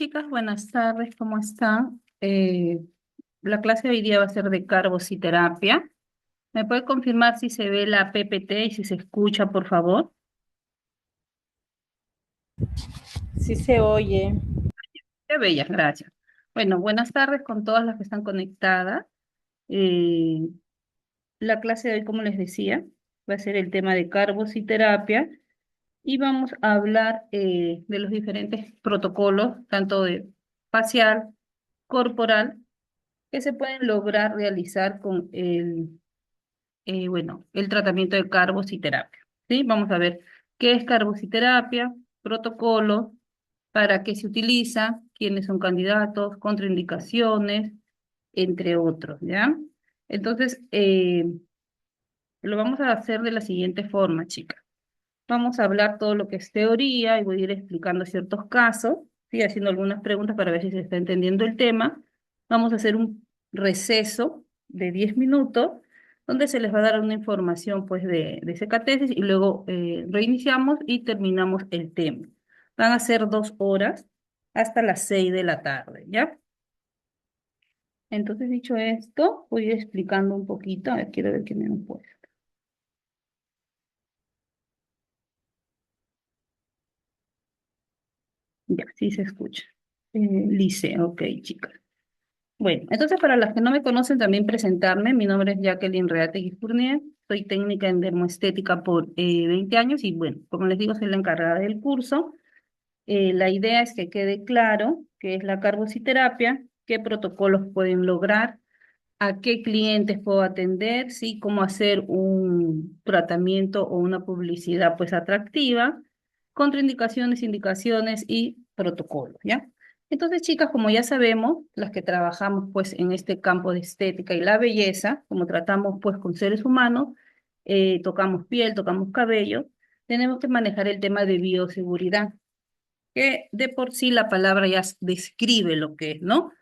Chicas, buenas tardes, ¿cómo están? La clase de hoy día va a ser de carbociterapia. ¿Me puede confirmar si se ve la PPT y si se escucha, por favor? Sí se oye. Qué bellas, gracias. Bueno, buenas tardes con todas las que están conectadas. Eh, la clase de hoy, como les decía, va a ser el tema de carbociterapia y vamos a hablar de los diferentes protocolos, tanto de facial, corporal, que se pueden lograr realizar con el tratamiento de carbociterapia. ¿Sí? Vamos a ver qué es carbociterapia, protocolo, para qué se utiliza, quiénes son candidatos, contraindicaciones, entre otros, ¿ya? Entonces, lo vamos a hacer de la siguiente forma, chicas. Vamos a hablar todo lo que es teoría y voy a ir explicando ciertos casos, ¿sí? Haciendo algunas preguntas para ver si se está entendiendo el tema. Vamos a hacer un receso de 10 minutos donde se les va a dar una información pues de ese catesis y luego reiniciamos y terminamos el tema. Van a ser 2 horas hasta las 6 de la tarde, ¿ya? Entonces, dicho esto, voy a ir explicando un poquito. A ver, quiero ver qué me han puesto. Ya, sí se escucha. Lice, ok, chicas. Bueno, entonces para las que no me conocen, también presentarme. Mi nombre es Jacqueline Reategui Fournier. Soy técnica en dermoestética por 20 años y bueno, como les digo, soy la encargada del curso. La idea es que quede claro qué es la carbociterapia, qué protocolos pueden lograr, a qué clientes puedo atender, sí, cómo hacer un tratamiento o una publicidad pues atractiva, contraindicaciones, indicaciones y protocolos, ¿ya? Entonces, chicas, como ya sabemos, las que trabajamos pues en este campo de estética y la belleza, como tratamos pues con seres humanos, tocamos piel, tocamos cabello, tenemos que manejar el tema de bioseguridad, que de por sí la palabra ya describe lo que es, ¿no?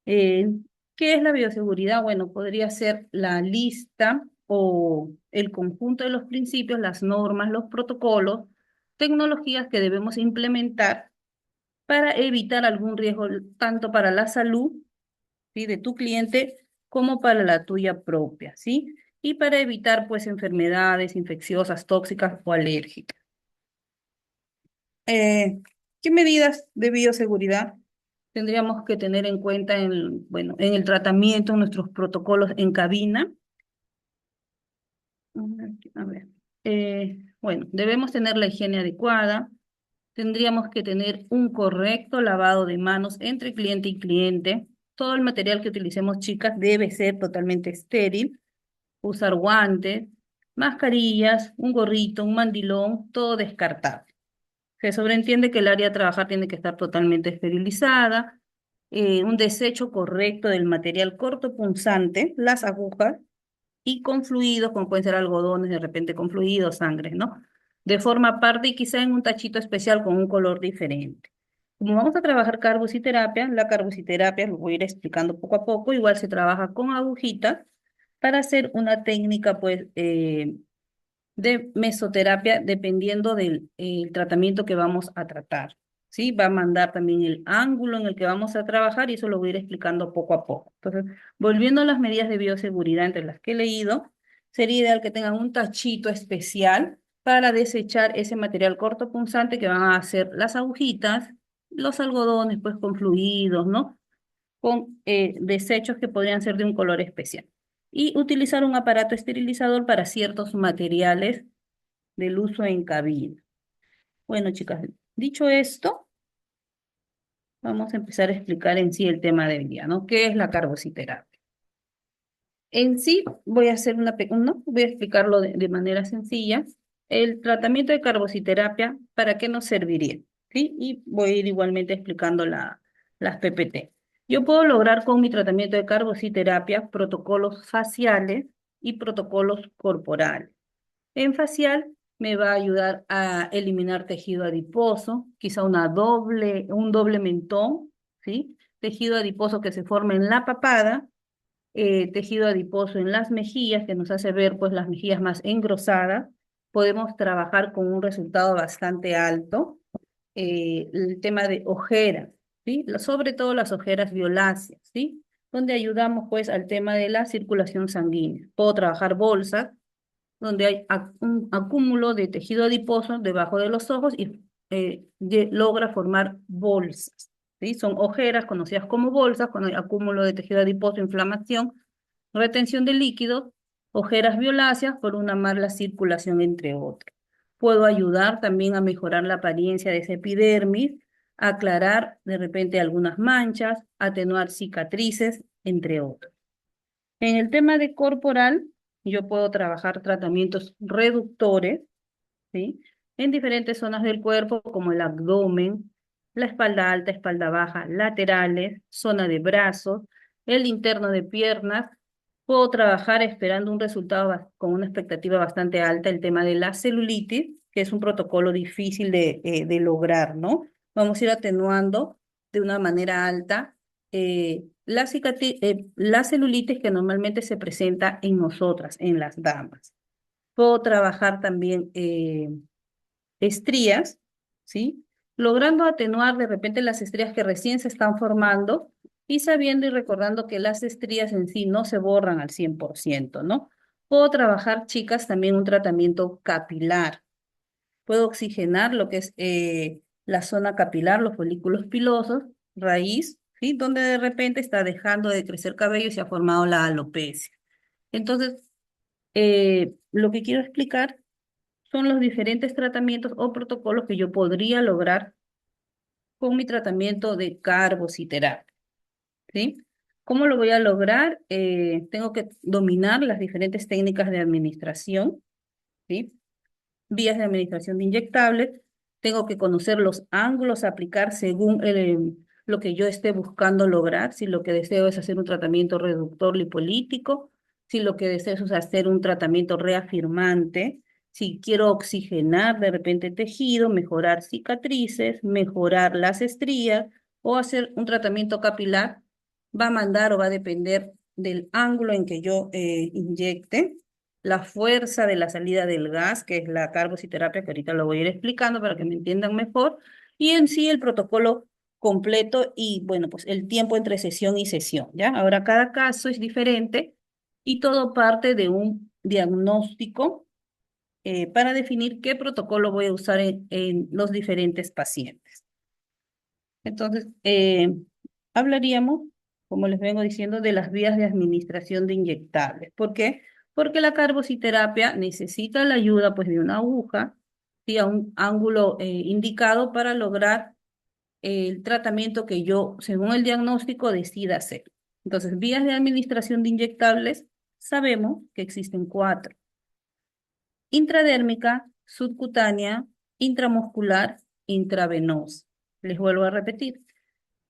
Eh, ¿Qué es la bioseguridad? Bueno, podría ser la lista o el conjunto de los principios, las normas, los protocolos, tecnologías que debemos implementar para evitar algún riesgo tanto para la salud, ¿sí? de tu cliente como para la tuya propia, ¿sí? Y para evitar pues enfermedades infecciosas, tóxicas o alérgicas. Eh, ¿Qué medidas de bioseguridad tendríamos que tener en cuenta bueno, en el tratamiento, en nuestros protocolos en cabina? A ver. Bueno, debemos tener la higiene adecuada, tendríamos que tener un correcto lavado de manos entre cliente y cliente. Todo el material que utilicemos, chicas, debe ser totalmente estéril. Usar guantes, mascarillas, un gorrito, un mandilón, todo descartable. Se sobreentiende que el área a trabajar tiene que estar totalmente esterilizada, un desecho correcto del material cortopunzante, las agujas, y con fluidos, como pueden ser algodones, de repente con fluidos, sangre, ¿no? De forma aparte y quizá en un tachito especial con un color diferente. Como vamos a trabajar carbociterapia, la carbociterapia, lo voy a ir explicando poco a poco, igual se trabaja con agujitas para hacer una técnica, pues, de mesoterapia dependiendo del tratamiento que vamos a tratar. ¿Sí? Va a mandar también el ángulo en el que vamos a trabajar y eso lo voy a ir explicando poco a poco. Entonces, volviendo a las medidas de bioseguridad entre las que he leído, sería ideal que tengan un tachito especial para desechar ese material cortopunzante que van a hacer las agujitas, los algodones, pues con fluidos, ¿no? Con desechos que podrían ser de un color especial. Y utilizar un aparato esterilizador para ciertos materiales del uso en cabina. Bueno, chicas, dicho esto, vamos a empezar a explicar en sí el tema del día, ¿no? ¿Qué es la carbociterapia? En sí, voy a hacer ¿no? Voy a explicarlo de manera sencilla. El tratamiento de carbociterapia, ¿para qué nos serviría? ¿Sí? Y voy a ir igualmente explicando las PPT. Yo puedo lograr con mi tratamiento de carbociterapia protocolos faciales y protocolos corporales. En facial me va a ayudar a eliminar tejido adiposo, quizá un doble mentón, ¿sí? Tejido adiposo que se forma en la papada, tejido adiposo en las mejillas, que nos hace ver pues las mejillas más engrosadas. Podemos trabajar con un resultado bastante alto. El tema de ojeras. ¿sí? Sobre todo las ojeras violáceas, ¿sí? Donde ayudamos pues al tema de la circulación sanguínea. Puedo trabajar bolsas donde hay un acúmulo de tejido adiposo debajo de los ojos y logra formar bolsas, ¿sí? Son ojeras conocidas como bolsas cuando hay acúmulo de tejido adiposo, inflamación, retención de líquidos, ojeras violáceas por una mala circulación, entre otros. Puedo ayudar también a mejorar la apariencia de esa epidermis, aclarar de repente algunas manchas, atenuar cicatrices, entre otros. En el tema de corporal, yo puedo trabajar tratamientos reductores, ¿sí? En diferentes zonas del cuerpo, como el abdomen, la espalda alta, espalda baja, laterales, zona de brazos, el interno de piernas. Puedo trabajar esperando un resultado con una expectativa bastante alta, el tema de la celulitis, que es un protocolo difícil de lograr, ¿no? Vamos a ir atenuando de una manera alta la celulitis que normalmente se presenta en nosotras, en las damas. Puedo trabajar también estrías, ¿sí? Logrando atenuar de repente las estrías que recién se están formando y sabiendo y recordando que las estrías en sí no se borran al 100%, ¿no? Puedo trabajar, chicas, también un tratamiento capilar. Puedo oxigenar lo que es la zona capilar, los folículos pilosos, raíz, ¿sí? Donde de repente está dejando de crecer cabello y se ha formado la alopecia. Entonces, lo que quiero explicar son los diferentes tratamientos o protocolos que yo podría lograr con mi tratamiento de carbociterapia, ¿sí? ¿Cómo lo voy a lograr? Tengo que dominar las diferentes técnicas de administración, ¿sí? Vías de administración de inyectables. Tengo que conocer los ángulos a aplicar según lo que yo esté buscando lograr. Si lo que deseo es hacer un tratamiento reductor lipolítico, si lo que deseo es hacer un tratamiento reafirmante, si quiero oxigenar de repente tejido, mejorar cicatrices, mejorar las estrías o hacer un tratamiento capilar, va a mandar o va a depender del ángulo en que yo inyecte, la fuerza de la salida del gas, que es la carbociterapia, que ahorita lo voy a ir explicando para que me entiendan mejor, y en sí el protocolo completo y, bueno, pues el tiempo entre sesión y sesión, ¿ya? Ahora, cada caso es diferente y todo parte de un diagnóstico para definir qué protocolo voy a usar en los diferentes pacientes. Entonces, hablaríamos, como les vengo diciendo, de las vías de administración de inyectables. ¿Por qué? Porque la carbociterapia necesita la ayuda pues, de una aguja y a un ángulo indicado para lograr el tratamiento que yo, según el diagnóstico, decida hacer. Entonces, vías de administración de inyectables, sabemos que existen cuatro: intradérmica, subcutánea, intramuscular, intravenosa. Les vuelvo a repetir.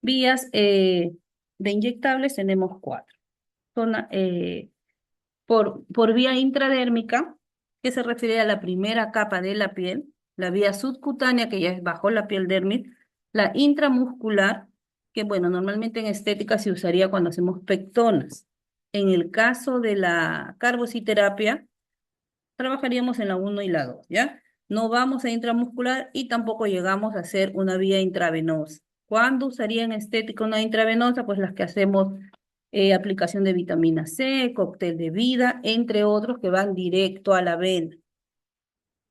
Vías de inyectables tenemos cuatro. Son por vía intradérmica, que se refiere a la primera capa de la piel, la vía subcutánea, que ya es bajo la piel dermis, la intramuscular, que bueno, normalmente en estética se usaría cuando hacemos pectonas. En el caso de la carbociterapia, trabajaríamos en la uno y la 2, ¿ya? No vamos a intramuscular y tampoco llegamos a hacer una vía intravenosa. ¿Cuándo usaría en estética una intravenosa? Pues las que hacemos aplicación de vitamina C, cóctel de vida, entre otros que van directo a la vena.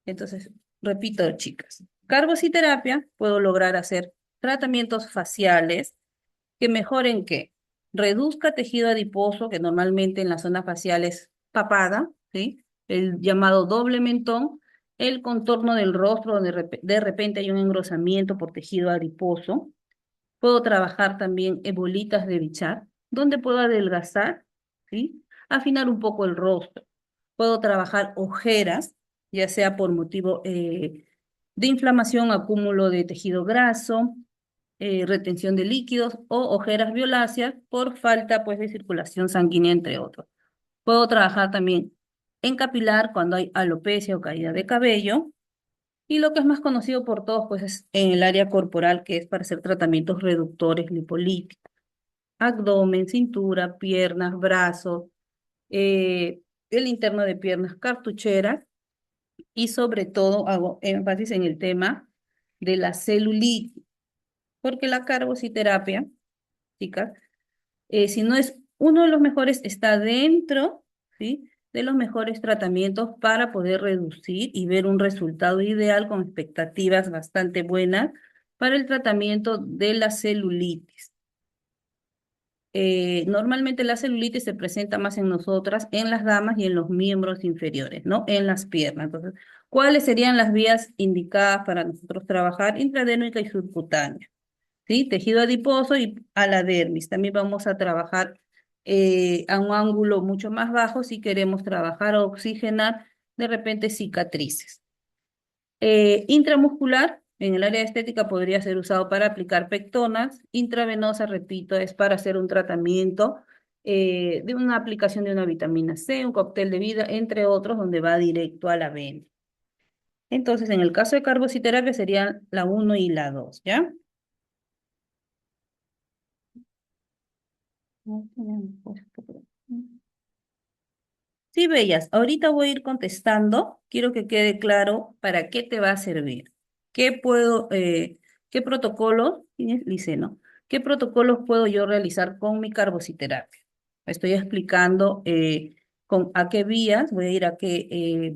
Entonces, repito, chicas, carbociterapia, puedo lograr hacer tratamientos faciales que mejoren qué, reduzca tejido adiposo, que normalmente en la zona facial es papada, ¿sí? El llamado doble mentón, el contorno del rostro, donde de repente hay un engrosamiento por tejido adiposo. Puedo trabajar también en bolitas de Bichat, donde puedo adelgazar, ¿sí? Afinar un poco el rostro. Puedo trabajar ojeras, ya sea por motivo de inflamación, acúmulo de tejido graso, retención de líquidos o ojeras violáceas por falta pues, de circulación sanguínea, entre otros. Puedo trabajar también en capilar cuando hay alopecia o caída de cabello. Y lo que es más conocido por todos, pues es en el área corporal, que es para hacer tratamientos reductores lipolíticos. Abdomen, cintura, piernas, brazos, el interno de piernas, cartucheras y sobre todo hago énfasis en el tema de la celulitis. porque la carbociterapia, chicas, si no es uno de los mejores, está dentro, ¿sí? De los mejores tratamientos para poder reducir y ver un resultado ideal con expectativas bastante buenas para el tratamiento de la celulitis. Normalmente la celulitis se presenta más en nosotras, en las damas y en los miembros inferiores, ¿no? En las piernas. Entonces, ¿cuáles serían las vías indicadas para nosotros trabajar? Intradérmica y subcutánea, ¿sí? Tejido adiposo y a la dermis. También vamos a trabajar a un ángulo mucho más bajo si queremos trabajar o oxigenar de repente cicatrices. Intramuscular, en el área estética podría ser usado para aplicar pectonas. Intravenosa, repito, es para hacer un tratamiento de una aplicación de una vitamina C, un cóctel de vida, entre otros, donde va directo a la vena. Entonces, en el caso de carbociterapia serían la uno y la 2, ¿ya? No tenemos puesto por aquí. Sí, Bellas, ahorita voy a ir contestando. Quiero que quede claro para qué te va a servir. ¿Qué puedo, qué protocolos, ¿quién es Liceno? ¿Qué protocolos puedo yo realizar con mi carbociterapia? Estoy explicando con a qué vías, voy a ir a qué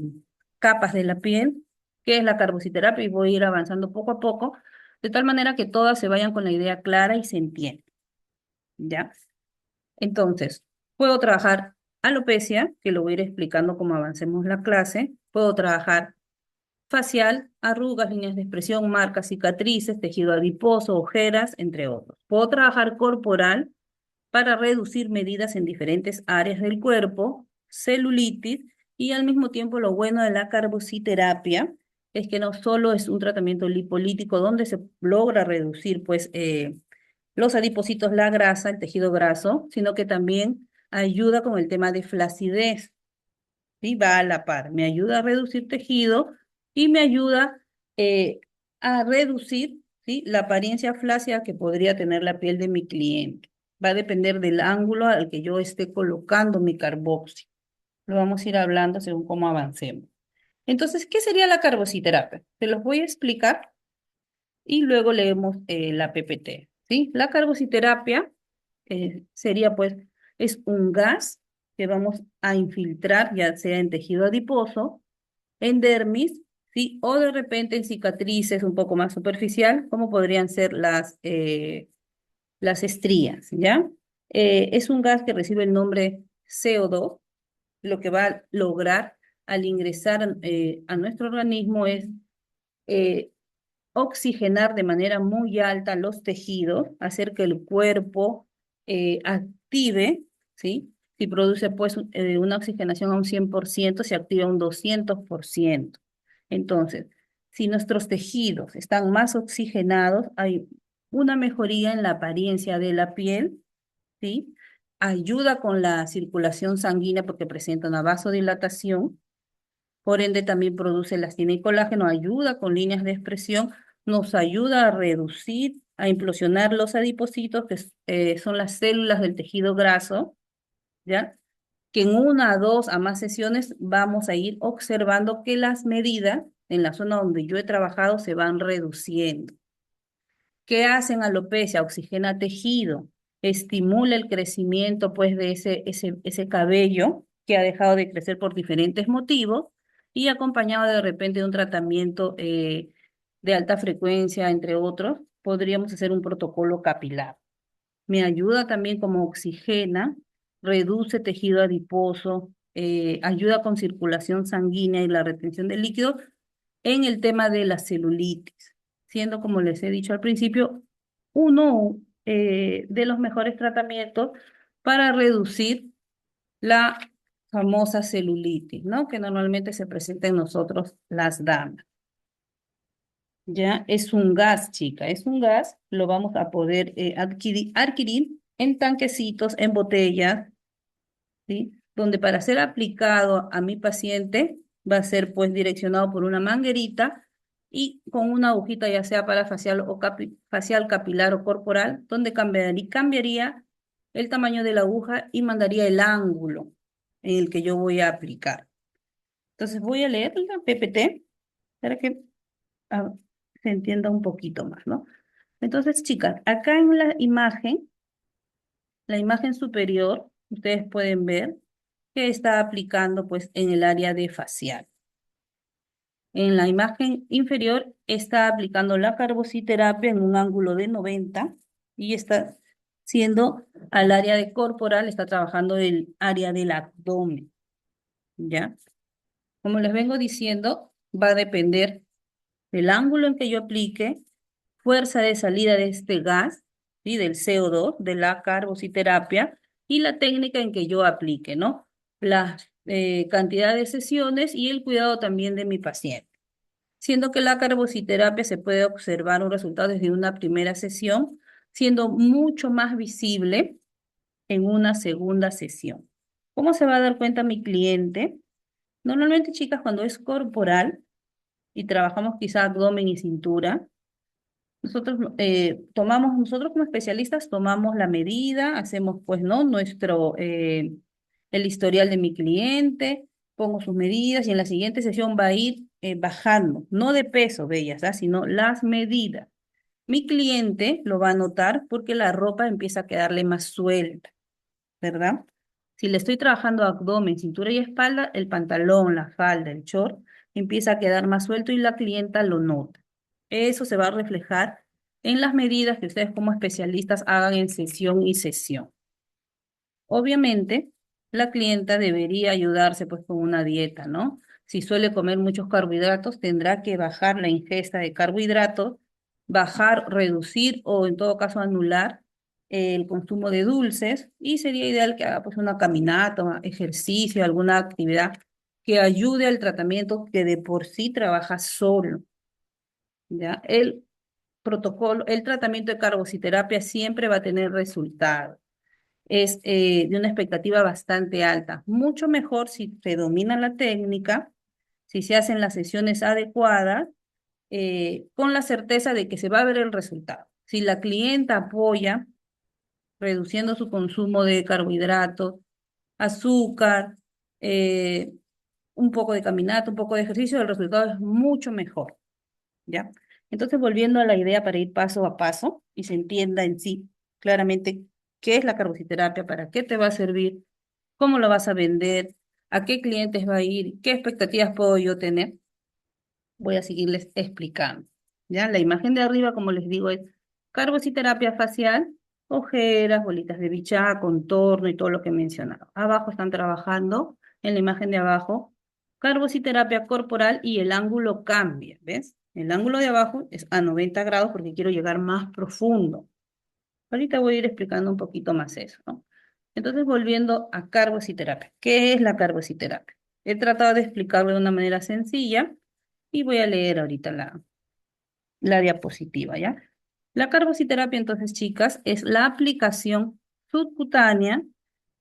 capas de la piel, qué es la carbociterapia y voy a ir avanzando poco a poco, de tal manera que todas se vayan con la idea clara y se entiendan, ¿ya? Entonces, puedo trabajar alopecia, que lo voy a ir explicando como avancemos la clase. Puedo trabajar facial, arrugas, líneas de expresión, marcas, cicatrices, tejido adiposo, ojeras, entre otros. Puedo trabajar corporal para reducir medidas en diferentes áreas del cuerpo, celulitis, y al mismo tiempo lo bueno de la carbociterapia es que no solo es un tratamiento lipolítico donde se logra reducir pues los adipocitos, la grasa, el tejido graso, sino que también ayuda con el tema de flacidez, ¿sí? Va a la par, me ayuda a reducir tejido y me ayuda a reducir, ¿sí? La apariencia flácida que podría tener la piel de mi cliente. Va a depender del ángulo al que yo esté colocando mi carboxi. Lo vamos a ir hablando según cómo avancemos. Entonces, ¿qué sería la carbociterapia? Te los voy a explicar y luego leemos la PPT, ¿sí? La carbociterapia sería pues, es un gas que vamos a infiltrar, ya sea en tejido adiposo, en dermis, ¿sí? O de repente en cicatrices un poco más superficial, como podrían ser las estrías, ¿ya? Es un gas que recibe el nombre CO2. Lo que va a lograr al ingresar a nuestro organismo es eh, oxigenar de manera muy alta los tejidos, hacer que el cuerpo active, ¿sí? Si produce pues una oxigenación a un 100%, se activa un 200%. Entonces, si nuestros tejidos están más oxigenados, hay una mejoría en la apariencia de la piel, ¿sí? Ayuda con la circulación sanguínea porque presenta una vasodilatación, por ende también produce elastina y colágeno, ayuda con líneas de expresión, nos ayuda a reducir, a implosionar los adipocitos, que son las células del tejido graso, ¿ya? Que en una, a dos, a más sesiones vamos a ir observando que las medidas en la zona donde yo he trabajado se van reduciendo. ¿Qué hacen alopecia? Oxigena tejido, estimula el crecimiento pues de ese cabello que ha dejado de crecer por diferentes motivos y acompañado de repente de un tratamiento de alta frecuencia, entre otros, podríamos hacer un protocolo capilar. Me ayuda también como oxigena, reduce tejido adiposo, ayuda con circulación sanguínea y la retención de líquidos en el tema de la celulitis, siendo, como les he dicho al principio, uno de los mejores tratamientos para reducir la famosa celulitis, ¿no? Que normalmente se presenta en nosotros las damas. Ya es un gas, chica, es un gas, lo vamos a poder adquirir en tanquecitos, en botellas, ¿sí? Donde para ser aplicado a mi paciente va a ser pues direccionado por una manguerita y con una agujita ya sea para facial o facial, capilar o corporal, donde cambiaría el tamaño de la aguja y mandaría el ángulo en el que yo voy a aplicar. Entonces voy a leer la PPT para que ah, se entienda un poquito más, ¿no? Entonces, chicas, acá en la imagen superior, ustedes pueden ver que está aplicando pues en el área de facial. En la imagen inferior está aplicando la carbociterapia en un ángulo de 90 y está siendo al área de corporal, está trabajando el área del abdomen, ¿ya? Como les vengo diciendo, va a depender del ángulo en que yo aplique, fuerza de salida de este gas, ¿sí? Del CO2, de la carbociterapia, y la técnica en que yo aplique, ¿no? La cantidad de sesiones y el cuidado también de mi paciente. Siendo que la carbociterapia se puede observar un resultado desde una primera sesión, siendo mucho más visible en una segunda sesión. ¿Cómo se va a dar cuenta mi cliente? Normalmente, chicas, cuando es corporal y trabajamos quizá abdomen y cintura, nosotros como especialistas tomamos la medida, hacemos pues, ¿no? El historial de mi cliente, pongo sus medidas y en la siguiente sesión va a ir bajando, no de peso, bellas, ¿ah? Sino las medidas. Mi cliente lo va a notar porque la ropa empieza a quedarle más suelta, ¿verdad? Si le estoy trabajando abdomen, cintura y espalda, el pantalón, la falda, el short, empieza a quedar más suelto y la clienta lo nota. Eso se va a reflejar en las medidas que ustedes como especialistas hagan en sesión y sesión. Obviamente, la clienta debería ayudarse pues con una dieta, ¿no? Si suele comer muchos carbohidratos, tendrá que bajar la ingesta de carbohidratos, bajar, reducir o en todo caso anular el consumo de dulces y sería ideal que haga pues una caminata, ejercicio, alguna actividad que ayude al tratamiento que de por sí trabaja solo, ¿ya? El tratamiento de carbociterapia siempre va a tener resultados es de una expectativa bastante alta. Mucho mejor si se domina la técnica, si se hacen las sesiones adecuadas, con la certeza de que se va a ver el resultado. Si la clienta apoya reduciendo su consumo de carbohidratos, azúcar, eh, un poco de caminata, un poco de ejercicio, el resultado es mucho mejor, ¿ya? Entonces, volviendo a la idea para ir paso a paso y se entienda en sí claramente qué es la carbociterapia, para qué te va a servir, cómo lo vas a vender, a qué clientes va a ir, qué expectativas puedo yo tener, voy a seguirles explicando. ¿Ya? La imagen de arriba, como les digo, es carbociterapia facial, ojeras, bolitas de bichá, contorno y todo lo que he mencionado. Abajo están trabajando, en la imagen de abajo, carbociterapia corporal y el ángulo cambia, ¿ves? El ángulo de abajo es a 90 grados porque quiero llegar más profundo. Ahorita voy a ir explicando un poquito más eso, ¿no? Entonces, volviendo a carbociterapia. ¿Qué es la carbociterapia? He tratado de explicarlo de una manera sencilla y voy a leer ahorita la diapositiva, ¿ya? La carbociterapia, entonces, chicas, es la aplicación subcutánea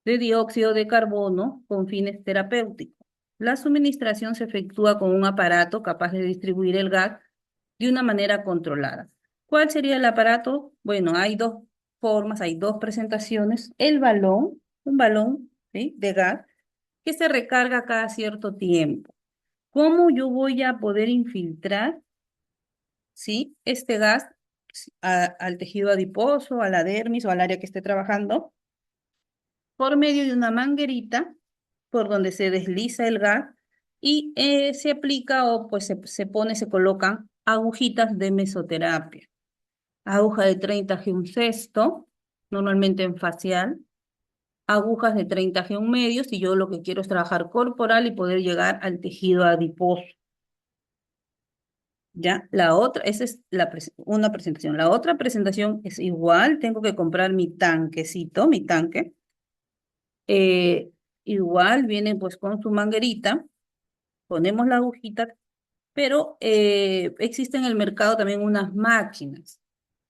de dióxido de carbono con fines terapéuticos. La suministración se efectúa con un aparato capaz de distribuir el gas de una manera controlada. ¿Cuál sería el aparato? Bueno, hay dos formas, hay dos presentaciones. El balón, un balón, ¿sí? De gas que se recarga cada cierto tiempo. ¿Cómo yo voy a poder infiltrar, ¿sí? Este gas al tejido adiposo, a la dermis o al área que esté trabajando? Por medio de una manguerita por donde se desliza el gas y se aplica o pues se colocan agujitas de mesoterapia. Aguja de 30G un sexto, normalmente en facial, agujas de 30G un medio, si yo lo que quiero es trabajar corporal y poder llegar al tejido adiposo. ¿Ya? La otra, esa es una presentación. La otra presentación es igual, tengo que comprar mi tanquecito, mi tanque. Eh, Igual viene pues con su manguerita, ponemos la agujita, pero existe en el mercado también unas máquinas,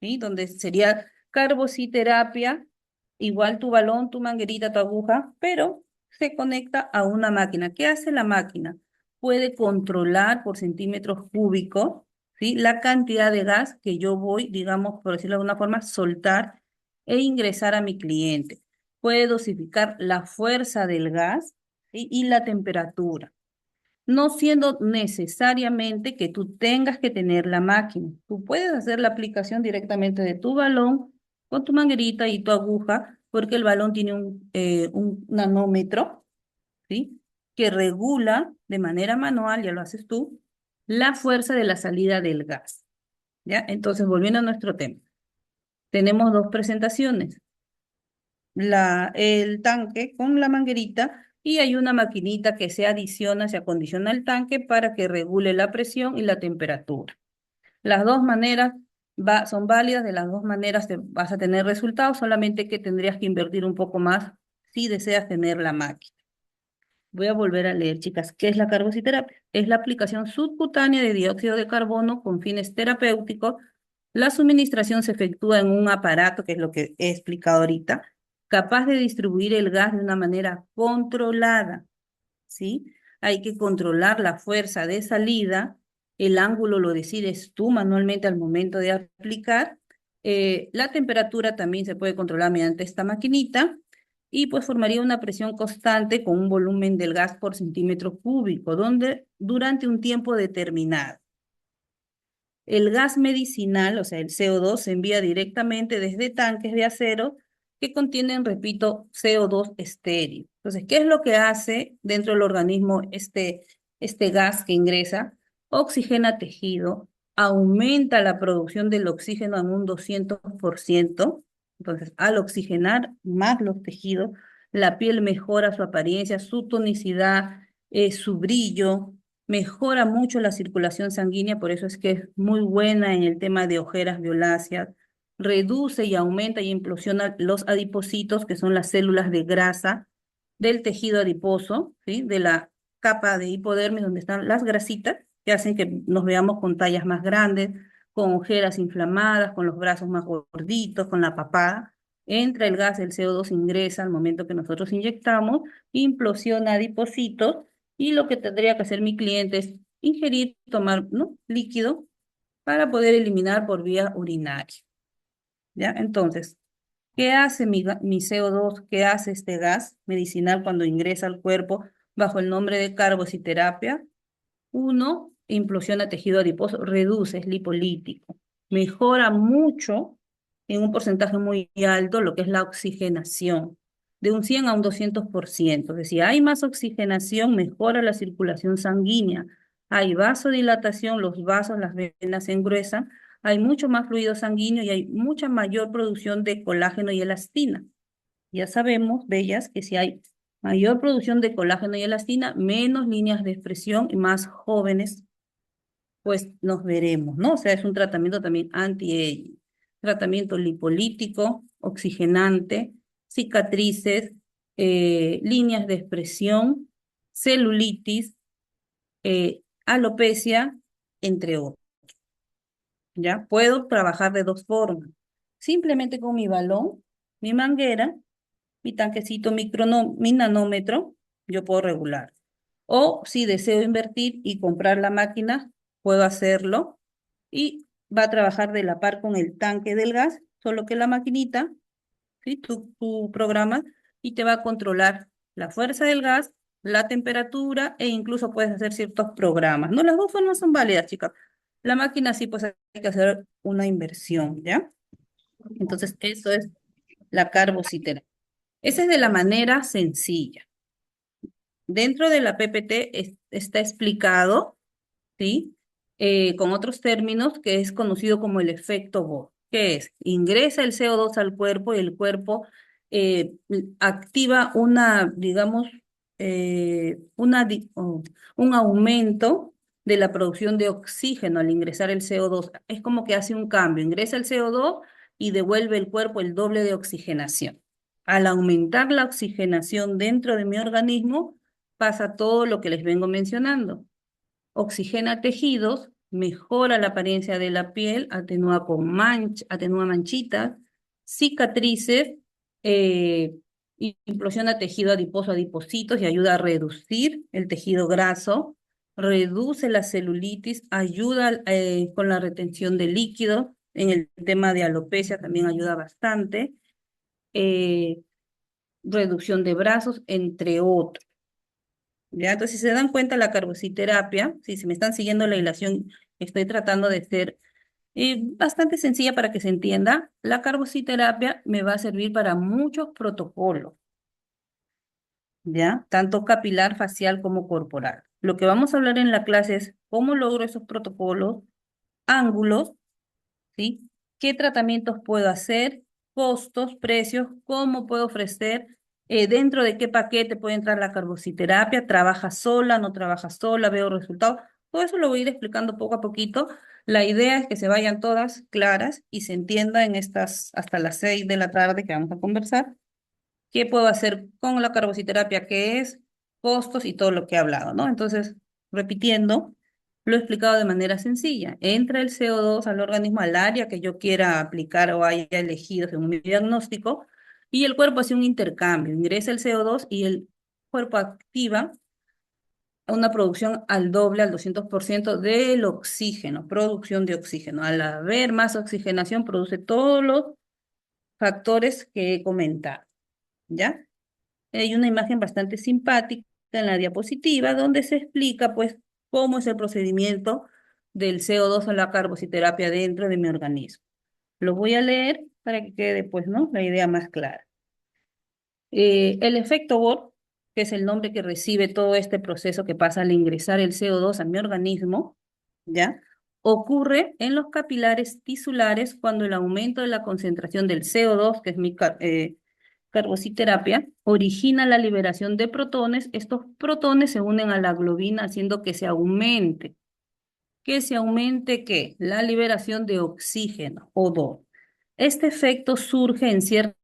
¿sí? Donde sería carbociterapia, igual tu balón, tu manguerita, tu aguja, pero se conecta a una máquina. ¿Qué hace la máquina? Puede controlar por centímetros cúbicos, ¿sí? La cantidad de gas que yo voy, digamos, por decirlo de alguna forma, soltar e ingresar a mi cliente. Puede dosificar la fuerza del gas, ¿sí? Y la temperatura. no siendo necesariamente que tú tengas que tener la máquina. Tú puedes hacer la aplicación directamente de tu balón con tu manguerita y tu aguja, porque el balón tiene un nanómetro, ¿sí? Que regula de manera manual, ya lo haces tú, la fuerza de la salida del gas, ¿ya? Entonces, volviendo a nuestro tema, tenemos dos presentaciones, el tanque con la manguerita y hay una maquinita que se acondiciona al tanque para que regule la presión y la temperatura. Las dos maneras son válidas, de las dos maneras vas a tener resultados, solamente que tendrías que invertir un poco más si deseas tener la máquina. Voy a volver a leer, chicas, ¿qué es la carbociterapia? Es la aplicación subcutánea de dióxido de carbono con fines terapéuticos. La suministración se efectúa en un aparato, que es lo que he explicado ahorita, capaz de distribuir el gas de una manera controlada, ¿sí? Hay que controlar la fuerza de salida, el ángulo lo decides tú manualmente al momento de aplicar. La temperatura también se puede controlar mediante esta maquinita y pues formaría una presión constante con un volumen del gas por centímetro cúbico, donde durante un tiempo determinado. El gas medicinal, o sea, el CO2, se envía directamente desde tanques de acero que contienen, repito, CO2 estéril. Entonces, ¿qué es lo que hace dentro del organismo este gas que ingresa? Oxigena tejido, aumenta la producción del oxígeno en un 200%. Entonces, al oxigenar más los tejidos, la piel mejora su apariencia, su tonicidad, su brillo, mejora mucho la circulación sanguínea, por eso es que es muy buena en el tema de ojeras violáceas, reduce y aumenta y implosiona los adipocitos, que son las células de grasa del tejido adiposo, ¿sí? De la capa de hipodermis donde están las grasitas, que hacen que nos veamos con tallas más grandes, con ojeras inflamadas, con los brazos más gorditos, con la papada. Entra el gas, el CO2 ingresa al momento que nosotros inyectamos, implosiona adipocitos y lo que tendría que hacer mi cliente es ingerir, tomar, ¿no? Líquido para poder eliminar por vía urinaria, ¿ya? Entonces, ¿qué hace mi CO2? ¿Qué hace este gas medicinal cuando ingresa al cuerpo bajo el nombre de carbociterapia? Uno, implosiona tejido adiposo, reduce, es lipolítico, mejora mucho en un porcentaje muy alto lo que es la oxigenación, de un 100 a un 200%. Es decir, hay más oxigenación, mejora la circulación sanguínea, hay vasodilatación, los vasos, las venas se engruesan, hay mucho más fluido sanguíneo y hay mucha mayor producción de colágeno y elastina. Ya sabemos, bellas, que si hay mayor producción de colágeno y elastina, menos líneas de expresión y más jóvenes, pues nos veremos, ¿no? O sea, es un tratamiento también anti-aging, tratamiento lipolítico, oxigenante, cicatrices, líneas de expresión, celulitis, alopecia, entre otros. ¿Ya? Puedo trabajar de dos formas. Simplemente con mi balón, mi manguera, mi tanquecito, mi nanómetro, yo puedo regular. O si deseo invertir y comprar la máquina, puedo hacerlo y va a trabajar de la par con el tanque del gas, solo que la maquinita, ¿sí? Tú programas y te va a controlar la fuerza del gas, la temperatura e incluso puedes hacer ciertos programas. No, las dos formas son válidas, chicas. La máquina sí, pues hay que hacer una inversión, ¿ya? Entonces, eso es la carbocitera. Esa es de la manera sencilla. Dentro de la PPT está explicado, ¿sí? Con otros términos, que es conocido como el efecto Bohr. ¿Qué es? Ingresa el CO2 al cuerpo y el cuerpo activa digamos, un aumento de la producción de oxígeno al ingresar el CO2. Es como que hace un cambio. Ingresa el CO2 y devuelve el cuerpo el doble de oxigenación. Al aumentar la oxigenación dentro de mi organismo, pasa todo lo que les vengo mencionando. Oxigena tejidos, mejora la apariencia de la piel, atenúa manchitas, cicatrices, eh, implosiona tejido adiposo, adipocitos y ayuda a reducir el tejido graso, reduce la celulitis, ayuda con la retención de líquido, en el tema de alopecia también ayuda bastante, eh, reducción de brazos, entre otros. ¿Ya? Entonces, si se dan cuenta, la carbociterapia, si me están siguiendo la hilación, estoy tratando de ser bastante sencilla para que se entienda. La carbociterapia me va a servir para muchos protocolos, ¿ya? Tanto capilar, facial como corporal. Lo que vamos a hablar en la clase es cómo logro esos protocolos, ángulos, ¿sí? ¿Qué tratamientos puedo hacer? Costos, precios, cómo puedo ofrecer, dentro de qué paquete puede entrar la carbociterapia, trabaja sola, no trabaja sola, veo resultados. Todo eso lo voy a ir explicando poco a poquito. La idea es que se vayan todas claras y se entienda en estas hasta las 6 de la tarde que vamos a conversar. ¿Qué puedo hacer con la carbociterapia? ¿Qué es? Costos y todo lo que he hablado, ¿no? Entonces, repitiendo, lo he explicado de manera sencilla. Entra el CO2 al organismo, al área que yo quiera aplicar o haya elegido según mi diagnóstico, y el cuerpo hace un intercambio. Ingresa el CO2 y el cuerpo activa una producción al doble, al 200% del oxígeno, producción de oxígeno. Al haber más oxigenación, produce todos los factores que he comentado, ¿ya? Hay una imagen bastante simpática en la diapositiva donde se explica pues cómo es el procedimiento del CO2 a la carbociterapia dentro de mi organismo. Lo voy a leer para que quede pues, ¿no? La idea más clara. El efecto Bohr, que es el nombre que recibe todo este proceso que pasa al ingresar el CO2 a mi organismo, ¿ya? Ocurre en los capilares tisulares cuando el aumento de la concentración del CO2, que es mi carbociterapia, origina la liberación de protones. Estos protones se unen a la globina haciendo que se aumente. ¿Que se aumente qué? La liberación de oxígeno, O2. Este efecto surge en ciertas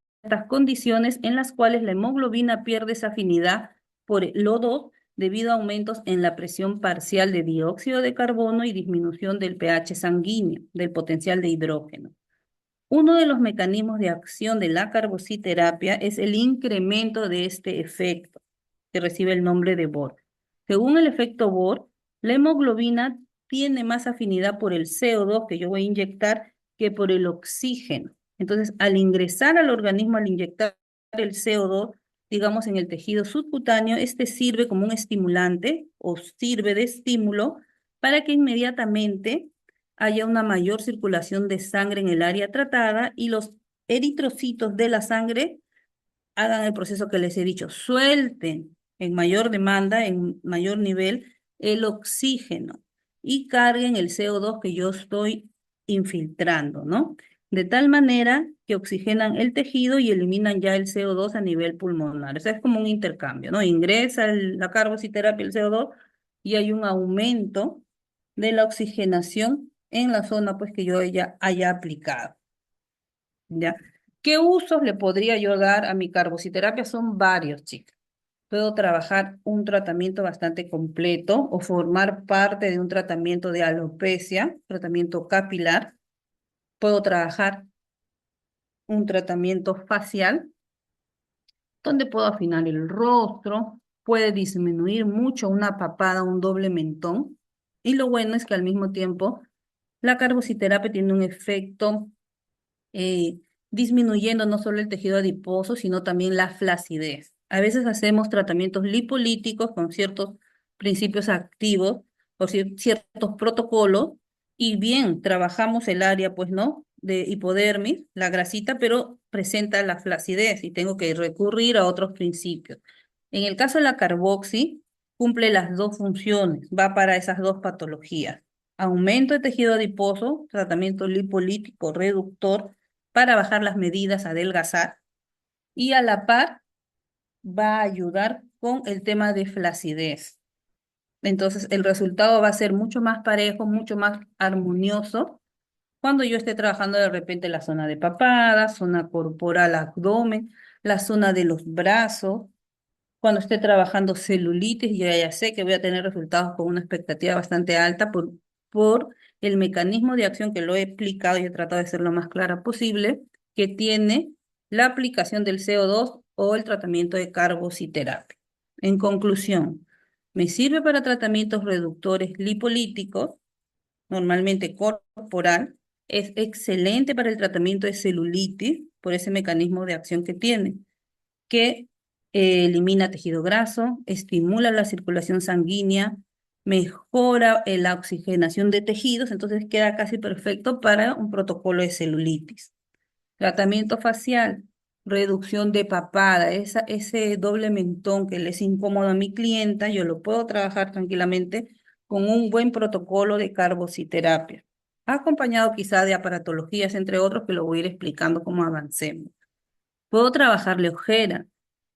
condiciones en las cuales la hemoglobina pierde esa afinidad por el O2 debido a aumentos en la presión parcial de dióxido de carbono y disminución del pH sanguíneo, del potencial de hidrógeno. Uno de los mecanismos de acción de la carbociterapia es el incremento de este efecto, que recibe el nombre de Bohr. Según el efecto Bohr, la hemoglobina tiene más afinidad por el CO2 que yo voy a inyectar que por el oxígeno. Entonces, al ingresar al organismo, al inyectar el CO2, digamos en el tejido subcutáneo, este sirve como un estimulante o sirve de estímulo para que inmediatamente haya una mayor circulación de sangre en el área tratada y los eritrocitos de la sangre hagan el proceso que les he dicho, suelten en mayor demanda, en mayor nivel, el oxígeno y carguen el CO2 que yo estoy infiltrando, ¿no? De tal manera que oxigenan el tejido y eliminan ya el CO2 a nivel pulmonar. O sea, es como un intercambio, ¿no? Ingresa la carbociterapia, el CO2, y hay un aumento de la oxigenación en la zona pues que yo ya haya aplicado, ¿ya? ¿Qué usos le podría yo dar a mi carbociterapia? Son varios, chicas. Puedo trabajar un tratamiento bastante completo o formar parte de un tratamiento de alopecia, tratamiento capilar. Puedo trabajar un tratamiento facial, donde puedo afinar el rostro, puede disminuir mucho una papada, un doble mentón. Y lo bueno es que al mismo tiempo la carbociterapia tiene un efecto eh, disminuyendo no solo el tejido adiposo, sino también la flacidez. A veces hacemos tratamientos lipolíticos con ciertos principios activos o ciertos protocolos y bien, trabajamos el área, pues, ¿no? De hipodermis, la grasita, pero presenta la flacidez y tengo que recurrir a otros principios. En el caso de la carboxi, cumple las dos funciones, va para esas dos patologías. Aumento de tejido adiposo, tratamiento lipolítico reductor para bajar las medidas, adelgazar, y a la par va a ayudar con el tema de flacidez. Entonces, el resultado va a ser mucho más parejo, mucho más armonioso cuando yo esté trabajando de repente la zona de papada, zona corporal, abdomen, la zona de los brazos, cuando esté trabajando celulitis, yo ya sé que voy a tener resultados con una expectativa bastante alta por el mecanismo de acción que lo he explicado y he tratado de ser lo más clara posible, que tiene la aplicación del CO2 o el tratamiento de carbociterapia. En conclusión, me sirve para tratamientos reductores lipolíticos, normalmente corporal, es excelente para el tratamiento de celulitis por ese mecanismo de acción que tiene, que elimina tejido graso, estimula la circulación sanguínea, mejora la oxigenación de tejidos, entonces queda casi perfecto para un protocolo de celulitis. Tratamiento facial, reducción de papada, ese doble mentón que le es incómodo a mi clienta, yo lo puedo trabajar tranquilamente con un buen protocolo de carbociterapia, acompañado quizá de aparatologías, entre otros, que lo voy a ir explicando cómo avancemos. Puedo trabajarle ojera,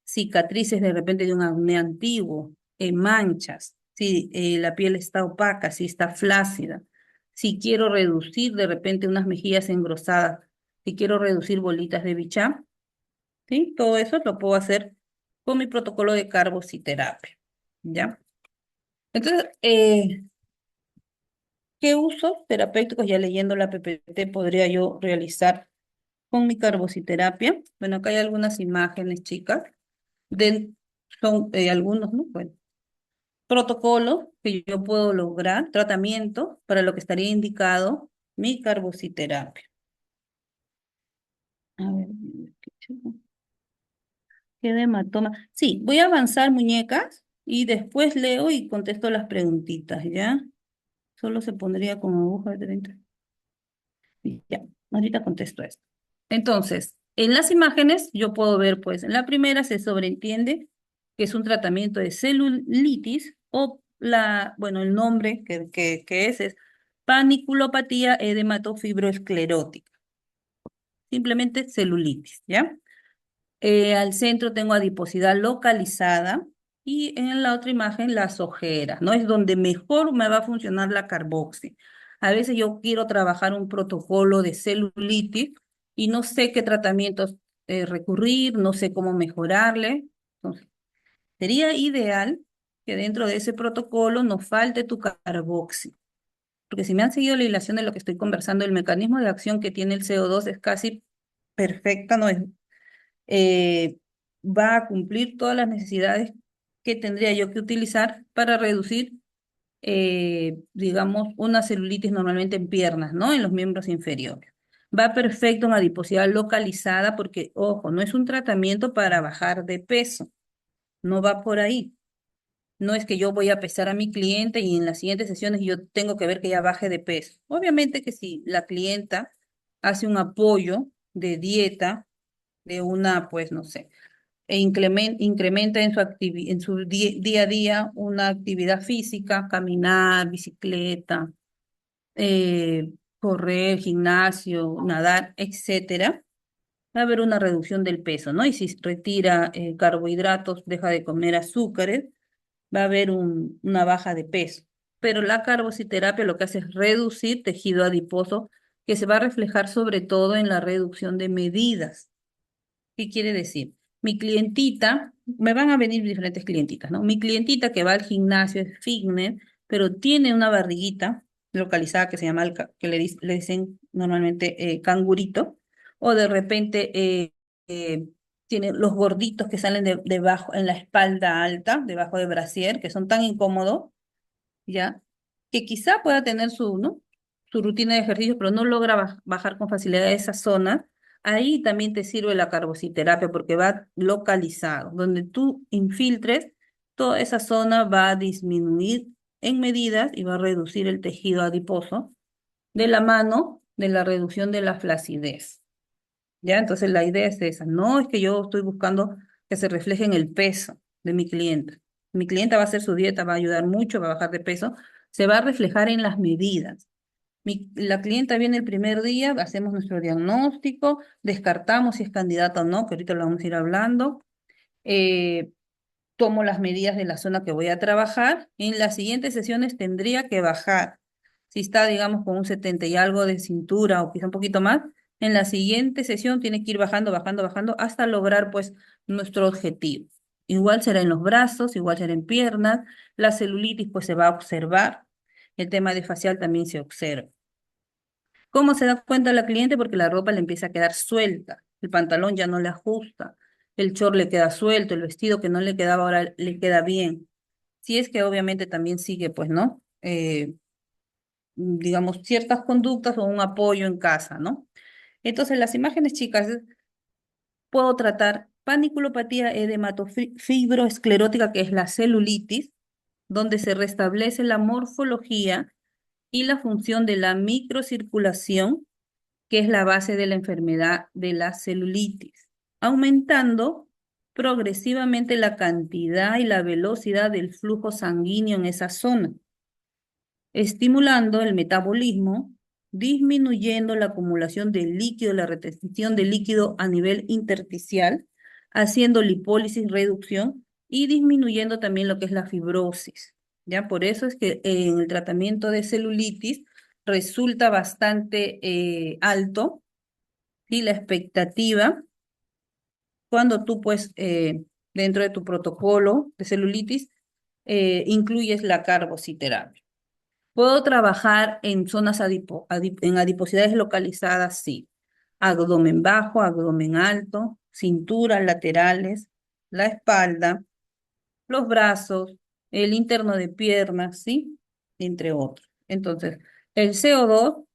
cicatrices de repente de un acné antiguo, manchas, si la piel está opaca, si está flácida, si quiero reducir de repente unas mejillas engrosadas, si quiero reducir bolitas de bichá, ¿sí? Todo eso lo puedo hacer con mi protocolo de carbociterapia, ¿ya? Entonces, ¿qué usos terapéuticos, ya leyendo la PPT, podría yo realizar con mi carbociterapia? Bueno, acá hay algunas imágenes, chicas. de, Son algunos, ¿no? Bueno, protocolos que yo puedo lograr, tratamiento para lo que estaría indicado mi carbociterapia. A ver, ¿qué de hematoma? Sí, voy a avanzar, muñecas, y después leo y contesto las preguntitas, ¿ya? Solo se pondría con aguja de 30. Y ya, ahorita contesto esto. Entonces, en las imágenes yo puedo ver, pues, en la primera se sobreentiende que es un tratamiento de celulitis o bueno, el nombre que es paniculopatía edematofibroesclerótica, simplemente celulitis, ¿ya? Al centro tengo adiposidad localizada y en la otra imagen las ojeras, ¿no? Es donde mejor me va a funcionar la carboxi. A veces yo quiero trabajar un protocolo de celulitis y no sé qué tratamientos recurrir, no sé cómo mejorarle. Entonces, sería ideal que dentro de ese protocolo no falte tu carboxi. Porque si me han seguido la hilación de lo que estoy conversando, el mecanismo de acción que tiene el CO2 es casi perfecta, no es eh, va a cumplir todas las necesidades que tendría yo que utilizar para reducir, digamos, una celulitis normalmente en piernas, ¿no? En los miembros inferiores. Va perfecto en adiposidad localizada porque, ojo, no es un tratamiento para bajar de peso, no va por ahí. No es que yo voy a pesar a mi cliente y en las siguientes sesiones yo tengo que ver que ella baje de peso. Obviamente que si la clienta hace un apoyo de dieta, de una, pues no sé, incrementa en en su día a día una actividad física, caminar, bicicleta, correr, gimnasio, nadar, etcétera, va a haber una reducción del peso, ¿no? Y si retira carbohidratos, deja de comer azúcares, va a haber una baja de peso. Pero la carbociterapia lo que hace es reducir tejido adiposo, que se va a reflejar sobre todo en la reducción de medidas. ¿Qué quiere decir? Mi clientita, me van a venir diferentes clientitas, ¿no? Mi clientita que va al gimnasio es fitness, pero tiene una barriguita localizada que se llama, que le dicen normalmente cangurito, o de repente eh, tiene los gorditos que salen debajo, en la espalda alta, debajo del brasier, que son tan incómodos, ¿ya? Que quizá pueda tener su, ¿no? Su rutina de ejercicio, pero no logra bajar con facilidad esa zona. Ahí también te sirve la carbociterapia porque va localizado. Donde tú infiltres, toda esa zona va a disminuir en medidas y va a reducir el tejido adiposo de la mano de la reducción de la flacidez. ¿Ya? Entonces la idea es esa. No es que yo estoy buscando que se refleje en el peso de mi cliente. Mi clienta va a hacer su dieta, va a ayudar mucho, va a bajar de peso, se va a reflejar en las medidas. La clienta viene el primer día, hacemos nuestro diagnóstico, descartamos si es candidata o no, que ahorita lo vamos a ir hablando. Eh, Tomo las medidas de la zona que voy a trabajar. En las siguientes sesiones tendría que bajar. Si está, digamos, con un 70 y algo de cintura o quizá un poquito más, en la siguiente sesión tiene que ir bajando, bajando, bajando hasta lograr pues nuestro objetivo. Igual será en los brazos, igual será en piernas. La celulitis pues se va a observar. El tema de facial también se observa. ¿Cómo se da cuenta la cliente? Porque la ropa le empieza a quedar suelta, el pantalón ya no le ajusta, el short le queda suelto, el vestido que no le quedaba ahora le queda bien. Si es que obviamente también sigue, pues, ¿no? Digamos, ciertas conductas o un apoyo en casa, ¿no? Entonces, las imágenes, chicas, puedo tratar Paniculopatía edematofibrosclerótica, que es la celulitis, donde se restablece la morfología y la función de la microcirculación, que es la base de la enfermedad de la celulitis, aumentando progresivamente la cantidad y la velocidad del flujo sanguíneo en esa zona, estimulando el metabolismo, disminuyendo la acumulación de líquido, la retención de líquido a nivel intersticial, haciendo lipólisis, reducción y disminuyendo también lo que es la fibrosis. ¿Ya? Por eso es que en el tratamiento de celulitis resulta bastante alto, ¿sí? La expectativa cuando tú, pues, dentro de tu protocolo de celulitis, incluyes la carbociterapia. ¿Puedo trabajar en zonas en adiposidades localizadas? Sí. Abdomen bajo, abdomen alto, cintura, laterales, la espalda, los brazos, el interno de piernas, ¿sí? Entre otros. Entonces, el CO2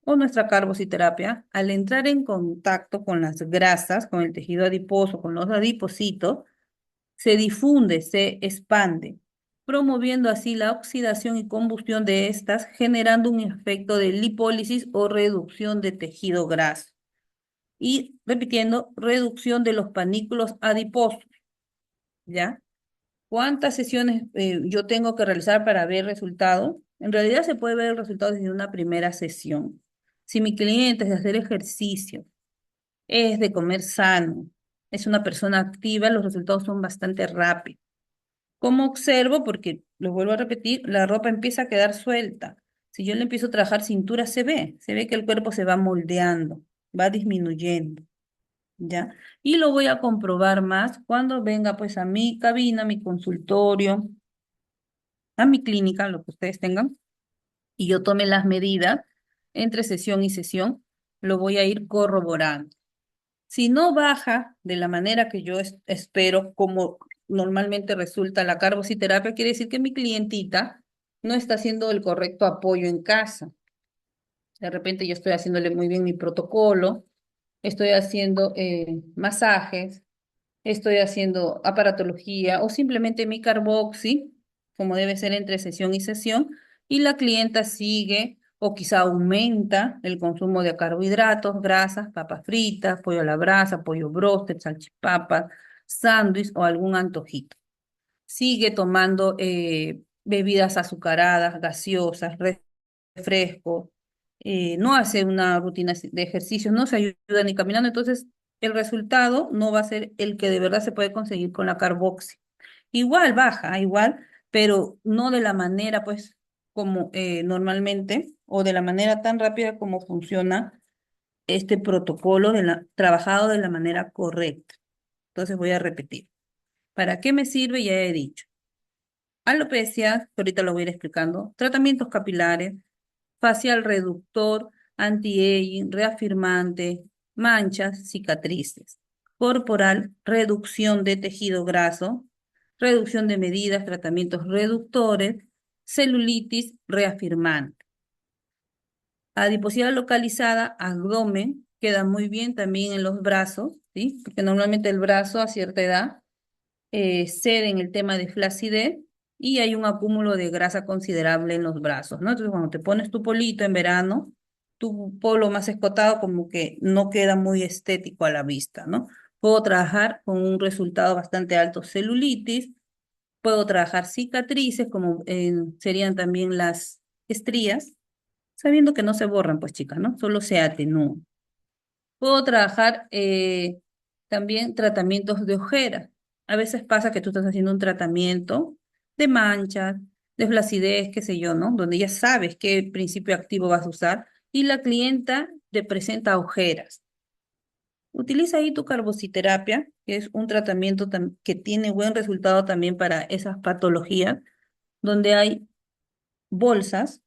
o nuestra carbociterapia, al entrar en contacto con las grasas, con el tejido adiposo, con los adipocitos, se difunde, se expande, promoviendo así la oxidación y combustión de estas, generando un efecto de lipólisis o reducción de tejido graso. Y repitiendo, reducción de los panículos adiposos, ¿ya? ¿Cuántas sesiones yo tengo que realizar para ver resultados? En realidad se puede ver el resultado desde una primera sesión. Si mi cliente es de hacer ejercicio, es de comer sano, es una persona activa, los resultados son bastante rápidos. ¿Cómo observo? Porque, lo vuelvo a repetir, la ropa empieza a quedar suelta. Si yo le empiezo a trabajar cintura, se ve que el cuerpo se va moldeando, va disminuyendo, ¿ya? Y lo voy a comprobar más cuando venga pues a mi cabina, a mi consultorio, a mi clínica, lo que ustedes tengan, y yo tome las medidas entre sesión y sesión, lo voy a ir corroborando. Si no baja de la manera que yo espero, como normalmente resulta la carbociterapia, quiere decir que mi clientita no está haciendo el correcto apoyo en casa. De repente yo estoy haciéndole muy bien mi protocolo, estoy haciendo masajes, estoy haciendo aparatología o simplemente mi carboxi, como debe ser entre sesión y sesión, y la clienta sigue o quizá aumenta el consumo de carbohidratos, grasas, papas fritas, pollo a la brasa, pollo broster, salchipapas, sándwich o algún antojito. Sigue tomando bebidas azucaradas, gaseosas, refresco, no hace una rutina de ejercicio, no se ayuda ni caminando, entonces el resultado no va a ser el que de verdad se puede conseguir con la carboxi. Igual baja, igual, pero no de la manera, pues, como normalmente, o de la manera tan rápida como funciona este protocolo trabajado de la manera correcta. Entonces voy a repetir. ¿Para qué me sirve? Ya he dicho. Alopecia, que ahorita lo voy a ir explicando. Tratamientos capilares, facial reductor, anti-aging, reafirmante, manchas, cicatrices. Corporal, reducción de tejido graso, reducción de medidas, tratamientos reductores, celulitis, reafirmante. Adiposidad localizada, abdomen, queda muy bien también en los brazos, ¿sí? Porque normalmente el brazo a cierta edad cede en el tema de flacidez y hay un acúmulo de grasa considerable en los brazos, ¿no? Entonces, cuando te pones tu polito en verano, tu polo más escotado como que no queda muy estético a la vista, ¿no? Puedo trabajar con un resultado bastante alto celulitis, puedo trabajar cicatrices como serían también las estrías, sabiendo que no se borran, pues chicas, ¿no? Solo se atenúan. Puedo trabajar también tratamientos de ojeras. A veces pasa que tú estás haciendo un tratamiento de manchas, de flacidez, qué sé yo, ¿no? Donde ya sabes qué principio activo vas a usar y la clienta te presenta ojeras. Utiliza ahí tu carbociterapia, que es un tratamiento que tiene buen resultado también para esas patologías, donde hay bolsas,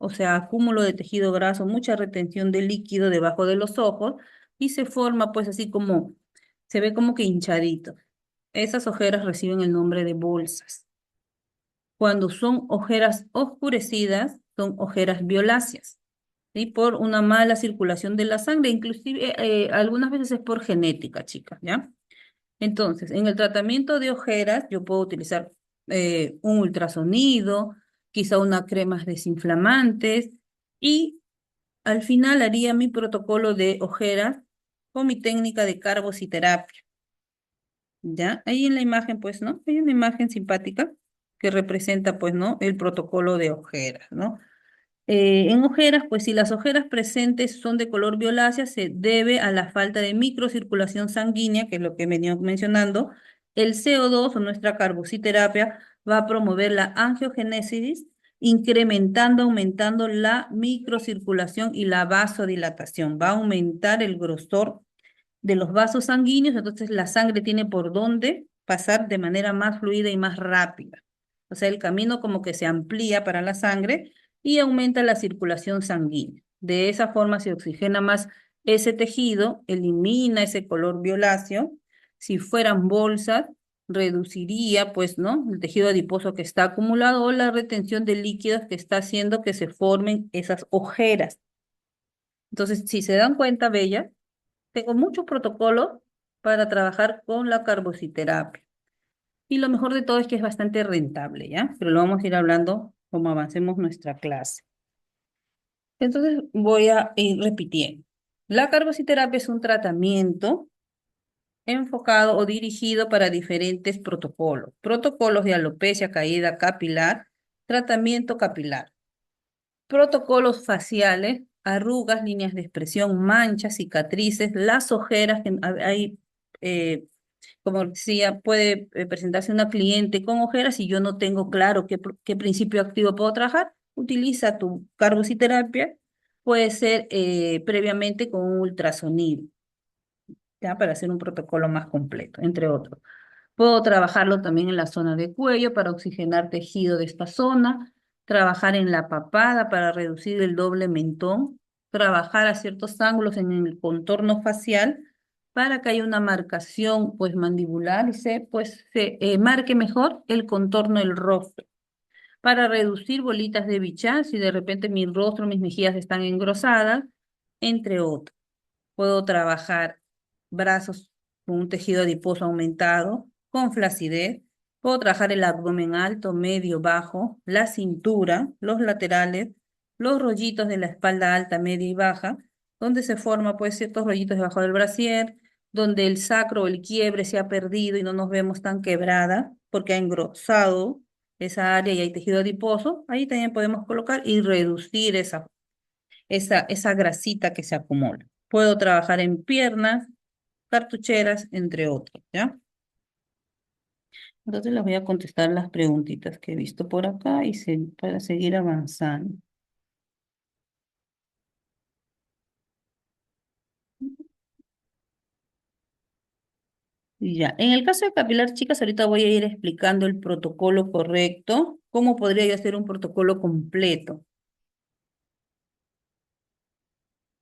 o sea, acúmulo de tejido graso, mucha retención de líquido debajo de los ojos y se forma pues así como, se ve como que hinchadito. Esas ojeras reciben el nombre de bolsas. Cuando son ojeras oscurecidas, son ojeras violáceas, ¿sí? Por una mala circulación de la sangre, inclusive algunas veces es por genética, chicas, ¿ya? Entonces, en el tratamiento de ojeras, yo puedo utilizar un ultrasonido, quizá unas cremas desinflamantes y al final haría mi protocolo de ojeras con mi técnica de carbociterapia. ¿Ya? Ahí en la imagen, pues, ¿no? Hay una imagen simpática que representa, pues, ¿no? El protocolo de ojeras, ¿no? En ojeras, pues si las ojeras presentes son de color violácea, se debe a la falta de microcirculación sanguínea, que es lo que venía mencionando. El CO2 o nuestra carbociterapia va a promover la angiogénesis, incrementando, aumentando la microcirculación y la vasodilatación. Va a aumentar el grosor de los vasos sanguíneos, entonces la sangre tiene por dónde pasar de manera más fluida y más rápida. O sea, el camino como que se amplía para la sangre y aumenta la circulación sanguínea. De esa forma se oxigena más ese tejido, elimina ese color violáceo. Si fueran bolsas, reduciría, pues, ¿no? El tejido adiposo que está acumulado o la retención de líquidos que está haciendo que se formen esas ojeras. Entonces, si se dan cuenta, Bella, tengo muchos protocolos para trabajar con la carbociterapia. Y lo mejor de todo es que es bastante rentable, ¿ya? Pero lo vamos a ir hablando como avancemos nuestra clase. Entonces voy a ir repitiendo. La carbociterapia es un tratamiento enfocado o dirigido para diferentes protocolos. Protocolos de alopecia, caída capilar, tratamiento capilar. Protocolos faciales, arrugas, líneas de expresión, manchas, cicatrices, las ojeras que hay, como decía, puede presentarse una cliente con ojeras y yo no tengo claro qué principio activo puedo trabajar. Utiliza tu carbociterapia, puede ser previamente con un ultrasonido, ¿ya? Para hacer un protocolo más completo, entre otros. Puedo trabajarlo también en la zona de cuello para oxigenar tejido de esta zona, trabajar en la papada para reducir el doble mentón, trabajar a ciertos ángulos en el contorno facial para que haya una marcación pues mandibular y se marque mejor el contorno del rostro, para reducir bolitas de bichar si de repente mi rostro, mis mejillas están engrosadas, entre otros. Puedo trabajar brazos con un tejido adiposo aumentado, con flacidez. Puedo trabajar el abdomen alto, medio, bajo, la cintura, los laterales, los rollitos de la espalda alta, media y baja, donde se forma pues ciertos rollitos debajo del brasier, donde el sacro o el quiebre se ha perdido y no nos vemos tan quebrada porque ha engrosado esa área y hay tejido adiposo. Ahí también podemos colocar y reducir esa grasita que se acumula. Puedo trabajar en piernas, cartucheras, entre otros, ¿ya? Entonces les voy a contestar las preguntitas que he visto por acá y para seguir avanzando. Y ya, en el caso de capilar, chicas, ahorita voy a ir explicando el protocolo correcto, cómo podría yo hacer un protocolo completo.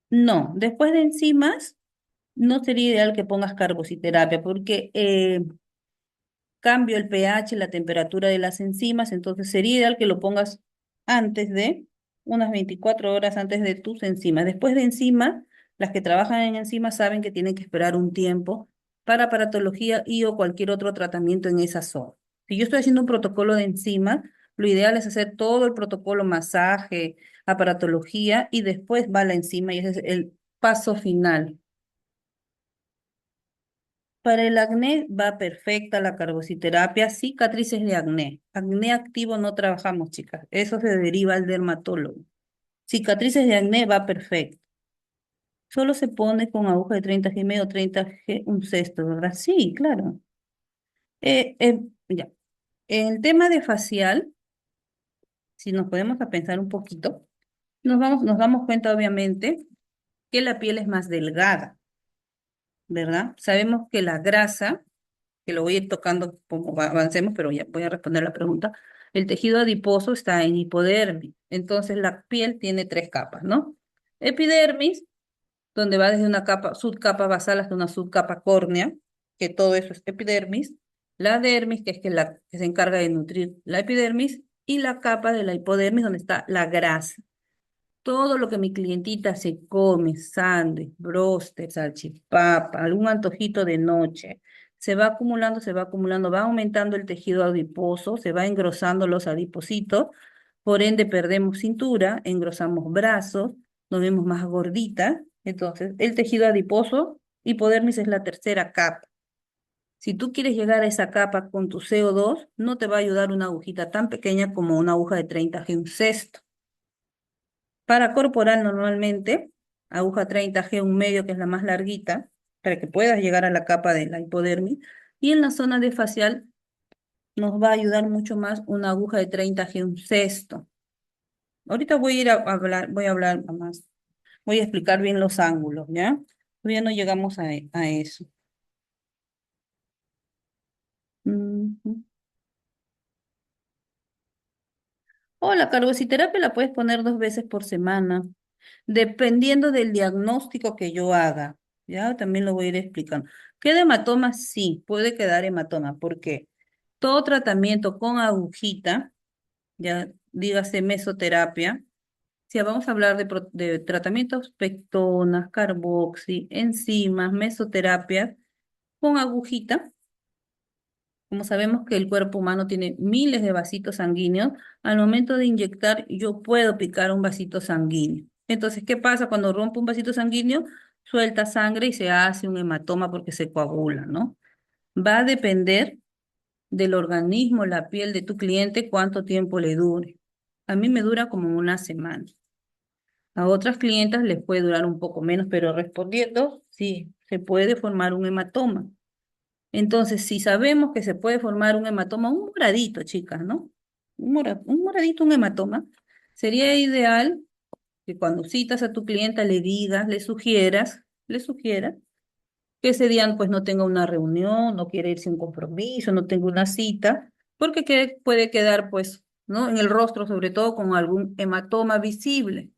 No, después de enzimas, no sería ideal que pongas carbociterapia porque cambio el pH, la temperatura de las enzimas, entonces sería ideal que lo pongas antes de, unas 24 horas antes de tus enzimas. Después de enzimas, las que trabajan en enzimas saben que tienen que esperar un tiempo para aparatología y o cualquier otro tratamiento en esa zona. Si yo estoy haciendo un protocolo de enzimas, lo ideal es hacer todo el protocolo, masaje, aparatología y después va la enzima y ese es el paso final. Para el acné va perfecta la carbociterapia, cicatrices de acné. Acné activo no trabajamos, chicas. Eso se deriva al dermatólogo. Cicatrices de acné va perfecto. Solo se pone con aguja de 30 G o 30 G un cesto, ¿verdad? Sí, claro. Ya. En el tema de facial, si nos podemos a pensar un poquito, nos damos cuenta, obviamente, que la piel es más delgada, ¿verdad? Sabemos que la grasa que lo voy a ir tocando como avancemos, pero ya voy a responder la pregunta. El tejido adiposo está en hipodermis, entonces la piel tiene tres capas, ¿no? Epidermis, donde va desde una capa, subcapa basal hasta una subcapa córnea, que todo eso es epidermis. La dermis, que es la que se encarga de nutrir la epidermis, y la capa de la hipodermis, donde está la grasa. Todo lo que mi clientita se come, sándwich, bróster, salchipapa, algún antojito de noche, se va acumulando, va aumentando el tejido adiposo, se va engrosando los adipocitos, por ende perdemos cintura, engrosamos brazos, nos vemos más gorditas. Entonces, el tejido adiposo, hipodermis es la tercera capa. Si tú quieres llegar a esa capa con tu CO2, no te va a ayudar una agujita tan pequeña como una aguja de 30G, un cesto. Para corporal normalmente, aguja 30G, un medio que es la más larguita, para que puedas llegar a la capa de la hipodermis. Y en la zona de facial nos va a ayudar mucho más una aguja de 30G, un cesto. Ahorita voy a ir a hablar, voy a hablar más, voy a explicar bien los ángulos, ¿ya? Todavía no llegamos a eso. Ujú. O la carbociterapia la puedes poner 2 veces por semana, dependiendo del diagnóstico que yo haga. Ya también lo voy a ir explicando. ¿Queda hematoma? Sí, puede quedar hematoma, porque todo tratamiento con agujita, ya dígase mesoterapia, si vamos a hablar de tratamientos pectonas, carboxi, enzimas, mesoterapias, con agujita. Como sabemos que el cuerpo humano tiene miles de vasitos sanguíneos, al momento de inyectar yo puedo picar un vasito sanguíneo. Entonces, ¿qué pasa cuando rompo un vasito sanguíneo? Suelta sangre y se hace un hematoma porque se coagula, ¿no? Va a depender del organismo, la piel de tu cliente, cuánto tiempo le dure. A mí me dura como una semana. A otras clientas les puede durar un poco menos, pero respondiendo, sí, se puede formar un hematoma. Entonces, si sabemos que se puede formar un hematoma, un moradito, chicas, ¿no? Un moradito, un hematoma, sería ideal que cuando citas a tu clienta le digas, le sugieras que ese día pues no tenga una reunión, no quiere irse a un compromiso, no tenga una cita, porque puede quedar pues, ¿no? En el rostro, sobre todo con algún hematoma visible.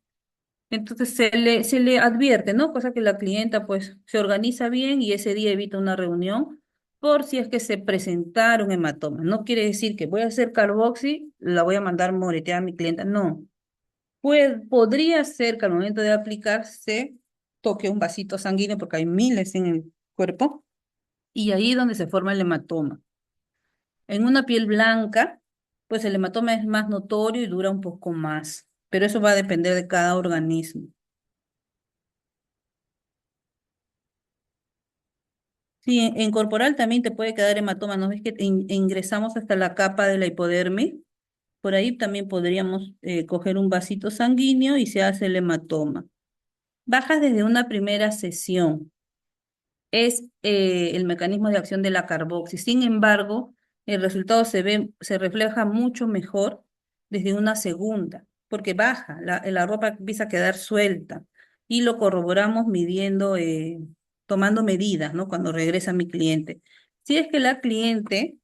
Entonces se le advierte, ¿no? Cosa que la clienta pues se organiza bien y ese día evita una reunión por si es que se presentaron hematomas. No quiere decir que voy a hacer carboxi, la voy a mandar moretear a mi clienta. No. Podría ser que al momento de aplicar se toque un vasito sanguíneo porque hay miles en el cuerpo y ahí es donde se forma el hematoma. En una piel blanca, pues el hematoma es más notorio y dura un poco más, pero eso va a depender de cada organismo. Sí, en corporal también te puede quedar hematoma. ¿No ves que ingresamos hasta la capa de la hipodermis? Por ahí también podríamos coger un vasito sanguíneo y se hace el hematoma. Bajas desde una primera sesión. Es el mecanismo de acción de la carboxi. Sin embargo, el resultado se refleja mucho mejor desde una segunda, porque baja, la ropa empieza a quedar suelta y lo corroboramos midiendo, tomando medidas, ¿no? Cuando regresa mi cliente. Si es que la cliente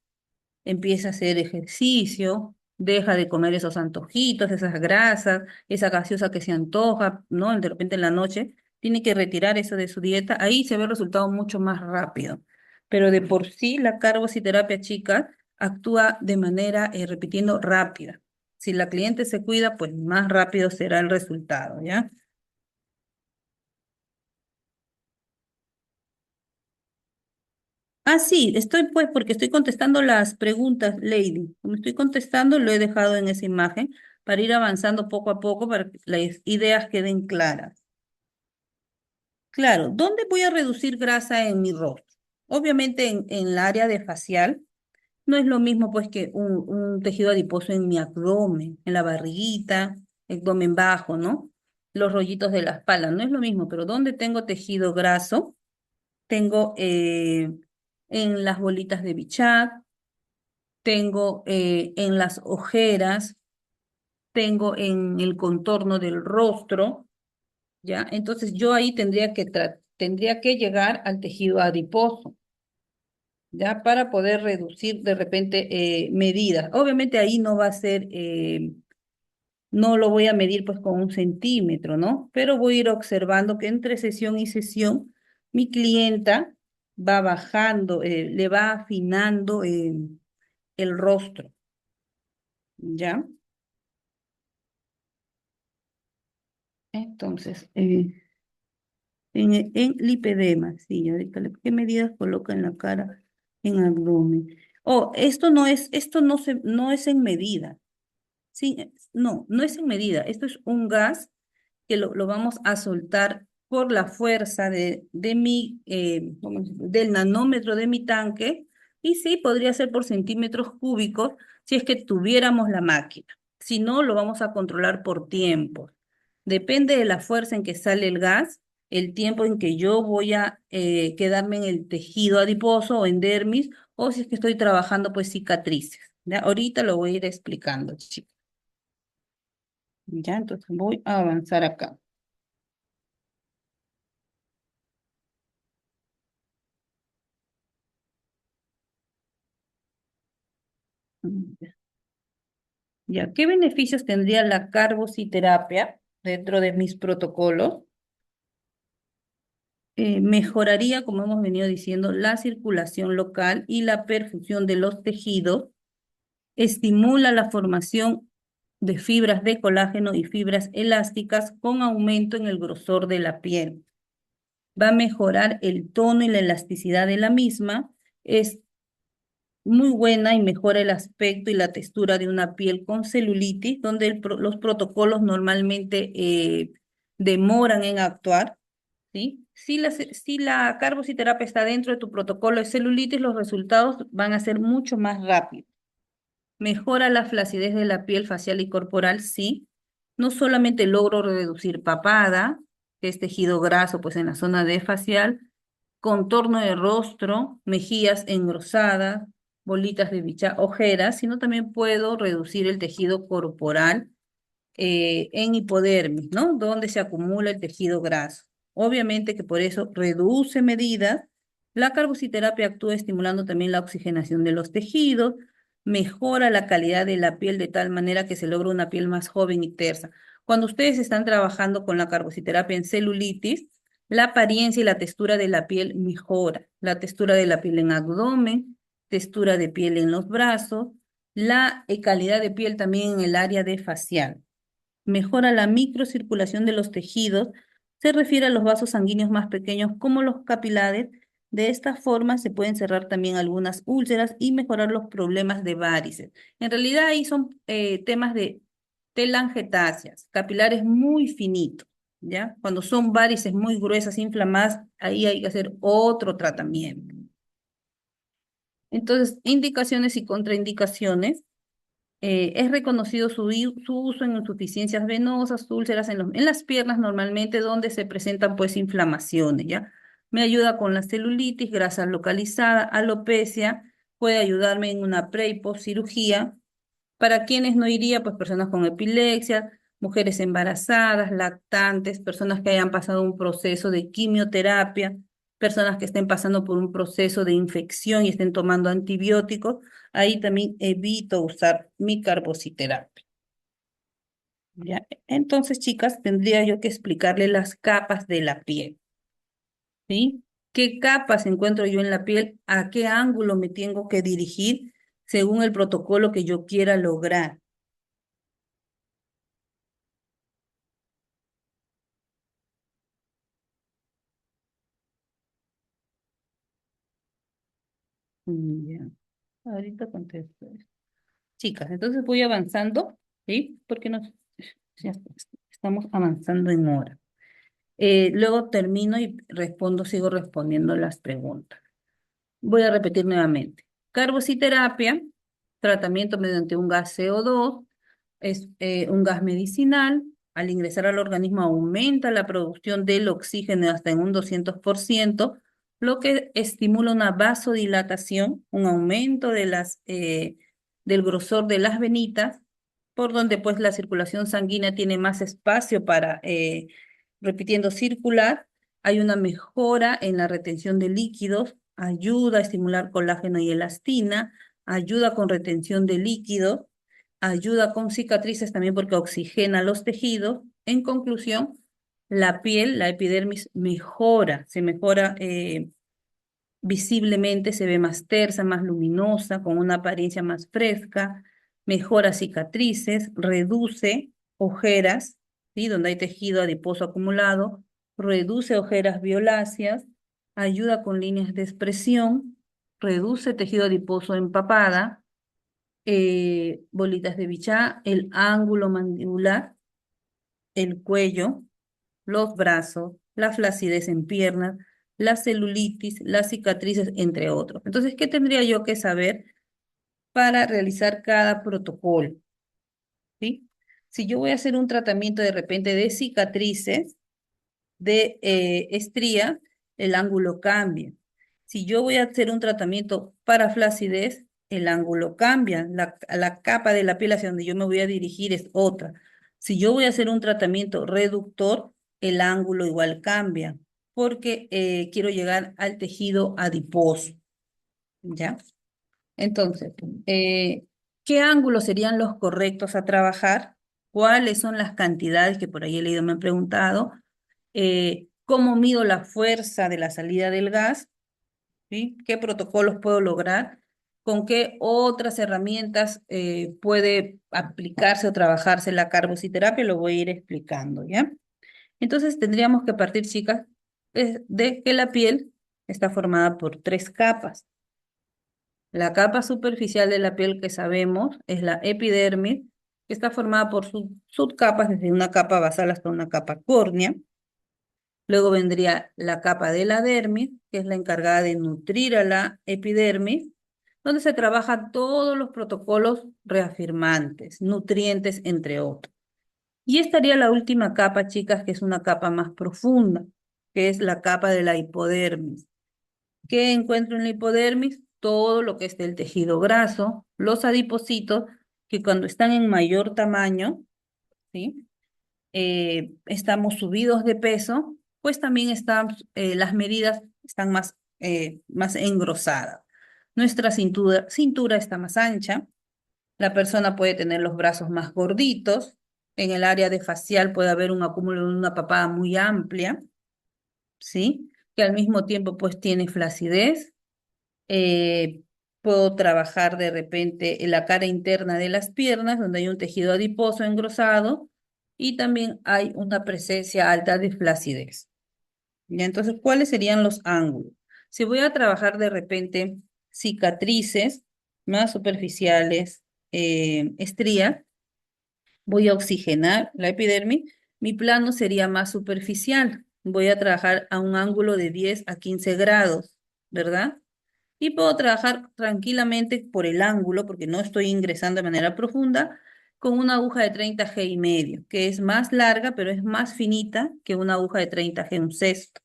empieza a hacer ejercicio, deja de comer esos antojitos, esas grasas, esa gaseosa que se antoja, ¿no? De repente en la noche, tiene que retirar eso de su dieta, ahí se ve el resultado mucho más rápido. Pero de por sí la carbociterapia, chica, actúa de manera, repitiendo, rápida. Si la cliente se cuida, pues más rápido será el resultado, ¿ya? Ah, sí, estoy pues porque estoy contestando las preguntas, Lady. Como estoy contestando, lo he dejado en esa imagen para ir avanzando poco a poco para que las ideas queden claras. Claro, ¿dónde voy a reducir grasa en mi rostro? Obviamente en el área de facial no es lo mismo pues que un tejido adiposo en mi abdomen, en la barriguita, abdomen bajo, ¿no? Los rollitos de la espalda, no es lo mismo, pero ¿dónde tengo tejido graso? Tengo en las bolitas de Bichat, tengo en las ojeras, tengo en el contorno del rostro, ¿ya? Entonces yo ahí tendría que llegar al tejido adiposo, ¿ya? Para poder reducir de repente medidas. Obviamente ahí no va a ser, no lo voy a medir pues con un centímetro, ¿no? Pero voy a ir observando que entre sesión y sesión mi clienta va bajando, le va afinando el rostro, ¿ya? Entonces, en lipedema, sí, ahorita, ¿qué medidas coloca en la cara? en abdomen. Oh, no es en medida. Sí, no, no es en medida. Esto es un gas que lo vamos a soltar por la fuerza del nanómetro de mi tanque. Y sí, podría ser por centímetros cúbicos si es que tuviéramos la máquina. Si no, lo vamos a controlar por tiempo. Depende de la fuerza en que sale el gas, el tiempo en que yo voy a quedarme en el tejido adiposo o en dermis, o si es que estoy trabajando pues cicatrices. ¿Ya? Ahorita lo voy a ir explicando, chicos. Ya, entonces voy a avanzar acá. Ya, ya. ¿Qué beneficios tendría la carbociterapia dentro de mis protocolos? Mejoraría, como hemos venido diciendo, la circulación local y la perfusión de los tejidos, estimula la formación de fibras de colágeno y fibras elásticas con aumento en el grosor de la piel. Va a mejorar el tono y la elasticidad de la misma. Es muy buena y mejora el aspecto y la textura de una piel con celulitis, donde los protocolos normalmente demoran en actuar, ¿sí? Si la carbociterapia está dentro de tu protocolo de celulitis, los resultados van a ser mucho más rápidos. Mejora la flacidez de la piel facial y corporal, sí. No solamente logro reducir papada, que es tejido graso, pues en la zona de facial, contorno de rostro, mejillas engrosadas, bolitas de bicha, ojeras, sino también puedo reducir el tejido corporal en hipodermis, ¿no? Donde se acumula el tejido graso. Obviamente que por eso reduce medidas. La carbociterapia actúa estimulando también la oxigenación de los tejidos, mejora la calidad de la piel de tal manera que se logra una piel más joven y tersa. Cuando ustedes están trabajando con la carbociterapia en celulitis, la apariencia y la textura de la piel mejora. La textura de la piel en abdomen, textura de piel en los brazos, la calidad de piel también en el área de facial. Mejora la microcirculación de los tejidos, se refiere a los vasos sanguíneos más pequeños como los capilares. De esta forma se pueden cerrar también algunas úlceras y mejorar los problemas de varices. En realidad ahí son temas de telangiectasias, capilares muy finitos, ¿ya? Cuando son varices muy gruesas, inflamadas, ahí hay que hacer otro tratamiento. Entonces, indicaciones y contraindicaciones. Es reconocido su uso en insuficiencias venosas, úlceras en las piernas normalmente donde se presentan pues inflamaciones, ¿ya? Me ayuda con la celulitis, grasa localizada, alopecia, puede ayudarme en una pre y post cirugía. Para quienes no iría, pues personas con epilepsia, mujeres embarazadas, lactantes, personas que hayan pasado un proceso de quimioterapia, personas que estén pasando por un proceso de infección y estén tomando antibióticos, ahí también evito usar mi carbociterapia. ¿Ya? Entonces, chicas, tendría yo que explicarle las capas de la piel, ¿sí? ¿Qué capas encuentro yo en la piel? ¿A qué ángulo me tengo que dirigir según el protocolo que yo quiera lograr? Ya. Ahorita contesto esto. Chicas, entonces voy avanzando, ¿sí? Porque ya estamos avanzando en hora. Luego termino y sigo respondiendo las preguntas. Voy a repetir nuevamente. Carbociterapia, tratamiento mediante un gas CO2, es un gas medicinal. Al ingresar al organismo aumenta la producción del oxígeno hasta en un 200%, lo que estimula una vasodilatación, un aumento del grosor de las venitas, por donde pues la circulación sanguínea tiene más espacio para, repitiendo, circular. Hay una mejora en la retención de líquidos, ayuda a estimular colágeno y elastina, ayuda con retención de líquidos, ayuda con cicatrices también porque oxigena los tejidos. En conclusión, la piel, la epidermis mejora, se mejora visiblemente, se ve más tersa, más luminosa, con una apariencia más fresca, mejora cicatrices, reduce ojeras, ¿sí? Donde hay tejido adiposo acumulado, reduce ojeras violáceas, ayuda con líneas de expresión, reduce tejido adiposo en papada, bolitas de Bichat, el ángulo mandibular, el cuello, los brazos, la flacidez en piernas, la celulitis, las cicatrices, entre otros. Entonces, ¿qué tendría yo que saber para realizar cada protocolo? ¿Sí? Si yo voy a hacer un tratamiento de repente de cicatrices, de estría, el ángulo cambia. Si yo voy a hacer un tratamiento para flacidez, el ángulo cambia. La capa de la piel hacia donde yo me voy a dirigir es otra. Si yo voy a hacer un tratamiento reductor, el ángulo igual cambia, porque quiero llegar al tejido adiposo, ¿ya? Entonces, ¿qué ángulos serían los correctos a trabajar? ¿Cuáles son las cantidades que por ahí he leído, me han preguntado? ¿Cómo mido la fuerza de la salida del gas? ¿Sí? ¿Qué protocolos puedo lograr? ¿Con qué otras herramientas puede aplicarse o trabajarse la carbociterapia? Lo voy a ir explicando, ¿ya? Entonces tendríamos que partir, chicas, de que la piel está formada por tres capas. La capa superficial de la piel que sabemos es la epidermis, que está formada por subcapas, desde una capa basal hasta una capa córnea. Luego vendría la capa de la dermis, que es la encargada de nutrir a la epidermis, donde se trabajan todos los protocolos reafirmantes, nutrientes, entre otros. Y estaría la última capa, chicas, que es una capa más profunda, que es la capa de la hipodermis. ¿Qué encuentro en la hipodermis? Todo lo que es del tejido graso, los adipocitos, que cuando están en mayor tamaño, ¿sí? Estamos subidos de peso, pues también las medidas están más engrosadas. Nuestra cintura está más ancha, la persona puede tener los brazos más gorditos, en el área de facial puede haber un acúmulo de una papada muy amplia, ¿sí? Que al mismo tiempo pues tiene flacidez. eh, Puedo trabajar de repente en la cara interna de las piernas, donde hay un tejido adiposo engrosado y también hay una presencia alta de flacidez. ¿Ya? Entonces, ¿cuáles serían los ángulos? Si voy a trabajar de repente cicatrices más superficiales, estrías, voy a oxigenar la epidermis, mi plano sería más superficial. Voy a trabajar a un ángulo de 10 a 15 grados, ¿verdad? Y puedo trabajar tranquilamente por el ángulo, porque no estoy ingresando de manera profunda, con una aguja de 30 G y medio, que es más larga, pero es más finita que una aguja de 30 G un sexto.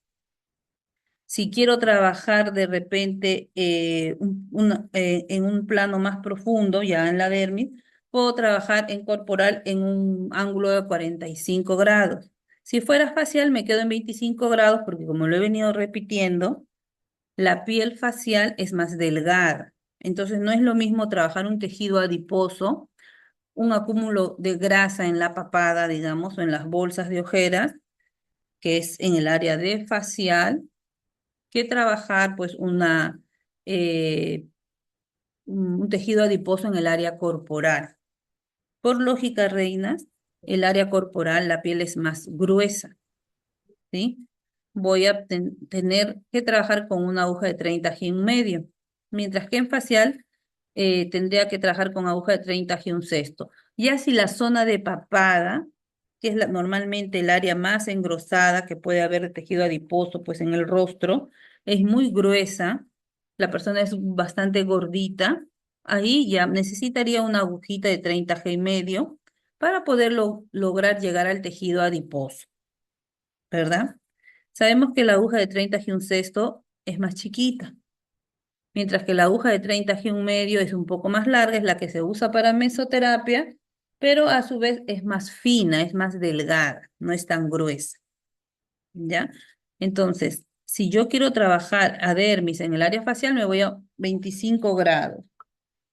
Si quiero trabajar de repente en un plano más profundo, ya en la dermis, puedo trabajar en corporal en un ángulo de 45 grados. Si fuera facial, me quedo en 25 grados, porque como lo he venido repitiendo, la piel facial es más delgada. Entonces no es lo mismo trabajar un tejido adiposo, un acúmulo de grasa en la papada, digamos, o en las bolsas de ojeras, que es en el área de facial, que trabajar pues eh, un tejido adiposo en el área corporal. Por lógica, reinas, el área corporal, la piel es más gruesa, ¿sí? Voy a tener que trabajar con una aguja de 30 G y medio, mientras que en facial tendría que trabajar con aguja de 30 G un sexto. Ya si la zona de papada, que es normalmente el área más engrosada que puede haber de tejido adiposo, pues en el rostro, es muy gruesa, la persona es bastante gordita, ahí ya necesitaría una agujita de 30 G y medio para poder lograr llegar al tejido adiposo, ¿verdad? Sabemos que la aguja de 30 G un sexto es más chiquita, mientras que la aguja de 30 G un medio es un poco más larga, es la que se usa para mesoterapia, pero a su vez es más fina, es más delgada, no es tan gruesa, ¿ya? Entonces, si yo quiero trabajar a dermis en el área facial, me voy a 25 grados.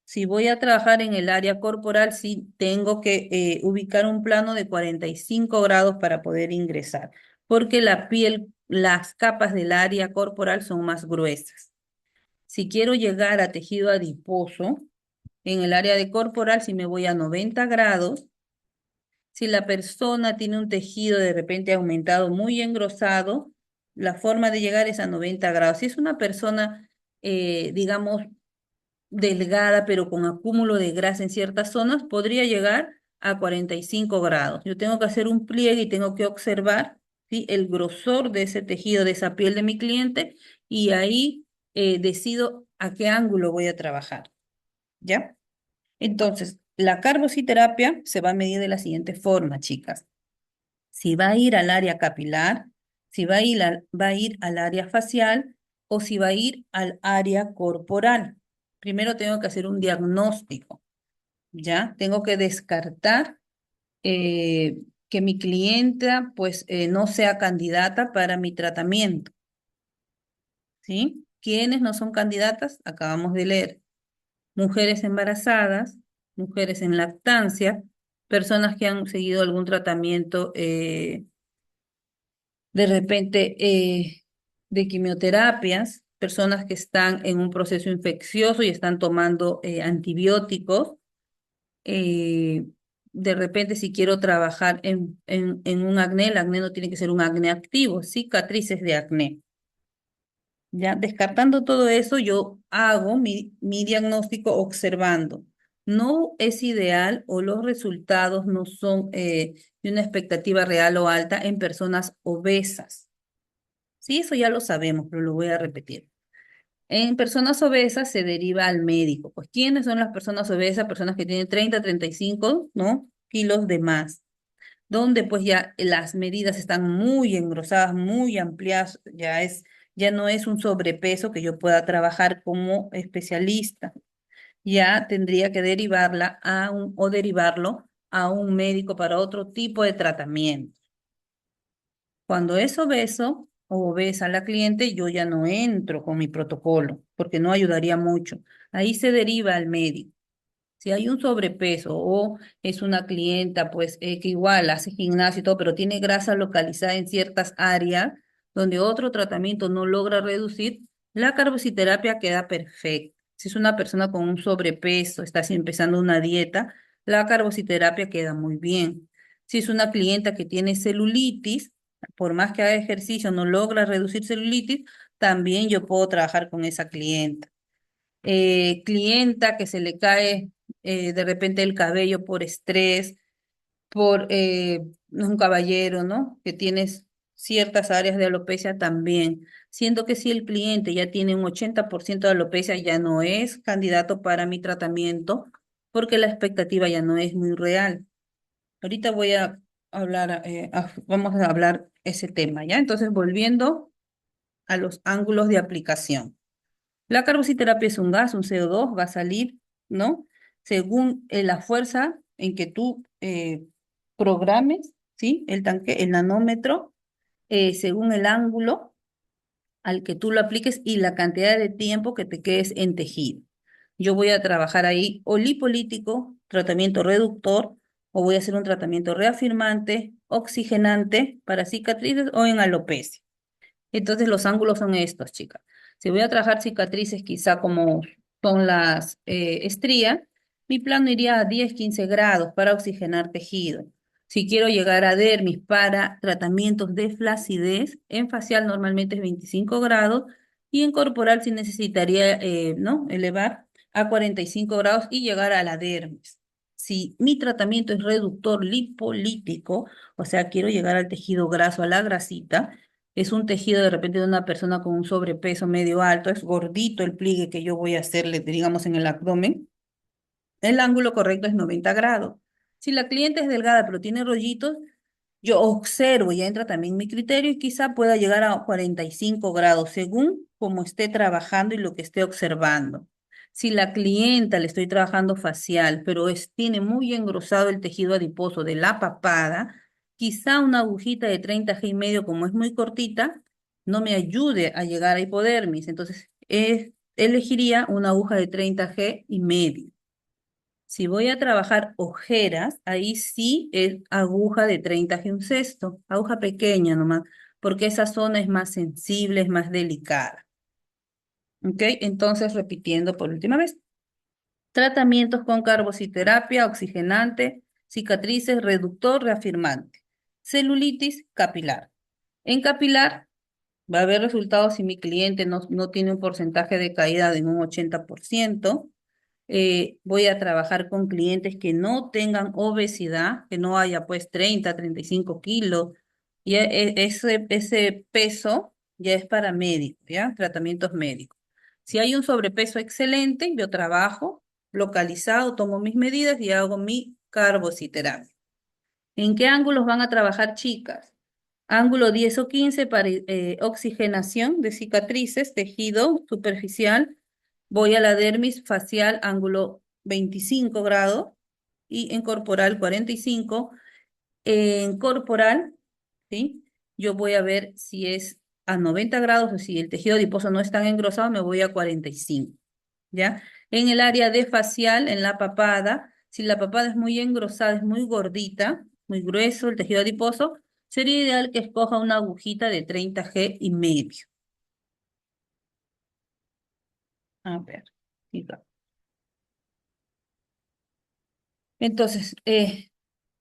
Si voy a trabajar en el área corporal, sí tengo que ubicar un plano de 45 grados para poder ingresar, porque la piel, las capas del área corporal son más gruesas. Si quiero llegar a tejido adiposo, en el área de corporal, si me voy a 90 grados, si la persona tiene un tejido de repente aumentado, muy engrosado, la forma de llegar es a 90 grados. Si es una persona digamos, delgada, pero con acúmulo de grasa en ciertas zonas, podría llegar a 45 grados. Yo tengo que hacer un pliegue y tengo que observar, ¿sí?, el grosor de ese tejido, de esa piel de mi cliente, y ahí decido a qué ángulo voy a trabajar, ¿ya? Entonces, la carbociterapia se va a medir de la siguiente forma, chicas. Si va a ir al área capilar, si va a ir al área facial o si va a ir al área corporal. Primero tengo que hacer un diagnóstico, ¿ya? Tengo que descartar eh, que mi clienta pues no sea candidata para mi tratamiento, ¿sí? ¿Quiénes no son candidatas? Acabamos de leer. Mujeres embarazadas, mujeres en lactancia, personas que han seguido algún tratamiento de repente de quimioterapias, personas que están en un proceso infeccioso y están tomando antibióticos. eh, de repente, si quiero trabajar en un acné, el acné no tiene que ser un acné activo, cicatrices de acné. Ya descartando todo eso, yo hago mi diagnóstico observando. No es ideal o los resultados no son de una expectativa real o alta en personas obesas. Sí, eso ya lo sabemos, pero lo voy a repetir. En personas obesas se deriva al médico. Pues, ¿quiénes son las personas obesas? Personas que tienen 30, 35, ¿no?, kilos de más, donde pues ya las medidas están muy engrosadas, muy amplias, ya no es un sobrepeso que yo pueda trabajar como especialista. Ya tendría que derivarla o derivarlo a un médico para otro tipo de tratamiento. Cuando es obeso o obesa la cliente, yo ya no entro con mi protocolo porque no ayudaría mucho. Ahí se deriva al médico. Si hay un sobrepeso o es una clienta, pues que igual hace gimnasio y todo, pero tiene grasa localizada en ciertas áreas donde otro tratamiento no logra reducir, la carbociterapia queda perfecta. Si es una persona con un sobrepeso, está así empezando una dieta, la carbociterapia queda muy bien. Si es una clienta que tiene celulitis, por más que haga ejercicio, no logra reducir celulitis, también yo puedo trabajar con esa clienta. Clienta que se le cae de repente el cabello por estrés, por no es un caballero, ¿no?, que tienes ciertas áreas de alopecia también, siendo que si el cliente ya tiene un 80% de alopecia, ya no es candidato para mi tratamiento porque la expectativa ya no es muy real. Ahorita voy a hablar, vamos a hablar ese tema, ¿ya? Entonces, volviendo a los ángulos de aplicación. La carbociterapia es un gas, un CO2, va a salir, ¿no? Según la fuerza en que tú programes, ¿sí? El tanque, el nanómetro, según el ángulo al que tú lo apliques y la cantidad de tiempo que te quedes en tejido. Yo voy a trabajar ahí o lipolítico, tratamiento reductor, o voy a hacer un tratamiento reafirmante, oxigenante para cicatrices o en alopecia. Entonces los ángulos son estos, chicas. Si voy a trabajar cicatrices, quizá como son las estrías, mi plano iría a 10, 15 grados para oxigenar tejido. Si quiero llegar a dermis para tratamientos de flacidez, en facial normalmente es 25 grados y en corporal sí necesitaría, ¿no?, elevar a 45 grados y llegar a la dermis. Si mi tratamiento es reductor lipolítico, o sea, quiero llegar al tejido graso, a la grasita, es un tejido de repente de una persona con un sobrepeso medio alto, es gordito el pliegue que yo voy a hacerle, digamos, en el abdomen, el ángulo correcto es 90 grados. Si la cliente es delgada pero tiene rollitos, yo observo, ya entra también mi criterio y quizá pueda llegar a 45 grados según cómo esté trabajando y lo que esté observando. Si la clienta le estoy trabajando facial, pero tiene muy engrosado el tejido adiposo de la papada, quizá una agujita de 30 G y medio, como es muy cortita, no me ayude a llegar a hipodermis. Entonces, elegiría una aguja de 30 G y medio. Si voy a trabajar ojeras, ahí sí es aguja de 30 G un sexto, aguja pequeña nomás, porque esa zona es más sensible, es más delicada. ¿Ok? Entonces, repitiendo por última vez, tratamientos con carbociterapia, oxigenante, cicatrices, reductor, reafirmante, celulitis capilar. En capilar, Va a haber resultados si mi cliente no tiene un porcentaje de caída de un 80%. Voy a trabajar con clientes que no tengan obesidad, que no haya pues 30, 35 kilos. Y ese peso ya es para médico, ¿ya? Tratamientos médicos. Si hay un sobrepeso excelente, yo trabajo localizado, tomo mis medidas y hago mi carbociterapia. ¿En qué ángulos van a trabajar, chicas? Ángulo 10 o 15 para oxigenación de cicatrices, tejido superficial. Voy a la dermis facial, ángulo 25 grados y en corporal 45. En corporal, ¿sí? Yo voy a ver si es a 90 grados o si el tejido adiposo no es tan engrosado, me voy a 45. ¿Ya? En el área de facial, en la papada, si la papada es muy engrosada, es muy gordita, muy grueso el tejido adiposo, sería ideal que escoja una agujita de 30G y medio. A ver, fija. Entonces,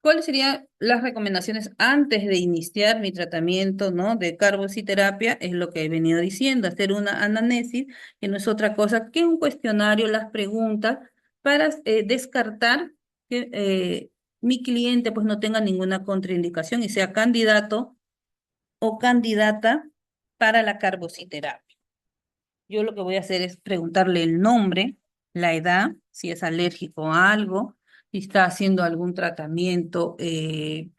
¿cuáles serían las recomendaciones antes de iniciar mi tratamiento, ¿no? De carbociterapia? Es lo que he venido diciendo, hacer una anamnesis, que no es otra cosa que un cuestionario, las preguntas, para descartar que mi cliente pues no tenga ninguna contraindicación y sea candidato o candidata para la carbociterapia. Yo lo que voy a hacer es preguntarle el nombre, la edad, si es alérgico a algo, si está haciendo algún tratamiento, de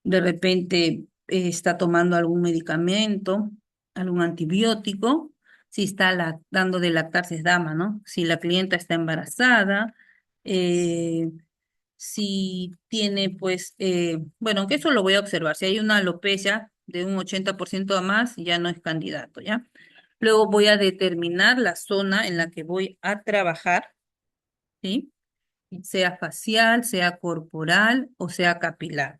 repente está tomando algún medicamento, algún antibiótico, si está dando de lactar, si es dama, ¿no? Si la clienta está embarazada, eh, si tiene, pues, bueno, aunque eso lo voy a observar, si hay una alopecia de un 80% a más, ya no es candidato, ¿ya? Luego voy a determinar la zona en la que voy a trabajar, ¿sí? Sea facial, sea corporal o sea capilar.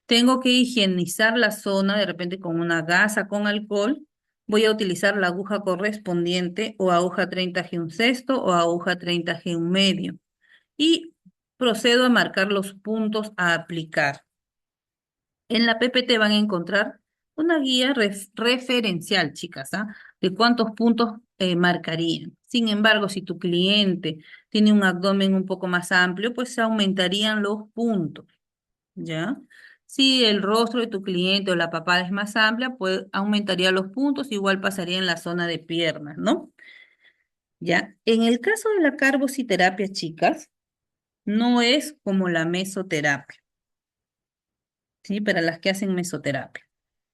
Tengo que higienizar la zona de repente con una gasa con alcohol. Voy a utilizar la aguja correspondiente o aguja 30G un sexto o aguja 30G un medio. Y procedo a marcar los puntos a aplicar. En la PPT van a encontrar una guía referencial, chicas, ¿ah? De cuántos puntos marcarían. Sin embargo, si tu cliente tiene un abdomen un poco más amplio, pues se aumentarían los puntos, ¿ya? Si el rostro de tu cliente o la papada es más amplia, pues aumentaría los puntos, igual pasaría en la zona de piernas, ¿no? ¿Ya? En el caso de la carbociterapia, chicas, no es como la mesoterapia, ¿sí? Para las que hacen mesoterapia.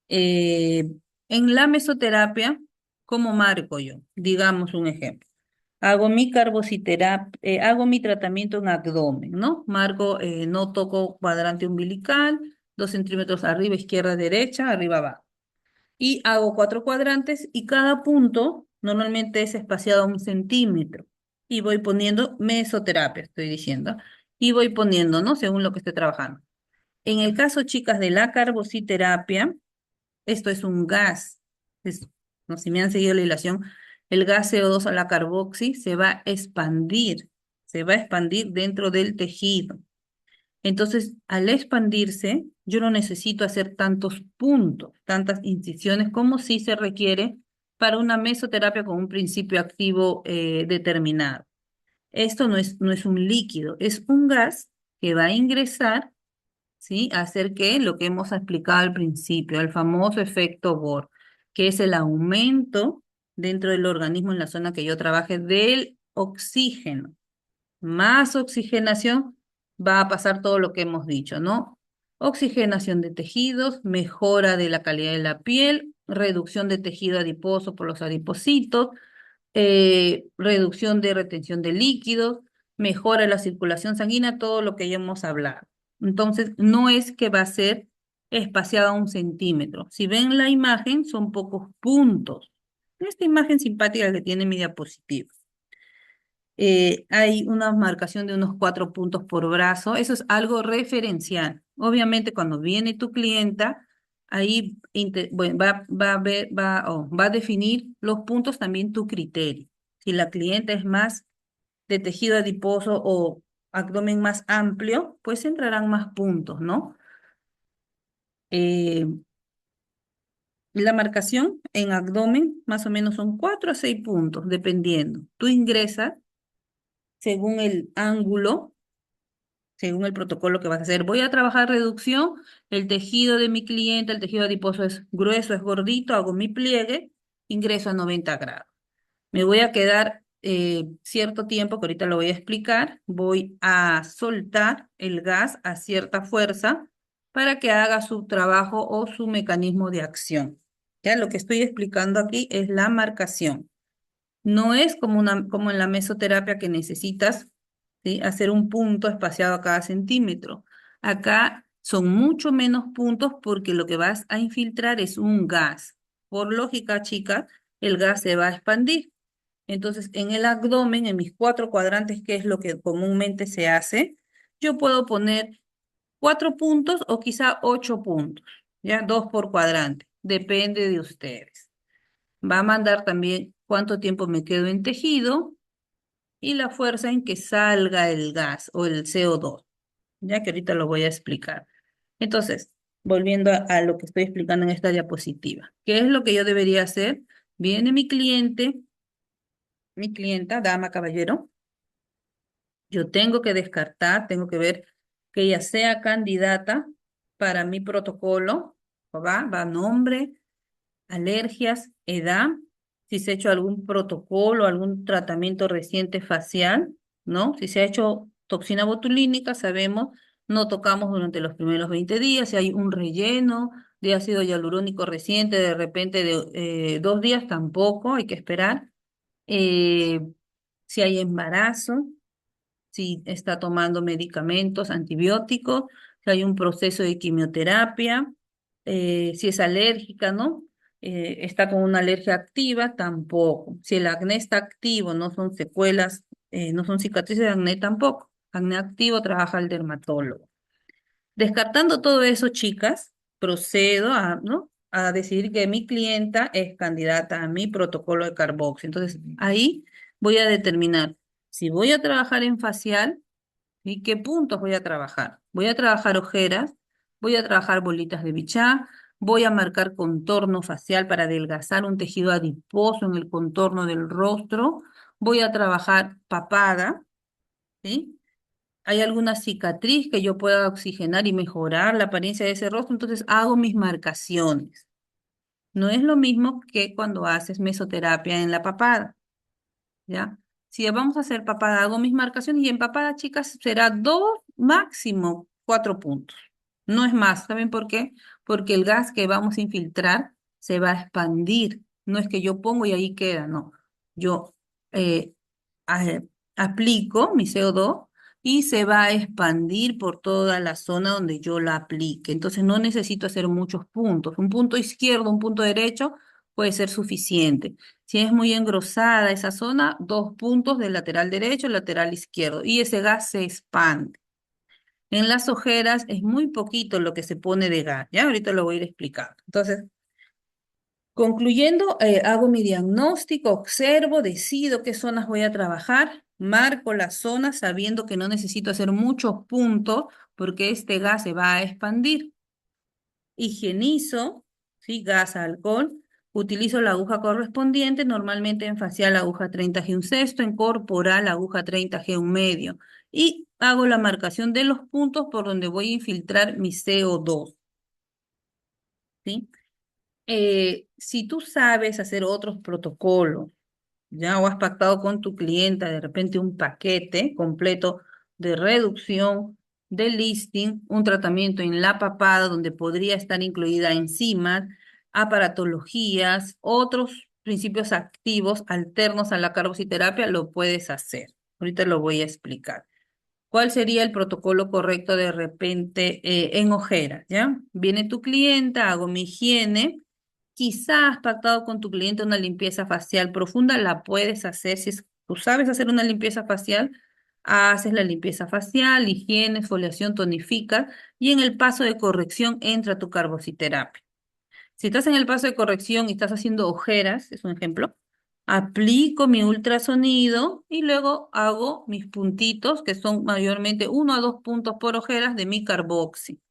Eh, en la mesoterapia, ¿cómo marco yo? Digamos un ejemplo. Hago mi carbociterapia, hago mi tratamiento en abdomen, ¿no? Marco, no toco cuadrante umbilical, 2 centímetros arriba, izquierda, derecha, arriba, abajo. Y hago 4 cuadrantes y cada punto normalmente es espaciado a 1 centímetro. Y voy poniendo mesoterapia, estoy diciendo. Y voy poniendo, ¿no? Según lo que esté trabajando. En el caso, chicas, de la carbociterapia, esto es un gas. No, si me han seguido la hilación, el gas CO2 a la carboxi se va a expandir dentro del tejido. Entonces, al expandirse, yo no necesito hacer tantos puntos, tantas incisiones como si se requiere para una mesoterapia con un principio activo determinado. Esto no es un líquido, es un gas que va a ingresar, ¿sí? Hacer que lo que hemos explicado al principio, el famoso efecto Bohr, que es el aumento dentro del organismo en la zona que yo trabaje del oxígeno. Más oxigenación va a pasar todo lo que hemos dicho, ¿no? Oxigenación de tejidos, mejora de la calidad de la piel, reducción de tejido adiposo por los adipocitos, reducción de retención de líquidos, mejora la circulación sanguínea, todo lo que ya hemos hablado. Entonces, no es que va a ser espaciada a 1 centímetro. Si ven la imagen, son pocos puntos. Esta imagen simpática que tiene mi diapositiva. Hay una marcación de unos 4 puntos por brazo. Eso es algo referencial. Obviamente, cuando viene tu clienta, ahí bueno, va a ver, va a definir los puntos también tu criterio. Si la clienta es más de tejido adiposo o abdomen más amplio, pues entrarán más puntos, ¿no? Eh, La marcación en abdomen más o menos son 4 a 6 puntos, dependiendo. Tú ingresas según el ángulo, según el protocolo que vas a hacer. Voy a trabajar reducción, el tejido de mi cliente, el tejido adiposo es grueso, es gordito, hago mi pliegue, ingreso a 90 grados. Me voy a quedar cierto tiempo, que ahorita lo voy a explicar, voy a soltar el gas a cierta fuerza para que haga su trabajo o su mecanismo de acción. Ya lo que estoy explicando aquí es la marcación. No es como en la mesoterapia que necesitas, ¿sí?, hacer un punto espaciado a cada centímetro. Acá son mucho menos puntos porque lo que vas a infiltrar es un gas. Por lógica, chicas, el gas se va a expandir. Entonces, en el abdomen, en mis 4 cuadrantes, que es lo que comúnmente se hace, yo puedo poner 4 puntos o quizá 8 puntos, ya 2 por cuadrante, depende de ustedes. Va a mandar también cuánto tiempo me quedo en tejido y la fuerza en que salga el gas o el CO2, ya que ahorita lo voy a explicar. Entonces, volviendo a lo que estoy explicando en esta diapositiva, ¿qué es lo que yo debería hacer? Viene mi cliente, mi clienta, dama, caballero. Yo tengo que descartar, tengo que ver que ella sea candidata para mi protocolo. Va nombre, alergias, edad, si se ha hecho algún protocolo, algún tratamiento reciente facial, ¿no? Si se ha hecho toxina botulínica, sabemos, no tocamos durante los primeros 20 días. Si hay un relleno de ácido hialurónico reciente, de repente de 2 días, tampoco, hay que esperar. Eh, si hay embarazo, si está tomando medicamentos, antibióticos, si hay un proceso de quimioterapia, si es alérgica, ¿no? Está con una alergia activa, tampoco. Si el acné está activo, no son secuelas, no son cicatrices de acné, tampoco. Acné activo, trabaja el dermatólogo. Descartando todo eso, chicas, procedo a, ¿no?, a decidir que mi clienta es candidata a mi protocolo de Carbox. Entonces, ahí voy a determinar si voy a trabajar en facial. ¿Y qué puntos voy a trabajar? Voy a trabajar ojeras, voy a trabajar bolitas de bichá, voy a marcar contorno facial para adelgazar un tejido adiposo en el contorno del rostro, voy a trabajar papada, ¿sí? Hay alguna cicatriz que yo pueda oxigenar y mejorar la apariencia de ese rostro, entonces hago mis marcaciones. No es lo mismo que cuando haces mesoterapia en la papada. ¿Ya? Si vamos a hacer papada, hago mis marcaciones y en papada, chicas, será 2, máximo 4 puntos. No es más. ¿Saben por qué? Porque el gas que vamos a infiltrar se va a expandir. No es que yo pongo y ahí queda, no. Yo eh, a- aplico mi CO2 y se va a expandir por toda la zona donde yo la aplique. Entonces no necesito hacer muchos puntos. Un punto izquierdo, un punto derecho puede ser suficiente. Si es muy engrosada esa zona, 2 puntos del lateral derecho, lateral izquierdo, y ese gas se expande. En las ojeras es muy poquito lo que se pone de gas, ¿ya? Ahorita lo voy a ir explicando. Entonces, concluyendo, hago mi diagnóstico, observo, decido qué zonas voy a trabajar, marco las zonas sabiendo que no necesito hacer muchos puntos porque este gas se va a expandir. Higienizo, ¿sí? Gas, alcohol. Utilizo la aguja correspondiente, normalmente en facial aguja 30G un sexto, en corporal aguja 30G un medio. Y hago la marcación de los puntos por donde voy a infiltrar mi CO2, ¿sí? Si tú sabes hacer otros protocolos, ya, o has pactado con tu clienta de repente un paquete completo de reducción, de listing, un tratamiento en la papada donde podría estar incluida enzimas, aparatologías, otros principios activos alternos a la carbociterapia, lo puedes hacer. Ahorita lo voy a explicar. ¿Cuál sería el protocolo correcto de repente en ojeras? ¿Ya? Viene tu clienta, hago mi higiene. Quizás pactado con tu cliente una limpieza facial profunda, la puedes hacer. Si tú sabes hacer una limpieza facial, haces la limpieza facial, higiene, exfoliación, tonifica y en el paso de corrección entra tu carbociterapia. Si estás en el paso de corrección y estás haciendo ojeras, es un ejemplo, aplico mi ultrasonido y luego hago mis puntitos, que son mayormente 1 a 2 puntos por ojeras de mi carboxi.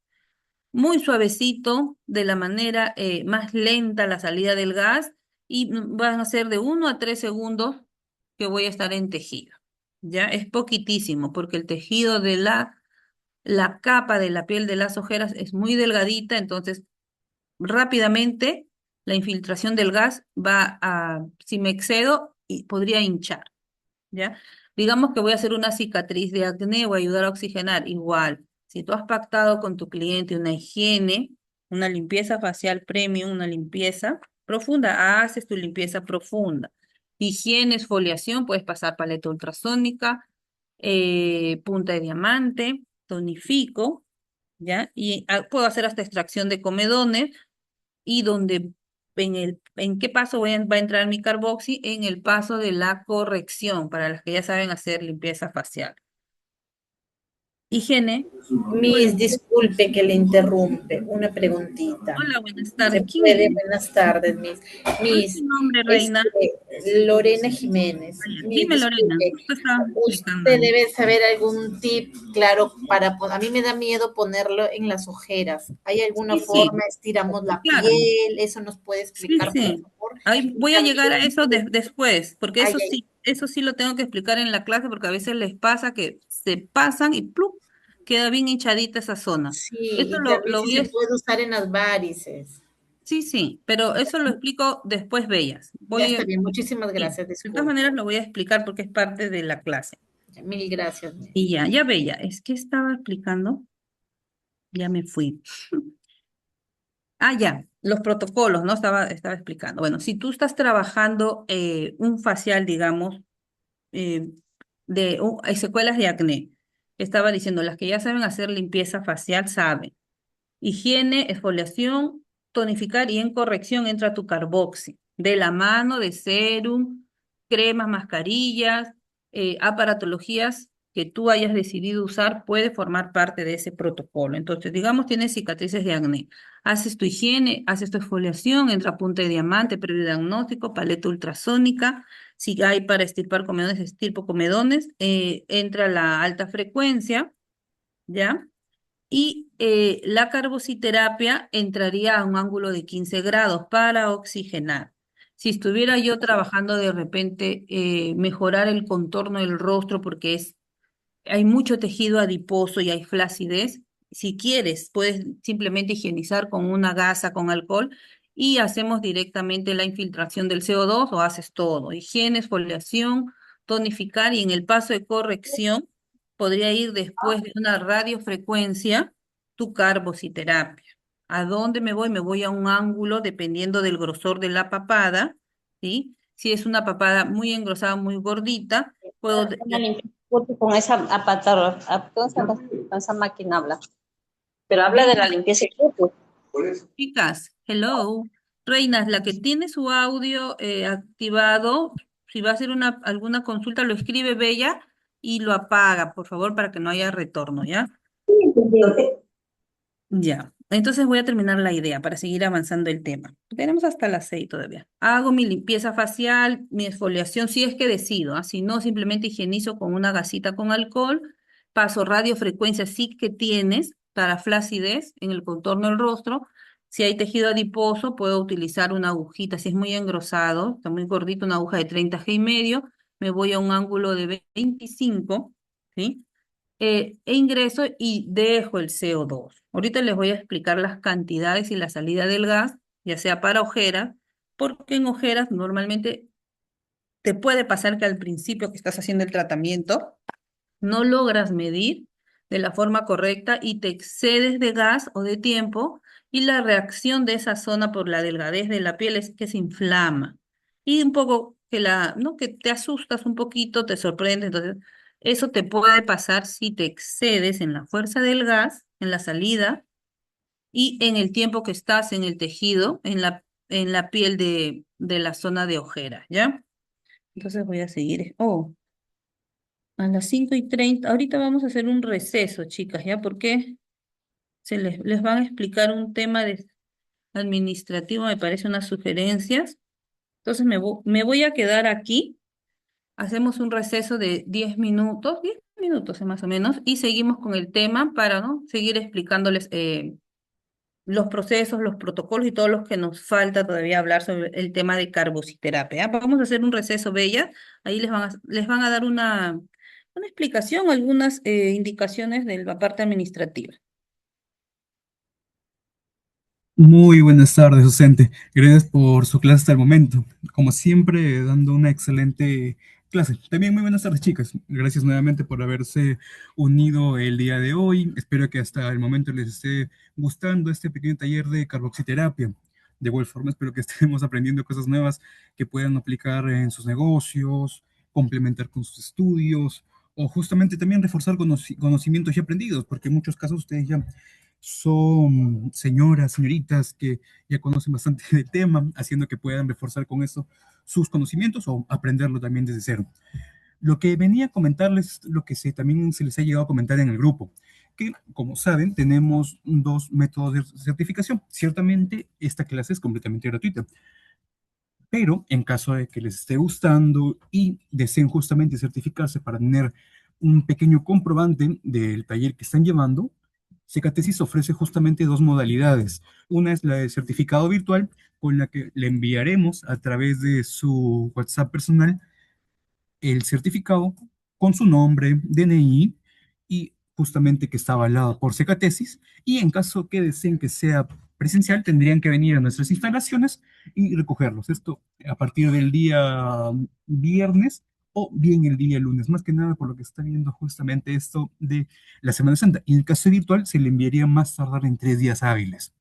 muy suavecito, de la manera más lenta la salida del gas y van a ser de 1 a 3 segundos que voy a estar en tejido. Ya es poquitísimo porque el tejido de la capa de la piel de las ojeras es muy delgadita, entonces rápidamente la infiltración del gas va a, si me excedo, y podría hinchar. ¿Ya? Digamos que voy a hacer una cicatriz de acné o ayudar a oxigenar. Igual, si tú has pactado con tu cliente una higiene, una limpieza facial premium, una limpieza profunda, haces tu limpieza profunda. Higiene, exfoliación, puedes pasar paleta ultrasónica, punta de diamante, tonifico, ¿ya? Y puedo hacer hasta extracción de comedones y donde en qué paso va a entrar mi carboxy en el paso de la corrección, para las que ya saben hacer limpieza facial. Higiene. Hola, Miss, disculpe que le interrumpe. Una preguntita. hola, buenas tardes. ¿Se ¿Quién es? puede? Buenas tardes, Miss. ¿Cuál es tu Miss, nombre, reina? Lorena Jiménez. Vaya, Miss, dime, Lorena, disculpe. justo estaba Usted explicándome. debe saber algún tip, claro, a mí me da miedo ponerlo en las ojeras. ¿Hay alguna Sí, sí, forma? Estiramos la claro. piel. ¿Eso nos puede Sí, explicar, por sí. favor? Ahí Y voy a llegar a también, eso después, porque ay, ay, eso sí lo tengo que explicar en la clase, porque a veces les pasa que se pasan y ¡plup! Queda bien hinchadita esa zona. sí, Eso y también lo si voy se a puede usar en las varices. Sí, sí, pero eso lo explico después, Bellas. Ya está bien, muchísimas Sí, gracias, de todas disculpe. maneras lo voy a explicar porque es parte de la clase. Mil gracias. Y ya, ya Bella, es que estaba explicando, ya me fui. Ah, ya, los protocolos, ¿no? Estaba explicando. Bueno, si tú estás trabajando un facial, digamos, eh, hay secuelas de acné. Estaba diciendo, las que ya saben hacer limpieza facial saben. Higiene, exfoliación, tonificar y en corrección entra tu carboxi. De la mano de serum, cremas, mascarillas, aparatologías que tú hayas decidido usar puede formar parte de ese protocolo. Entonces, digamos, tienes cicatrices de acné. Haces tu higiene, haces tu exfoliación, entra punta de diamante, previo diagnóstico, paleta ultrasónica. Si hay para estirpar comedones, estirpo comedones. Entra la alta frecuencia, ¿ya? Y la carbociterapia entraría a un ángulo de 15 grados para oxigenar. Si estuviera yo trabajando de repente, mejorar el contorno del rostro porque hay mucho tejido adiposo y hay flacidez, si quieres, puedes simplemente higienizar con una gasa con alcohol y hacemos directamente la infiltración del CO2 o haces todo, higiene, exfoliación, tonificar y en el paso de corrección podría ir después de una radiofrecuencia tu carbociterapia. ¿A dónde me voy? Me voy a un ángulo dependiendo del grosor de la papada, ¿sí? Si es una papada muy engrosada, muy gordita, puedo Una limpieza porque con esa con esa máquina habla. Pero habla de la limpieza y cuerpo. chicas, hello. Reinas, la que tiene su audio activado, si va a hacer alguna consulta, lo escribe Bella y lo apaga, por favor, para que no haya retorno, ¿ya? Ya. Entonces voy a terminar la idea para seguir avanzando el tema. Tenemos hasta las 6 todavía. Hago mi limpieza facial, mi exfoliación, si es que decido, ¿ah? Si no, simplemente higienizo con una gasita con alcohol, paso radiofrecuencia, sí que tienes para flacidez en el contorno del rostro. Si hay tejido adiposo, puedo utilizar una agujita, si es muy engrosado, está muy gordito, una aguja de 30 G y medio, me voy a un ángulo de 25, ¿sí? Ingreso y dejo el CO2. Ahorita les voy a explicar las cantidades y la salida del gas, ya sea para ojeras, porque en ojeras normalmente te puede pasar que al principio que estás haciendo el tratamiento no logras medir de la forma correcta y te excedes de gas o de tiempo y la reacción de esa zona por la delgadez de la piel es que se inflama y un poco ¿no? Que te asustas un poquito, te sorprende, entonces eso te puede pasar si te excedes en la fuerza del gas, en la salida y en el tiempo que estás en el tejido, en la piel de la zona de ojera, ¿ya? Entonces voy a seguir. Oh. A las 5:30, ahorita vamos a hacer un receso, chicas, ¿ya? Porque les van a explicar un tema administrativo, me parece unas sugerencias. Entonces me voy a quedar aquí, hacemos un receso de 10 minutos, 10 minutos más o menos, y seguimos con el tema para, ¿no? Seguir explicándoles los procesos, los protocolos y todos los que nos falta todavía hablar sobre el tema de carbociterapia. ¿Ya? Vamos a hacer un receso, Bella. Ahí les van a dar una explicación, algunas indicaciones de la parte administrativa. Muy buenas tardes, docente. Gracias por su clase hasta el momento. Como siempre, dando una excelente clase. También muy buenas tardes, chicas. Gracias nuevamente por haberse unido el día de hoy. Espero que hasta el momento les esté gustando este pequeño taller de carboxiterapia. De igual forma, espero que estemos aprendiendo cosas nuevas que puedan aplicar en sus negocios, complementar con sus estudios o justamente también reforzar conocimientos ya aprendidos, porque en muchos casos ustedes ya son señoras, señoritas que ya conocen bastante del tema, haciendo que puedan reforzar con eso sus conocimientos o aprenderlo también desde cero. Lo que venía a comentarles, lo que también se les ha llegado a comentar en el grupo, que como saben, tenemos dos métodos de certificación. Ciertamente, esta clase es completamente gratuita, pero en caso de que les esté gustando y deseen justamente certificarse para tener un pequeño comprobante del taller que están llevando, Cecatesis ofrece justamente dos modalidades. Una es la de certificado virtual, con la que le enviaremos a través de su WhatsApp personal el certificado con su nombre, DNI y justamente que está avalado por Cecatesis. Y en caso que deseen que sea presencial, tendrían que venir a nuestras instalaciones y recogerlos. Esto a partir del día viernes o bien el día lunes, más que nada por lo que está viendo justamente esto de la Semana Santa. Y en el caso virtual se le enviaría más tardar en 3 días hábiles.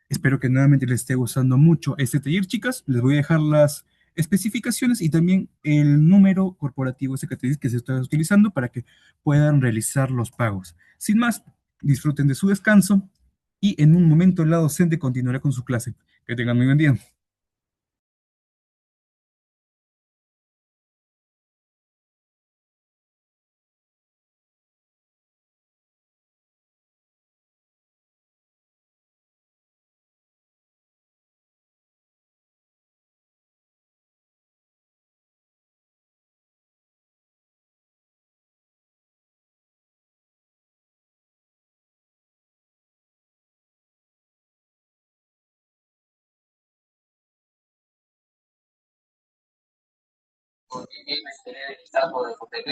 Espero que nuevamente les esté gustando mucho este taller, chicas. Les voy a dejar las especificaciones y también el número corporativo SKTX que se está utilizando para que puedan realizar los pagos. Sin más, disfruten de su descanso y en un momento la docente continuará con su clase. Que tengan muy buen día. Tiene el estado de José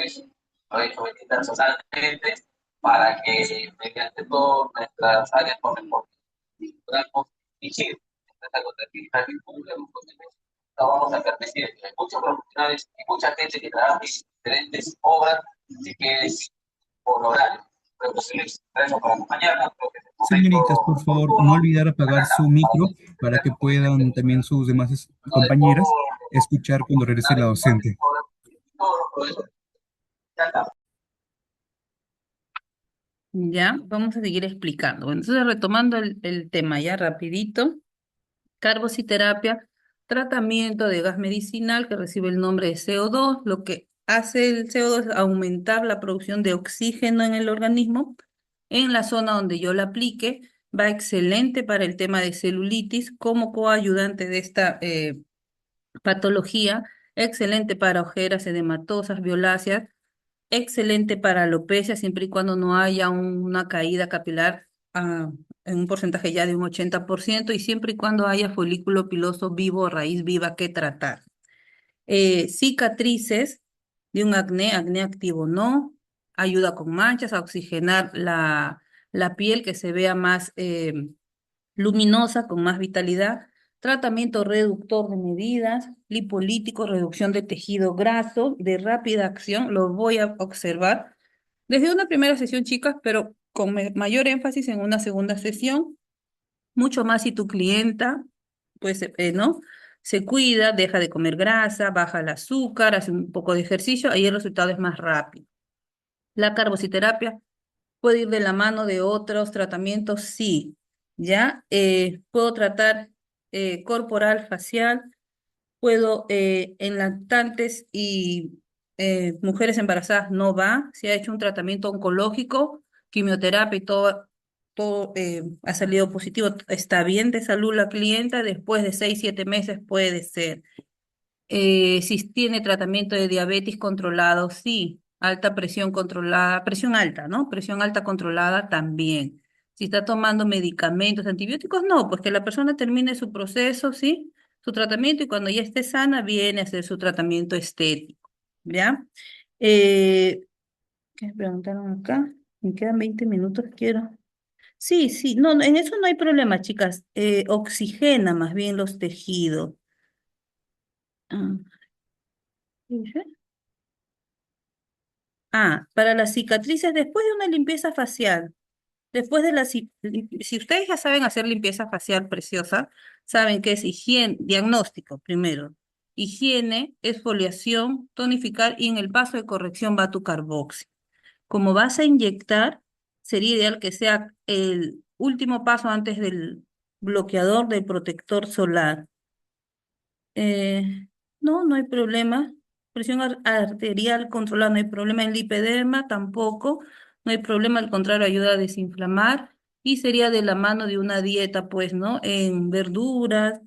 lo ha hecho personalmente para que mediante todas nuestras áreas correspondientes podamos dirigir esta contabilidad que cumplemos con el vamos a permitir que hay muchos profesionales y mucha gente que trabaja en diferentes obras y que es por horario. Pero pues, eso para mañana, creo que es el Señoritas, momento por favor, no oportuno olvidar apagar para su micro para que puedan también sus demás de cómo compañeras escuchar cuando regrese la docente. todos los profesores. Ya está. Ya, vamos a seguir explicando. Bueno, entonces, retomando el tema ya rapidito. Carbociterapia, tratamiento de gas medicinal que recibe el nombre de CO2. Lo que hace el CO2 es aumentar la producción de oxígeno en el organismo. En la zona donde yo la aplique, va excelente para el tema de celulitis como coayudante de esta patología, excelente para ojeras edematosas, violáceas, excelente para alopecia siempre y cuando no haya una caída capilar en un porcentaje ya de un 80% y siempre y cuando haya folículo piloso vivo o raíz viva que tratar. Cicatrices de un acné, acné activo no, ayuda con manchas a oxigenar la piel que se vea más luminosa, con más vitalidad, tratamiento reductor de medidas, lipolítico, reducción de tejido graso, de rápida acción, lo voy a observar desde una primera sesión, chicas, pero con mayor énfasis en una segunda sesión, mucho más si tu clienta, pues, ¿no? Se cuida, deja de comer grasa, baja el azúcar, hace un poco de ejercicio, ahí el resultado es más rápido. La carbociterapia puede ir de la mano de otros tratamientos, sí, ¿ya? Puedo tratar corporal, facial, puedo en lactantes y mujeres embarazadas no va, se ha hecho un tratamiento oncológico, quimioterapia y todo ha salido positivo, está bien de salud la clienta, después de 6, 7 meses puede ser. Si tiene tratamiento de diabetes controlado, sí. Alta presión controlada, presión alta, ¿no? Presión alta controlada también. Si está tomando medicamentos, antibióticos, no, pues que la persona termine su proceso, ¿sí? Su tratamiento y cuando ya esté sana viene a hacer su tratamiento estético, ¿ya? ¿Qué me preguntaron acá? Me quedan 20 minutos, quiero. Sí, sí, no, en eso no hay problema, chicas. Oxigena más bien los tejidos. Ah, ¿qué dice? Para las cicatrices después de una limpieza facial. Después de si ustedes ya saben hacer limpieza facial preciosa, saben que es higiene, diagnóstico primero, higiene, exfoliación, tonificar y en el paso de corrección va tu carboxi. Como vas a inyectar, sería ideal que sea el último paso antes del bloqueador del protector solar. No, no hay problema. Presión arterial controlada, no hay problema. En lipedema tampoco, no hay problema, al contrario, ayuda a desinflamar y sería de la mano de una dieta, pues, ¿no? En verduras,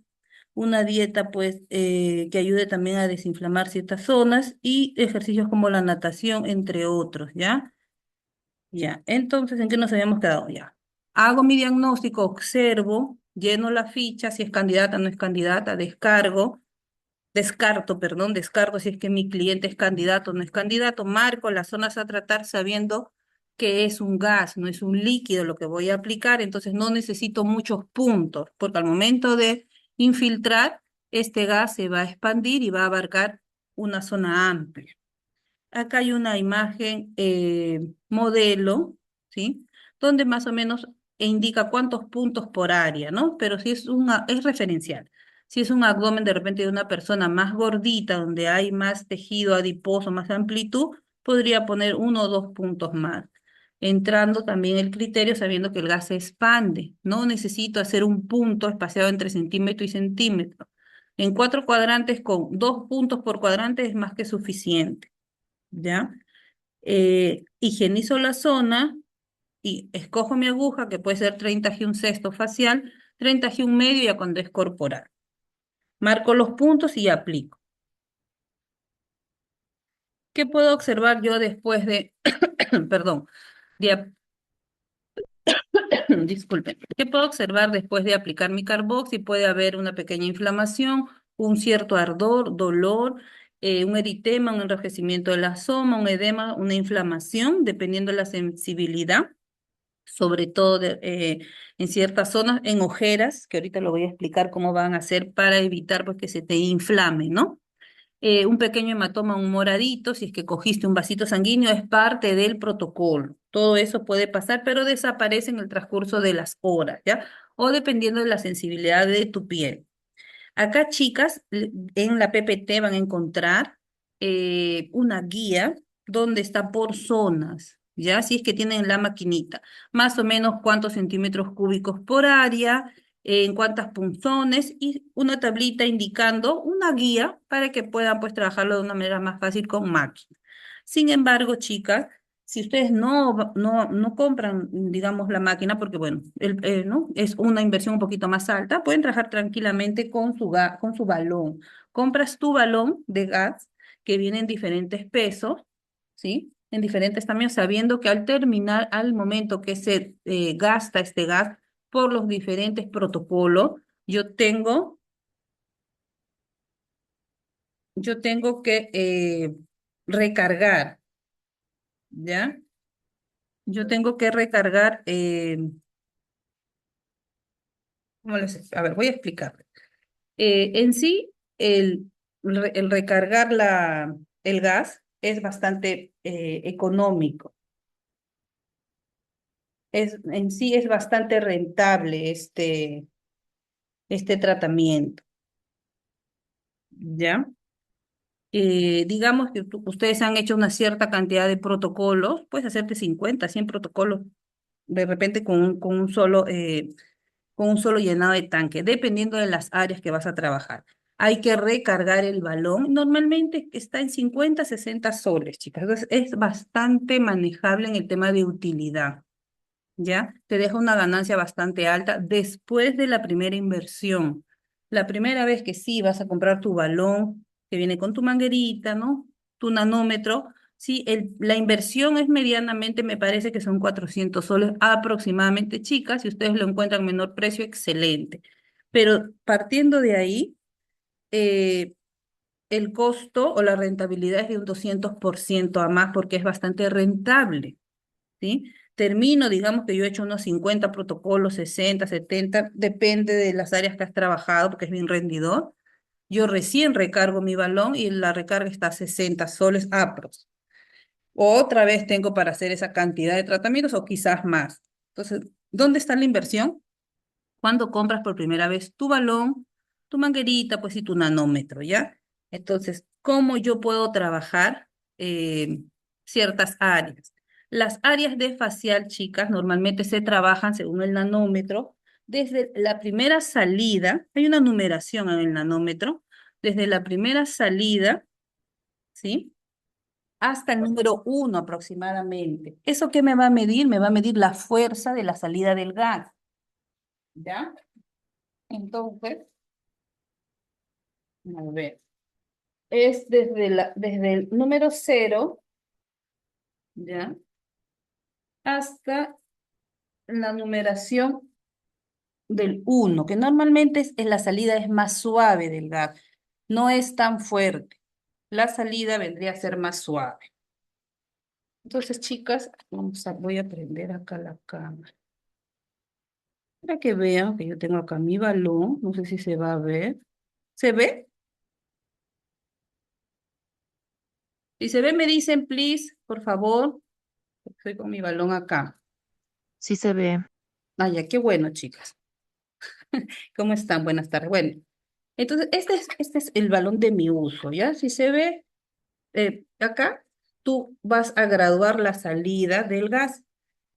una dieta, pues, que ayude también a desinflamar ciertas zonas y ejercicios como la natación, entre otros, ¿ya? Ya, entonces, ¿en qué nos habíamos quedado? Ya. Hago mi diagnóstico, observo, lleno la ficha, si es candidata, no es candidata, descarto, perdón, descarto si es que mi cliente es candidato o no es candidato, marco las zonas a tratar sabiendo que es un gas, no es un líquido lo que voy a aplicar, entonces no necesito muchos puntos, porque al momento de infiltrar, este gas se va a expandir y va a abarcar una zona amplia. Acá hay una imagen modelo, ¿sí? Donde más o menos indica cuántos puntos por área, ¿no? Pero si es referencial. Si es un abdomen de repente de una persona más gordita, donde hay más tejido adiposo, más amplitud, podría poner 1 o 2 puntos más. Entrando también el criterio sabiendo que el gas se expande. No necesito hacer un punto espaciado entre centímetro y centímetro. En 4 cuadrantes con 2 puntos por cuadrante es más que suficiente. ¿Ya? Higienizo la zona y escojo mi aguja, que puede ser 30G un sexto facial, 30G un medio ya cuando es corporal. Marco los puntos y aplico. ¿Qué puedo observar yo después de, perdón, de, disculpen, qué puedo observar después de aplicar mi carboxy? Puede haber una pequeña inflamación, un cierto ardor, dolor, un eritema, un enrojecimiento de la zona, un edema, una inflamación, dependiendo de la sensibilidad, sobre todo en ciertas zonas, en ojeras, que ahorita lo voy a explicar cómo van a hacer para evitar pues, que se te inflame, ¿no? Un pequeño hematoma, un moradito, si es que cogiste un vasito sanguíneo, es parte del protocolo. Todo eso puede pasar, pero desaparece en el transcurso de las horas, ¿ya? O dependiendo de la sensibilidad de tu piel. Acá, chicas, en la PPT van a encontrar una guía donde está por zonas, ¿ya? Si es que tienen la maquinita, más o menos cuántos centímetros cúbicos por área, en cuántas punzones y una tablita indicando una guía para que puedan pues trabajarlo de una manera más fácil con máquina. Sin embargo, chicas, si ustedes no compran, digamos, la máquina, porque bueno, ¿no? Es una inversión un poquito más alta, pueden trabajar tranquilamente con su balón. Compras tu balón de gas que viene en diferentes pesos, ¿sí? En diferentes tamaños, sabiendo que al terminar, al momento que se gasta este gas por los diferentes protocolos, yo tengo, yo tengo que recargar, ¿ya? Yo tengo que recargar, a ver, voy a explicar. En sí, el recargar el gas es bastante económico. En sí es bastante rentable este tratamiento, ¿ya? Digamos que ustedes han hecho una cierta cantidad de protocolos, puedes hacerte 50, 100 protocolos de repente con un solo llenado de tanque, dependiendo de las áreas que vas a trabajar. Hay que recargar el balón. Normalmente está en 50, 60 soles, chicas. Entonces es bastante manejable en el tema de utilidad, ¿ya? Te deja una ganancia bastante alta después de la primera inversión. La primera vez que sí vas a comprar tu balón, que viene con tu manguerita, ¿no? Tu nanómetro, Sí, la inversión es medianamente, me parece que son 400 soles aproximadamente, chicas. Si ustedes lo encuentran menor precio, excelente. Pero partiendo de ahí, eh, el costo o la rentabilidad es de un 200% a más porque es bastante rentable, ¿sí? Termino, digamos que yo he hecho unos 50 protocolos, 60, 70, depende de las áreas que has trabajado porque es bien rendidor. Yo recién recargo mi balón y la recarga está a 60 soles aprox. Otra vez tengo para hacer esa cantidad de tratamientos o quizás más. Entonces, ¿dónde está la inversión? Cuando compras por primera vez tu balón, tu manguerita, pues y tu nanómetro, ¿ya? Entonces, ¿cómo yo puedo trabajar ciertas áreas? Las áreas de facial, chicas, normalmente se trabajan según el nanómetro. Desde la primera salida, hay una numeración en el nanómetro, desde la primera salida, ¿sí? Hasta el número 1 aproximadamente. ¿Eso qué me va a medir? Me va a medir la fuerza de la salida del gas, ¿ya? Entonces, a ver, es desde el número 0, ¿ya? Hasta la numeración del 1, que normalmente la salida es más suave del gas, no es tan fuerte. La salida vendría a ser más suave. Entonces, chicas, voy a prender acá la cámara. Para que vean que yo tengo acá mi balón, no sé si se va a ver. ¿Se ve? Si se ve, me dicen, please, por favor. Estoy con mi balón acá. Sí se ve. Ah, ya, qué bueno, chicas. ¿Cómo están? Buenas tardes. Bueno, entonces, este es el balón de mi uso, ¿ya? Si se ve acá, tú vas a graduar la salida del gas.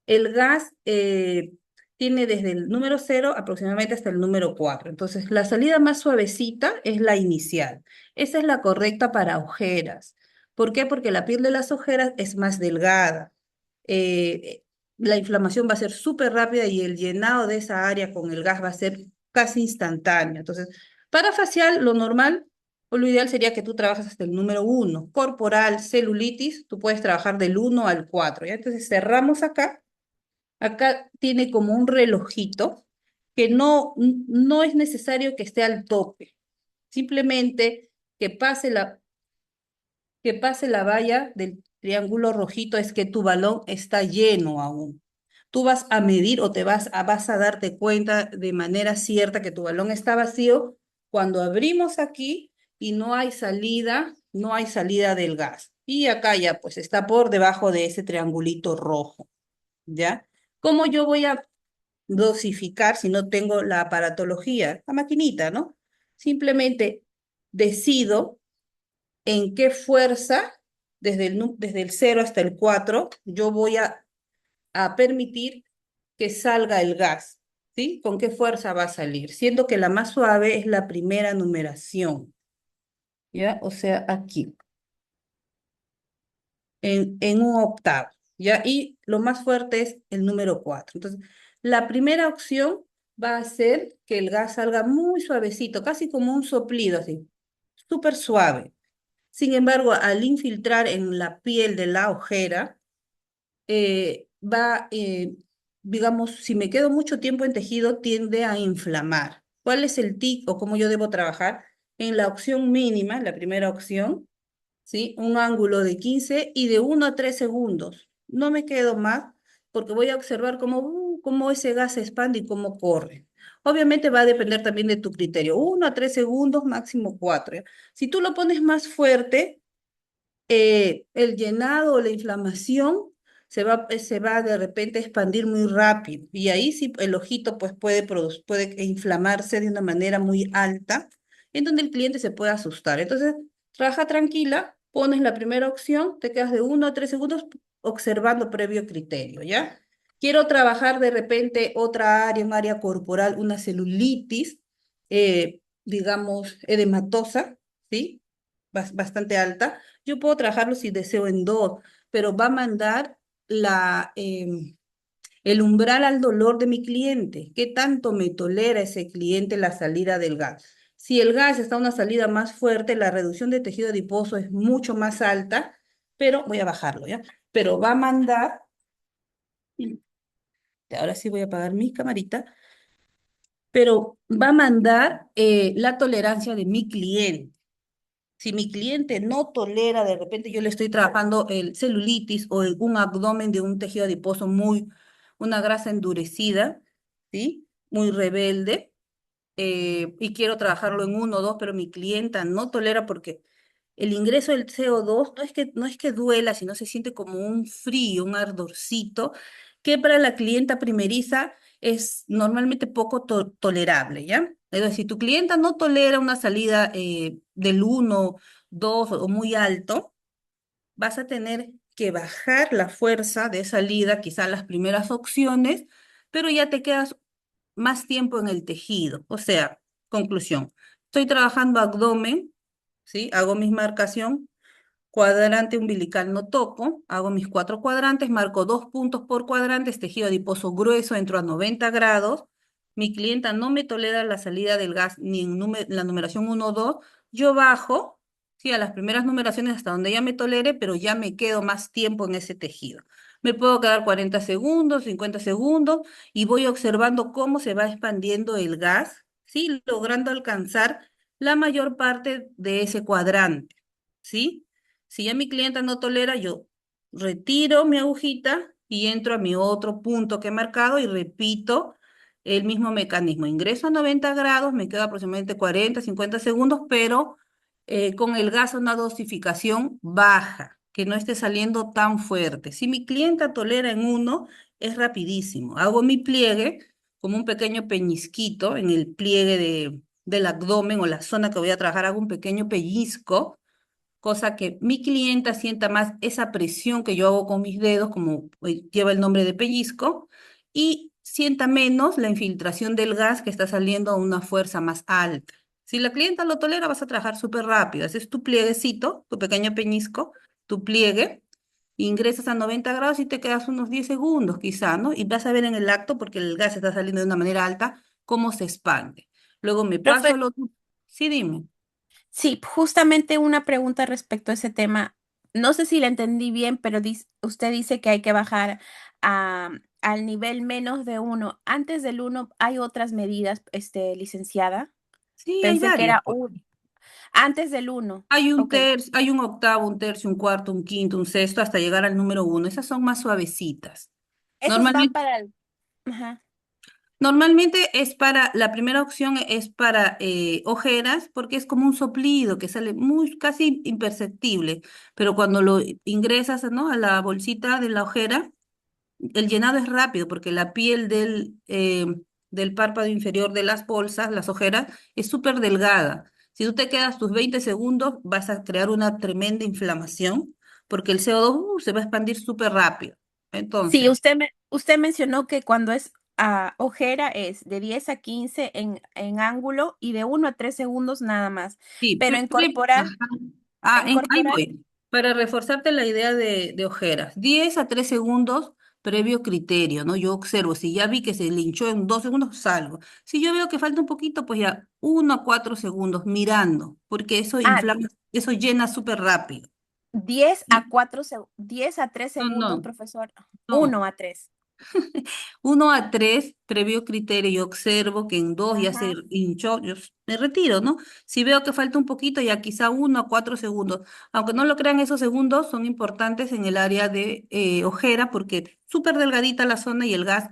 El gas tiene desde el número 0 aproximadamente hasta el número 4. Entonces, la salida más suavecita es la inicial. Esa es la correcta para ojeras. ¿Por qué? Porque la piel de las ojeras es más delgada. Eh, la inflamación va a ser súper rápida y el llenado de esa área con el gas va a ser casi instantáneo. Entonces, para facial, lo normal o lo ideal sería que tú trabajes hasta el número 1. Corporal, celulitis, tú puedes trabajar del 1 al 4, ¿ya? Entonces, cerramos acá. Acá tiene como un relojito que no es necesario que esté al tope. Simplemente que pase la valla del triángulo rojito es que tu balón está lleno aún. Tú vas a medir o vas a darte cuenta de manera cierta que tu balón está vacío cuando abrimos aquí y no hay salida del gas. Y acá ya pues está por debajo de ese triangulito rojo, ¿ya? ¿Cómo yo voy a dosificar si no tengo la aparatología, la maquinita, ¿no? Simplemente decido en qué fuerza, desde el 0 hasta el 4, yo voy a permitir que salga el gas, ¿sí? ¿Con qué fuerza va a salir? Siendo que la más suave es la primera numeración, ¿ya? O sea, aquí, en un octavo, ¿ya? Y lo más fuerte es el número 4. Entonces, la primera opción va a ser que el gas salga muy suavecito, casi como un soplido, así, súper suave. Sin embargo, al infiltrar en la piel de la ojera, digamos, si me quedo mucho tiempo en tejido, tiende a inflamar. ¿Cuál es el tic o cómo yo debo trabajar? En la opción mínima, la primera opción, ¿sí? Un ángulo de 15 y de 1 a 3 segundos. No me quedo más porque voy a observar cómo ese gas se expande y cómo corre. Obviamente va a depender también de tu criterio. 1 a 3 segundos, máximo 4. ¿Ya? Si tú lo pones más fuerte, el llenado o la inflamación se va de repente a expandir muy rápido y ahí sí el ojito pues puede inflamarse de una manera muy alta en donde el cliente se puede asustar. Entonces, trabaja tranquila, pones la primera opción, te quedas de 1 a 3 segundos observando previo criterio, ¿ya? Quiero trabajar de repente otra área, un área corporal, una celulitis, digamos, edematosa, ¿sí? Bastante alta. Yo puedo trabajarlo si deseo en 2, pero va a mandar el umbral al dolor de mi cliente. ¿Qué tanto me tolera ese cliente la salida del gas? Si el gas está a una salida más fuerte, la reducción de tejido adiposo es mucho más alta pero voy a bajarlo, ¿ya? Pero va a mandar, ahora sí voy a apagar mi camarita, pero va a mandar la tolerancia de mi cliente. Si mi cliente no tolera, de repente yo le estoy trabajando el celulitis o un abdomen de un tejido adiposo una grasa endurecida, ¿sí? Muy rebelde, y quiero trabajarlo en uno o dos, pero mi clienta no tolera porque el ingreso del CO2 no es que duela, sino se siente como un frío, un ardorcito, que para la clienta primeriza es normalmente poco tolerable, ¿ya? Es decir, si tu clienta no tolera una salida del 1, 2 o muy alto, vas a tener que bajar la fuerza de salida, quizás las primeras opciones, pero ya te quedas más tiempo en el tejido. O sea, conclusión, estoy trabajando abdomen, ¿sí? Hago mi marcación, cuadrante umbilical no toco, hago mis 4 cuadrantes, marco 2 puntos por cuadrante, tejido adiposo grueso, entro a 90 grados, mi clienta no me tolera la salida del gas ni en la numeración 1 o 2, yo bajo, sí, a las primeras numeraciones hasta donde ya me tolere, pero ya me quedo más tiempo en ese tejido. Me puedo quedar 40 segundos, 50 segundos y voy observando cómo se va expandiendo el gas, ¿sí? Logrando alcanzar la mayor parte de ese cuadrante, ¿sí? Si ya mi clienta no tolera, yo retiro mi agujita y entro a mi otro punto que he marcado y repito el mismo mecanismo. Ingreso a 90 grados, me quedo aproximadamente 40, 50 segundos, pero con el gas a una dosificación baja, que no esté saliendo tan fuerte. Si mi clienta tolera en uno, es rapidísimo. Hago mi pliegue como un pequeño peñisquito en el pliegue del abdomen o la zona que voy a trabajar, hago un pequeño pellizco, cosa que mi clienta sienta más esa presión que yo hago con mis dedos, como lleva el nombre de pellizco, y sienta menos la infiltración del gas que está saliendo a una fuerza más alta. Si la clienta lo tolera, vas a trabajar súper rápido. Haces tu plieguecito, tu pequeño peñisco, tu pliegue, ingresas a 90 grados y te quedas unos 10 segundos quizá, ¿no? Y vas a ver en el acto, porque el gas está saliendo de una manera alta, cómo se expande. Luego me paso Profe, al otro. Sí, dime. sí, justamente una pregunta respecto a ese tema. No sé si la entendí bien, pero usted dice que hay que bajar al nivel menos de uno. Antes del uno, ¿hay otras medidas, licenciada? Sí, hay Pensé que varias, era pues. antes del uno. Hay un Ok. tercio, hay un octavo, un tercio, un cuarto, un quinto, un sexto, hasta llegar al número uno. Esas son más suavecitas. Esos van Normalmente, para el... Ajá. normalmente la primera opción es para ojeras, porque es como un soplido que sale muy, casi imperceptible, pero cuando lo ingresas, ¿no? A la bolsita de la ojera, el llenado es rápido porque la piel del párpado inferior de las bolsas, las ojeras, es súper delgada. Si tú te quedas tus 20 segundos, vas a crear una tremenda inflamación porque el CO2 se va a expandir súper rápido. Sí, Entonces, usted mencionó que cuando es ojera es de 10 a 15 en ángulo y de 1 a 3 segundos nada más. sí, Pero ajá. en Ahí corporal, voy. Para reforzarte la idea de ojeras, 10 a 3 segundos previo criterio, ¿no? Yo observo, si ya vi que se linchó en 2 segundos, salgo. Si yo veo que falta un poquito, pues ya 1 a 4 segundos mirando, porque eso ah, inflama, eso llena súper rápido. 10 a Y 4, 10 a 3 no, segundos, no, profesor. no. 1 a 3. 1 a 3, previo criterio, yo observo que en dos ya se Ajá. hinchó, me retiro, ¿no? Si veo que falta un poquito, ya quizá 1 a 4 segundos. Aunque no lo crean, esos segundos son importantes en el área de ojera porque súper delgadita la zona y el gas,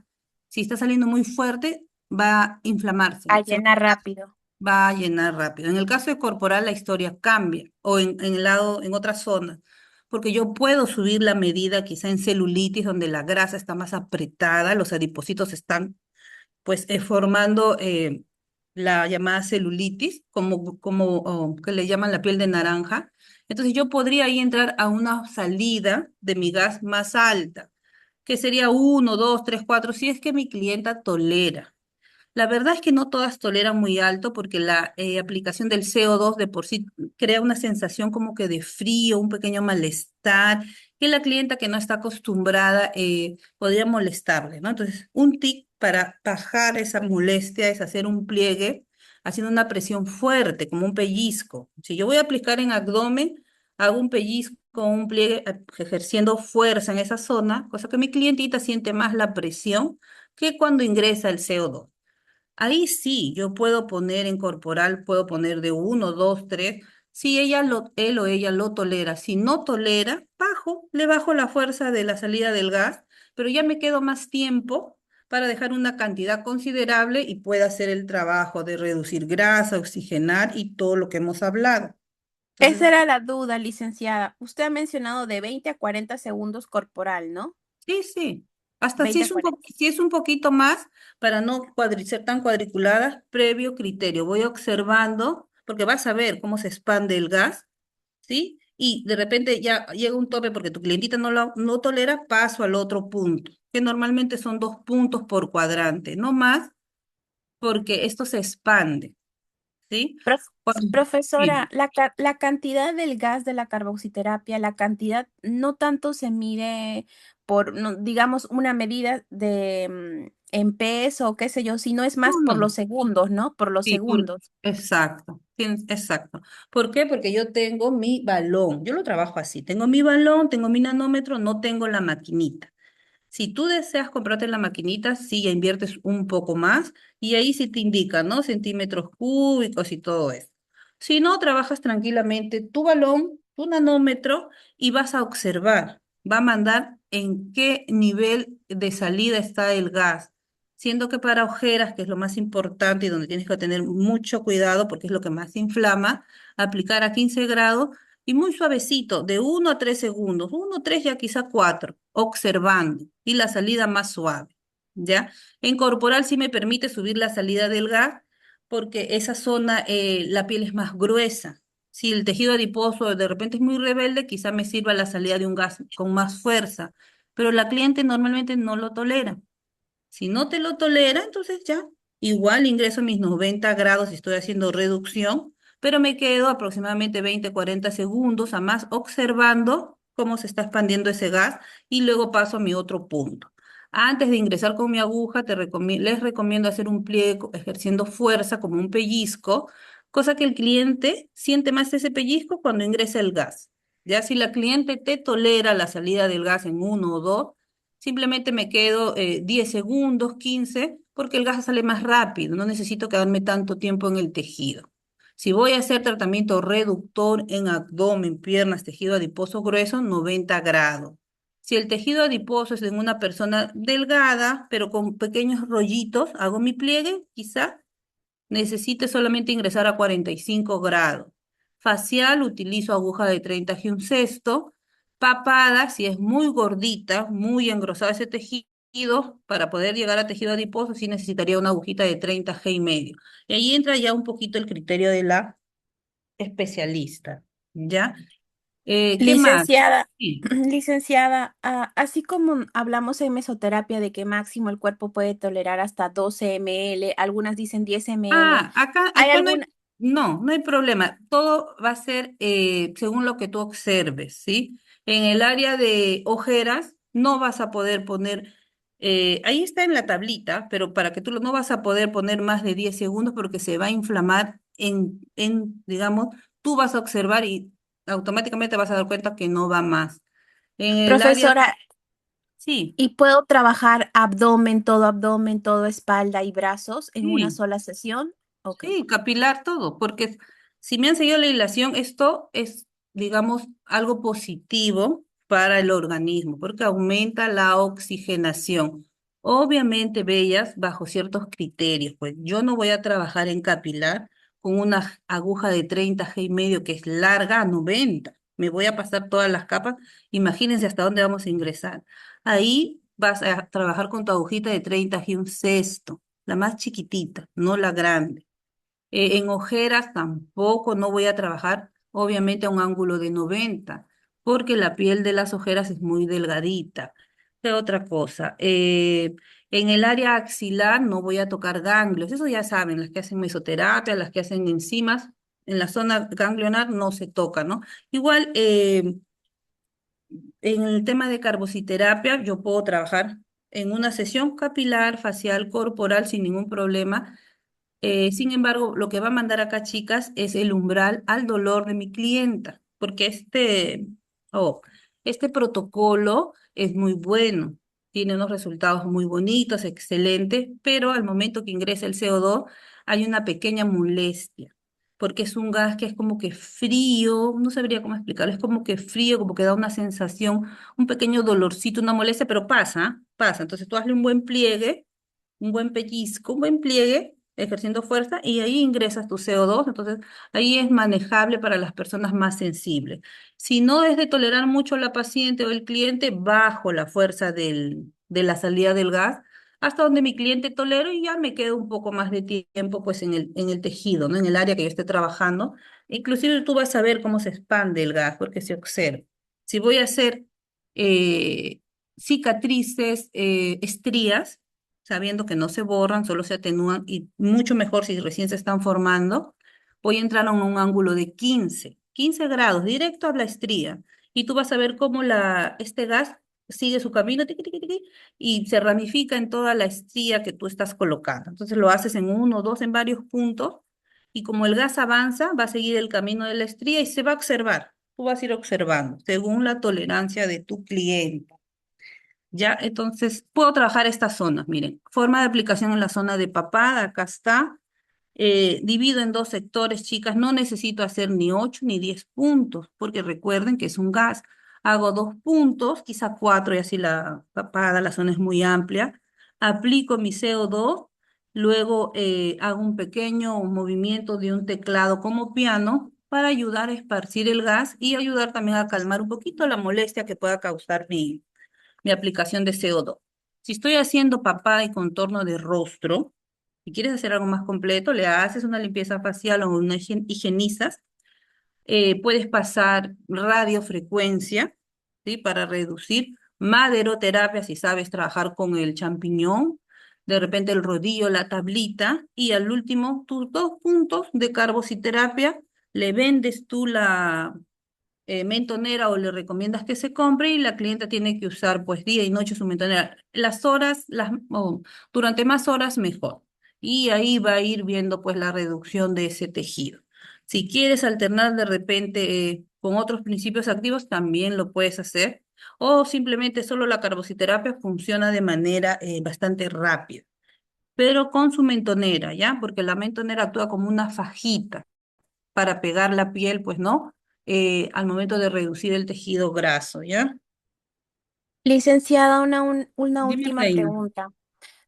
si está saliendo muy fuerte, va a inflamarse, A se llenar rápido. va a llenar rápido. En el caso de corporal, la historia cambia, o en el lado, en otra zona, porque yo puedo subir la medida quizá en celulitis, donde la grasa está más apretada, los adipocitos están pues formando la llamada celulitis, que le llaman la piel de naranja. Entonces yo podría ahí entrar a una salida de mi gas más alta, que sería 1, 2, 3, 4, si es que mi clienta tolera. La verdad es que no todas toleran muy alto porque la aplicación del CO2 de por sí crea una sensación como que de frío, un pequeño malestar, que la clienta que no está acostumbrada podría molestarle, ¿no? Entonces, un tic para bajar esa molestia es hacer un pliegue haciendo una presión fuerte, como un pellizco. Si yo voy a aplicar en abdomen, hago un pellizco con un pliegue ejerciendo fuerza en esa zona, cosa que mi clientita siente más la presión que cuando ingresa el CO2. Ahí sí, yo puedo poner en corporal, puedo poner de 1, 2, 3. Si él o ella lo tolera. Si no tolera, le bajo la fuerza de la salida del gas, pero ya me quedo más tiempo para dejar una cantidad considerable y pueda hacer el trabajo de reducir grasa, oxigenar y todo lo que hemos hablado. Esa Entonces, era la duda, licenciada. Usted ha mencionado de 20 a 40 segundos corporal, ¿no? sí, sí. Hasta 20 a 40. si es un poquito más, para no ser tan cuadriculadas, previo criterio. Voy observando, porque vas a ver cómo se expande el gas, ¿sí? Y de repente ya llega un tope porque tu clientita no tolera, paso al otro punto, que normalmente son 2 puntos por cuadrante, no más, porque esto se expande, ¿sí? Prof- Sí. Profesora, la cantidad del gas de la carboxiterapia, la cantidad no tanto se mide por, digamos, una medida de en peso o qué sé yo, sino es No, más por no. los segundos, ¿no? Por los Sí, segundos. exacto, exacto. ¿Por qué? Porque yo tengo mi balón, yo lo trabajo así, tengo mi balón, tengo mi nanómetro, no tengo la maquinita. Si tú deseas comprarte la maquinita, sí, ya inviertes un poco más y ahí sí te indica, ¿no? Centímetros cúbicos y todo eso. Si no, trabajas tranquilamente tu balón, tu nanómetro y vas a observar, va a mandar en qué nivel de salida está el gas. Siendo que para ojeras, que es lo más importante y donde tienes que tener mucho cuidado porque es lo que más inflama, aplicar a 15 grados y muy suavecito, de 1 a 3 segundos, 1, 3 ya quizá 4, observando y la salida más suave, ¿ya? En corporal sí me permite subir la salida del gas porque esa zona, la piel es más gruesa. Si el tejido adiposo de repente es muy rebelde, quizá me sirva la salida de un gas con más fuerza, pero la cliente normalmente no lo tolera. Si no te lo tolera, entonces ya, igual ingreso mis 90 grados y estoy haciendo reducción, pero me quedo aproximadamente 20, 40 segundos a más observando cómo se está expandiendo ese gas y luego paso a mi otro punto. Antes de ingresar con mi aguja, les recomiendo hacer un pliegue ejerciendo fuerza como un pellizco, cosa que el cliente siente más ese pellizco cuando ingresa el gas. Ya si la cliente te tolera la salida del gas en 1 o 2, simplemente me quedo 10 segundos, 15, porque el gas sale más rápido, no necesito quedarme tanto tiempo en el tejido. Si voy a hacer tratamiento reductor en abdomen, piernas, tejido adiposo grueso, 90 grados. Si el tejido adiposo es en una persona delgada, pero con pequeños rollitos, hago mi pliegue, quizá necesite solamente ingresar a 45 grados. Facial, utilizo aguja de 30 y un sexto. Papada, si es muy gordita, muy engrosado ese tejido, para poder llegar a tejido adiposo, sí necesitaría una agujita de 30 G y medio. Y ahí entra ya un poquito el criterio de la especialista, ¿ya? ¿Qué más? Licenciada, Sí. licenciada, así como hablamos en mesoterapia de que máximo el cuerpo puede tolerar hasta 12 ml, algunas dicen 10 ml, ¿hay Acá no alguna? hay, no hay problema. Todo va a ser según lo que tú observes, ¿sí? En el área de ojeras no vas a poder poner, ahí está en la tablita, pero para que no vas a poder poner más de 10 segundos porque se va a inflamar digamos, tú vas a observar y automáticamente vas a dar cuenta que no va más. En el área, Profesora, sí, ¿y puedo trabajar abdomen, todo espalda y brazos en una sí. sola sesión? Ok. Sí, capilar todo, porque si me han seguido la hilación, esto es, digamos, algo positivo para el organismo, porque aumenta la oxigenación. Obviamente, bellas, bajo ciertos criterios, pues yo no voy a trabajar en capilar con una aguja de 30 G y medio que es larga a 90. Me voy a pasar todas las capas. Imagínense hasta dónde vamos a ingresar. Ahí vas a trabajar con tu agujita de 30 G y un sexto, la más chiquitita, no la grande. En ojeras tampoco no voy a trabajar, obviamente, a un ángulo de 90, porque la piel de las ojeras es muy delgadita. ¿Qué otra cosa? En el área axilar no voy a tocar ganglios, eso ya saben, las que hacen mesoterapia, las que hacen enzimas, en la zona ganglionar no se toca, ¿no? Igual, en el tema de carbociterapia, yo puedo trabajar en una sesión capilar, facial, corporal sin ningún problema. Sin embargo, lo que va a mandar acá, chicas, es el umbral al dolor de mi clienta, porque Oh, este protocolo es muy bueno, tiene unos resultados muy bonitos, excelentes, pero al momento que ingresa el CO2 hay una pequeña molestia, porque es un gas que es como que frío, no sabría cómo explicarlo, es como que frío, como que da una sensación, un pequeño dolorcito, una molestia, pero pasa, ¿ah? Pasa. Entonces tú hazle un buen pliegue, un buen pellizco, un buen pliegue, ejerciendo fuerza, y ahí ingresas tu CO2, entonces ahí es manejable para las personas más sensibles. Si no es de tolerar mucho la paciente o el cliente, bajo la fuerza de la salida del gas, hasta donde mi cliente tolero y ya me quedo un poco más de tiempo pues en el tejido, ¿no? En el área que yo esté trabajando. Inclusive tú vas a ver cómo se expande el gas, porque se observa. Si voy a hacer eh, cicatrices, estrías, sabiendo que no se borran, solo se atenúan y mucho mejor si recién se están formando, voy a entrar a un ángulo de 15 grados, directo a la estría. Y tú vas a ver cómo este gas sigue su camino tiqui, tiqui, tiqui, y se ramifica en toda la estría que tú estás colocando. Entonces lo haces en uno, dos, en varios puntos, y como el gas avanza, va a seguir el camino de la estría y se va a observar. Tú vas a ir observando según la tolerancia de tu cliente. Ya, entonces puedo trabajar estas zonas. Miren, forma de aplicación en la zona de papada, acá está. Divido en dos sectores, chicas. No necesito hacer ni 8 ni 10 puntos, porque recuerden que es un gas. Hago 2 puntos, quizá 4, y así la papada, la zona es muy amplia. Aplico mi CO2, luego hago un pequeño movimiento de un teclado como piano para ayudar a esparcir el gas y ayudar también a calmar un poquito la molestia que pueda causar mi aplicación de CO2. Si estoy haciendo papada y contorno de rostro, si quieres hacer algo más completo, le haces una limpieza facial o una higienizas. Puedes pasar radiofrecuencia, ¿sí? Para reducir maderoterapia, si sabes trabajar con el champiñón, de repente el rodillo, la tablita, y al último, tus 2 puntos de carbociterapia, le vendes tú la mentonera o le recomiendas que se compre y la clienta tiene que usar pues día y noche su mentonera. Las horas, durante más horas mejor. Y ahí va a ir viendo pues la reducción de ese tejido. Si quieres alternar de repente con otros principios activos, también lo puedes hacer. O simplemente solo la carbociterapia funciona de manera bastante rápida. Pero con su mentonera, ¿ya? Porque la mentonera actúa como una fajita para pegar la piel, pues, ¿no? Al momento de reducir el tejido graso, ¿ya? Licenciada, una Dime, última Reina. pregunta.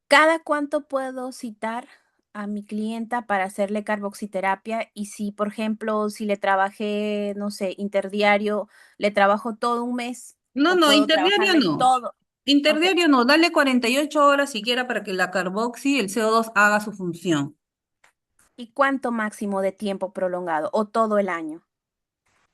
¿Cada cuánto puedo citar a mi clienta para hacerle carboxiterapia? Y si, por ejemplo, si le trabajé, no sé, interdiario, le trabajo todo un mes No, o no, puedo interdiario trabajarle no. todo. Ok. Interdiario no, dale 48 horas siquiera para que la carboxi, el CO2 haga su función. ¿Y cuánto máximo de tiempo prolongado o todo el año?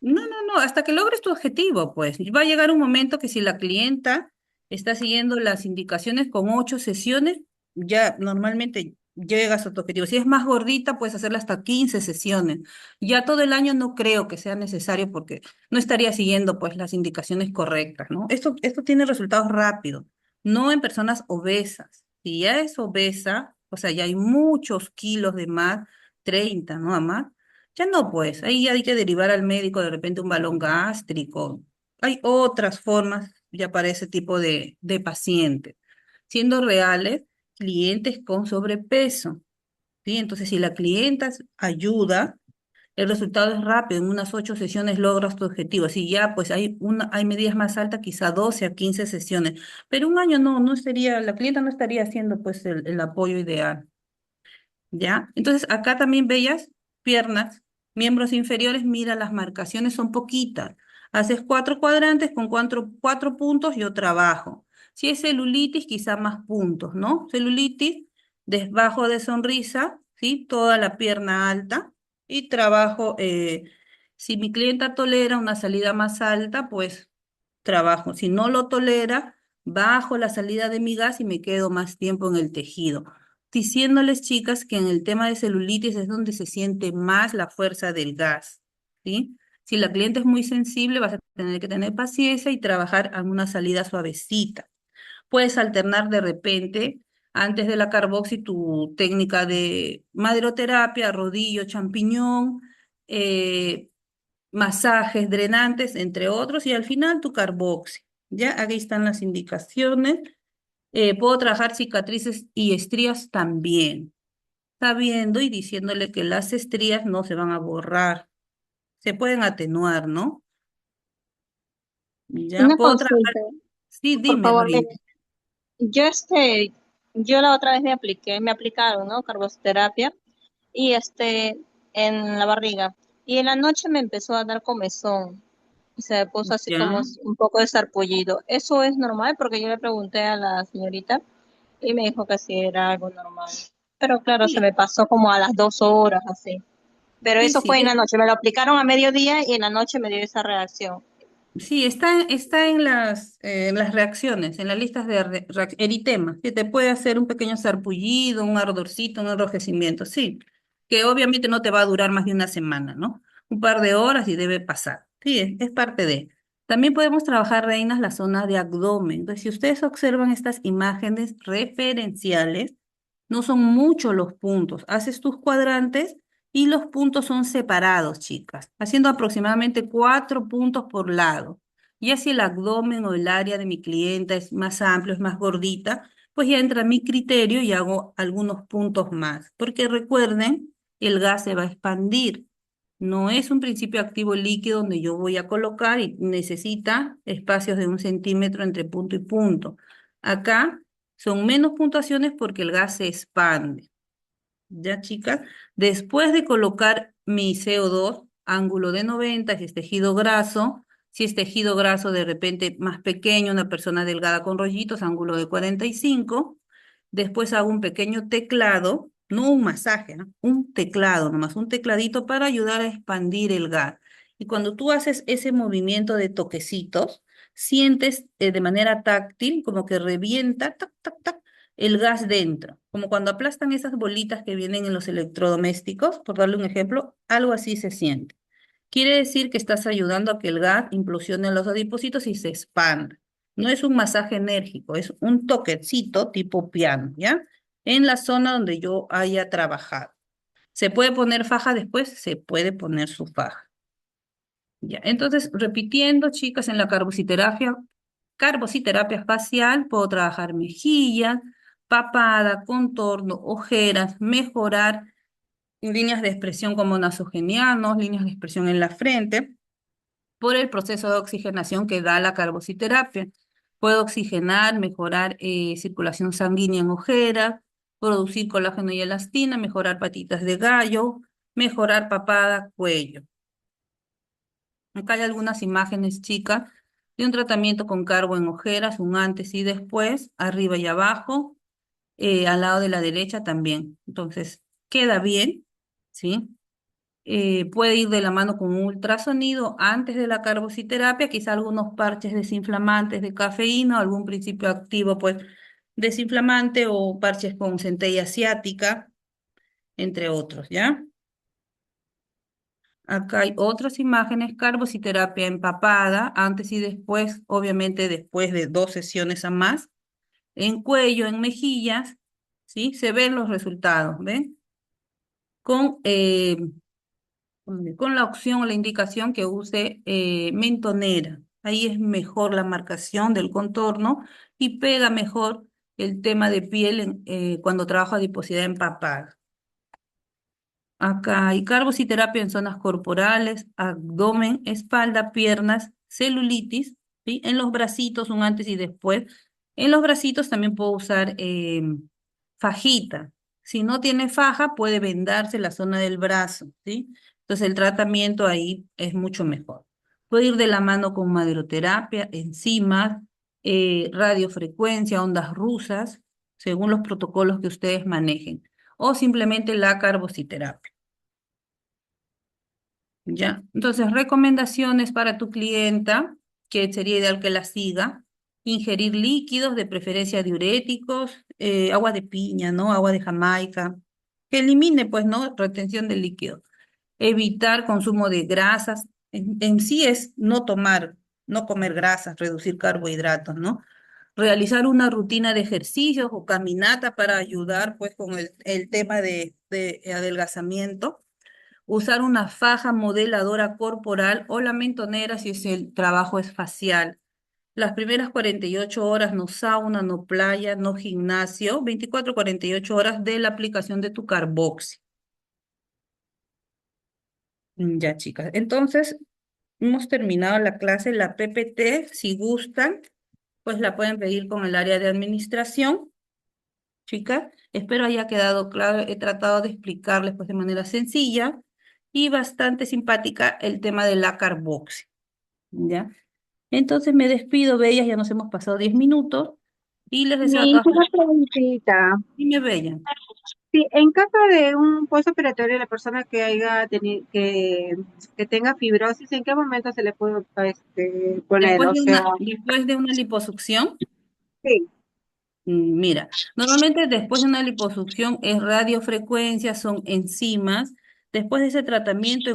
No, no, no, hasta que logres tu objetivo, pues. Va a llegar un momento que si la clienta está siguiendo las indicaciones con 8 sesiones, ya normalmente llegas a tu objetivo. Si es más gordita, puedes hacerla hasta 15 sesiones. Ya todo el año no creo que sea necesario porque no estaría siguiendo pues las indicaciones correctas, ¿no? Esto tiene resultados rápidos, no en personas obesas. Si ya es obesa, o sea, ya hay muchos kilos de más, 30, ¿no? A más ya no, pues, ahí ya hay que derivar al médico de repente un balón gástrico. Hay otras formas ya para ese tipo de pacientes. Siendo reales, clientes con sobrepeso, ¿sí? Entonces, si la clienta ayuda, el resultado es rápido. En unas 8 sesiones logras tu objetivo. Si ya, pues, hay medidas más altas, quizá 12 a 15 sesiones. Pero un año no estaría, la clienta no estaría haciendo, pues, el apoyo ideal. ¿Ya? Entonces, acá también veías piernas, miembros inferiores, mira, las marcaciones son poquitas. Haces 4 cuadrantes con 4 puntos, yo trabajo. Si es celulitis, quizá más puntos, ¿no? Celulitis, desbajo de sonrisa, ¿sí? Toda la pierna alta y trabajo. Si mi clienta tolera una salida más alta, pues trabajo. Si no lo tolera, bajo la salida de mi gas y me quedo más tiempo en el tejido diciéndoles, chicas, que en el tema de celulitis es donde se siente más la fuerza del gas, ¿sí? Si la cliente es muy sensible, vas a tener que tener paciencia y trabajar en una salida suavecita. Puedes alternar de repente, antes de la carboxi, tu técnica de maderoterapia, rodillo, champiñón, eh, masajes drenantes, entre otros, y al final tu carboxi. Ya, aquí están las indicaciones. Puedo trabajar cicatrices y estrías también, sabiendo y diciéndole que las estrías no se van a borrar, se pueden atenuar, ¿no? Ya Una puedo trabajar. consulta, Sí, por dime, favor, María. mire. Yo yo la otra vez me aplicaron, ¿no? Carboterapia y en la barriga. Y en la noche me empezó a dar comezón. Se me puso así como Ya. un poco de sarpullido. ¿Eso es normal? Porque yo le pregunté a la señorita y me dijo que sí era algo normal. Pero claro, se Sí, me pasó como a las 2 horas, así. Pero sí, eso sí. fue en la noche. Me lo aplicaron a mediodía y en la noche me dio esa reacción. Sí, está en las reacciones, en las listas de eritema, que te puede hacer un pequeño sarpullido, un ardorcito, un enrojecimiento, sí, que obviamente no te va a durar más de una semana, ¿no? Un par de horas y debe pasar. Sí, es parte de. También podemos trabajar, reinas, la zona de abdomen. Entonces, si ustedes observan estas imágenes referenciales, no son muchos los puntos. Haces tus cuadrantes y los puntos son separados, chicas, haciendo aproximadamente 4 puntos por lado. Ya si el abdomen o el área de mi clienta es más amplio, es más gordita, pues ya entra mi criterio y hago algunos puntos más. Porque recuerden, el gas se va a expandir. No es un principio activo líquido donde yo voy a colocar y necesita espacios de 1 centímetro entre punto y punto. Acá son menos puntuaciones porque el gas se expande. Ya, chicas, después de colocar mi CO2, ángulo de 90, si es tejido graso de repente más pequeño, una persona delgada con rollitos, ángulo de 45, después hago un pequeño teclado, no un masaje, ¿no? Un teclado, nomás un tecladito para ayudar a expandir el gas. Y cuando tú haces ese movimiento de toquecitos, sientes de manera táctil como que revienta, tac, tac, tac, el gas dentro, como cuando aplastan esas bolitas que vienen en los electrodomésticos, por darle un ejemplo, algo así se siente. Quiere decir que estás ayudando a que el gas implosione en los adipocitos y se expanda. No es un masaje enérgico, es un toquecito tipo piano, ¿ya? En la zona donde yo haya trabajado. ¿Se puede poner faja después? Se puede poner su faja. Ya, entonces, repitiendo, chicas, en la carbociterapia facial, puedo trabajar mejillas, papada, contorno, ojeras, mejorar líneas de expresión como nasogenianos, líneas de expresión en la frente, por el proceso de oxigenación que da la carbociterapia. Puedo oxigenar, mejorar circulación sanguínea en ojeras, producir colágeno y elastina, mejorar patitas de gallo, mejorar papada, cuello. Acá hay algunas imágenes, chicas, de un tratamiento con carbo en ojeras, un antes y después, arriba y abajo, al lado de la derecha también. Entonces, queda bien, ¿sí? Puede ir de la mano con un ultrasonido antes de la carbociterapia, quizá algunos parches desinflamantes de cafeína, algún principio activo, pues, desinflamante o parches con centella asiática, entre otros, ¿ya? Acá hay otras imágenes, carbociterapia empapada, antes y después, obviamente después de 2 sesiones a más, en cuello, en mejillas, ¿sí? Se ven los resultados, ¿ven? Con, eh, con la opción o la indicación que use mentonera. Ahí es mejor la marcación del contorno y pega mejor el tema de piel cuando trabajo adiposidad empapada. Acá hay carbociterapia en zonas corporales, abdomen, espalda, piernas, celulitis, ¿sí? En los bracitos, un antes y después. En los bracitos también puedo usar fajita. Si no tiene faja, puede vendarse la zona del brazo, ¿sí? Entonces el tratamiento ahí es mucho mejor. Puede ir de la mano con maderoterapia, enzimas, radiofrecuencia, ondas rusas, según los protocolos que ustedes manejen, o simplemente la carbociterapia. Ya, entonces recomendaciones para tu clienta, que sería ideal que la siga: ingerir líquidos, de preferencia diuréticos, agua de piña, ¿no? Agua de Jamaica, que elimine, pues, ¿no? Retención de líquido. Evitar consumo de grasas, en sí es no tomar, no comer grasas, reducir carbohidratos, ¿no? Realizar una rutina de ejercicios o caminata para ayudar, pues, con el tema de adelgazamiento. Usar una faja modeladora corporal o la mentonera si el trabajo es facial. Las primeras 48 horas no sauna, no playa, no gimnasio. 24 48 horas de la aplicación de tu carboxi. Ya, chicas. Entonces, hemos terminado la clase. La PPT, si gustan, pues la pueden pedir con el área de administración. Chicas, espero haya quedado claro. He tratado de explicarles pues de manera sencilla y bastante simpática el tema de la carboxi. ¿Ya? Entonces me despido, bellas, ya nos hemos pasado 10 minutos y les deseo a Mi todas. una preguntita. Dime, bella. Sí, en caso de un postoperatorio, la persona que haya tenido que tenga fibrosis, ¿en qué momento se le puede poner? O sea, Después de una liposucción, sí, mira, normalmente después de una liposucción es radiofrecuencia, son enzimas. Después de ese tratamiento,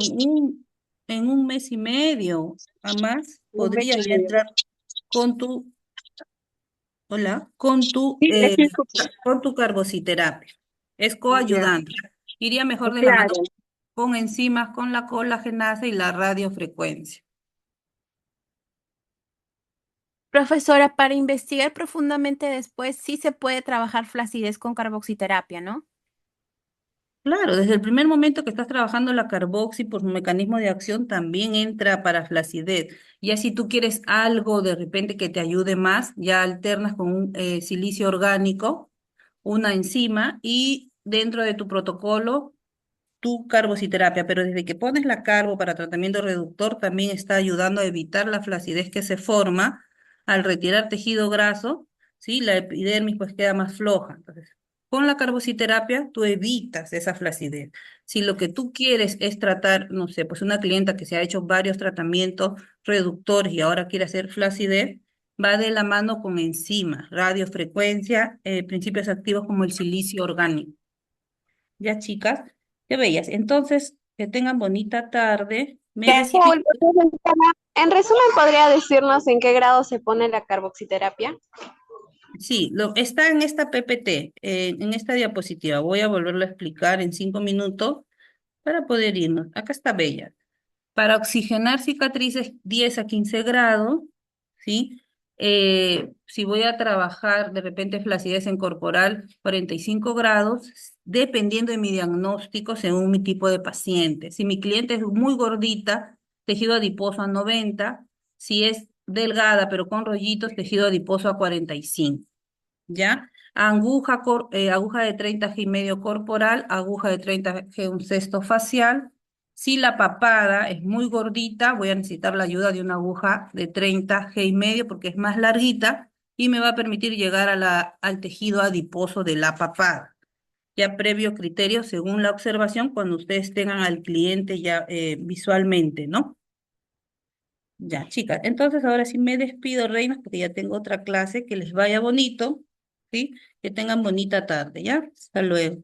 en un mes y medio a más, un mes podrías y ya medio. entrar con tu, hola, Sí, es que con tu carbociterapia. Es ya, coayudante. Iría mejor de la mano claro. con enzimas, con la colagenasa y la radiofrecuencia. Profesora, para investigar profundamente después, sí se puede trabajar flacidez con carboxiterapia, ¿no? Claro, desde el primer momento que estás trabajando la carboxi por su mecanismo de acción también entra para flacidez. Ya si tú quieres algo de repente que te ayude más, ya alternas con un silicio orgánico, una enzima y dentro de tu protocolo tu carbociterapia, pero desde que pones la carbo para tratamiento reductor también está ayudando a evitar la flacidez que se forma al retirar tejido graso, ¿sí? La epidermis pues queda más floja. Entonces, con la carbociterapia tú evitas esa flacidez. Si lo que tú quieres es tratar, no sé, pues una clienta que se ha hecho varios tratamientos reductores y ahora quiere hacer flacidez, va de la mano con enzimas, radiofrecuencia, principios activos como el silicio orgánico. Ya, chicas, qué bellas. Entonces, que tengan bonita tarde. Me despido. Disculpe, profesora. En resumen, ¿podría decirnos en qué grado se pone la carboxiterapia? Sí, está en esta PPT, en esta diapositiva. Voy a volverlo a explicar en 5 minutos para poder irnos. Acá está bella. Para oxigenar cicatrices 10 a 15 grados, ¿sí? Si voy a trabajar de repente flacidez en corporal 45 grados, dependiendo de mi diagnóstico según mi tipo de paciente. Si mi cliente es muy gordita, tejido adiposo a 90. Si es delgada pero con rollitos, tejido adiposo a 45. ¿Ya? Aguja de 30 G y medio corporal, aguja de 30 G un cesto facial. Si la papada es muy gordita, voy a necesitar la ayuda de una aguja de 30 G y medio porque es más larguita y me va a permitir llegar al tejido adiposo de la papada. Ya previo criterio según la observación cuando ustedes tengan al cliente ya visualmente, ¿no? Ya, chicas. Entonces ahora sí me despido, reinas, porque ya tengo otra clase. Que les vaya bonito, ¿sí? Que tengan bonita tarde, ¿ya? Hasta luego.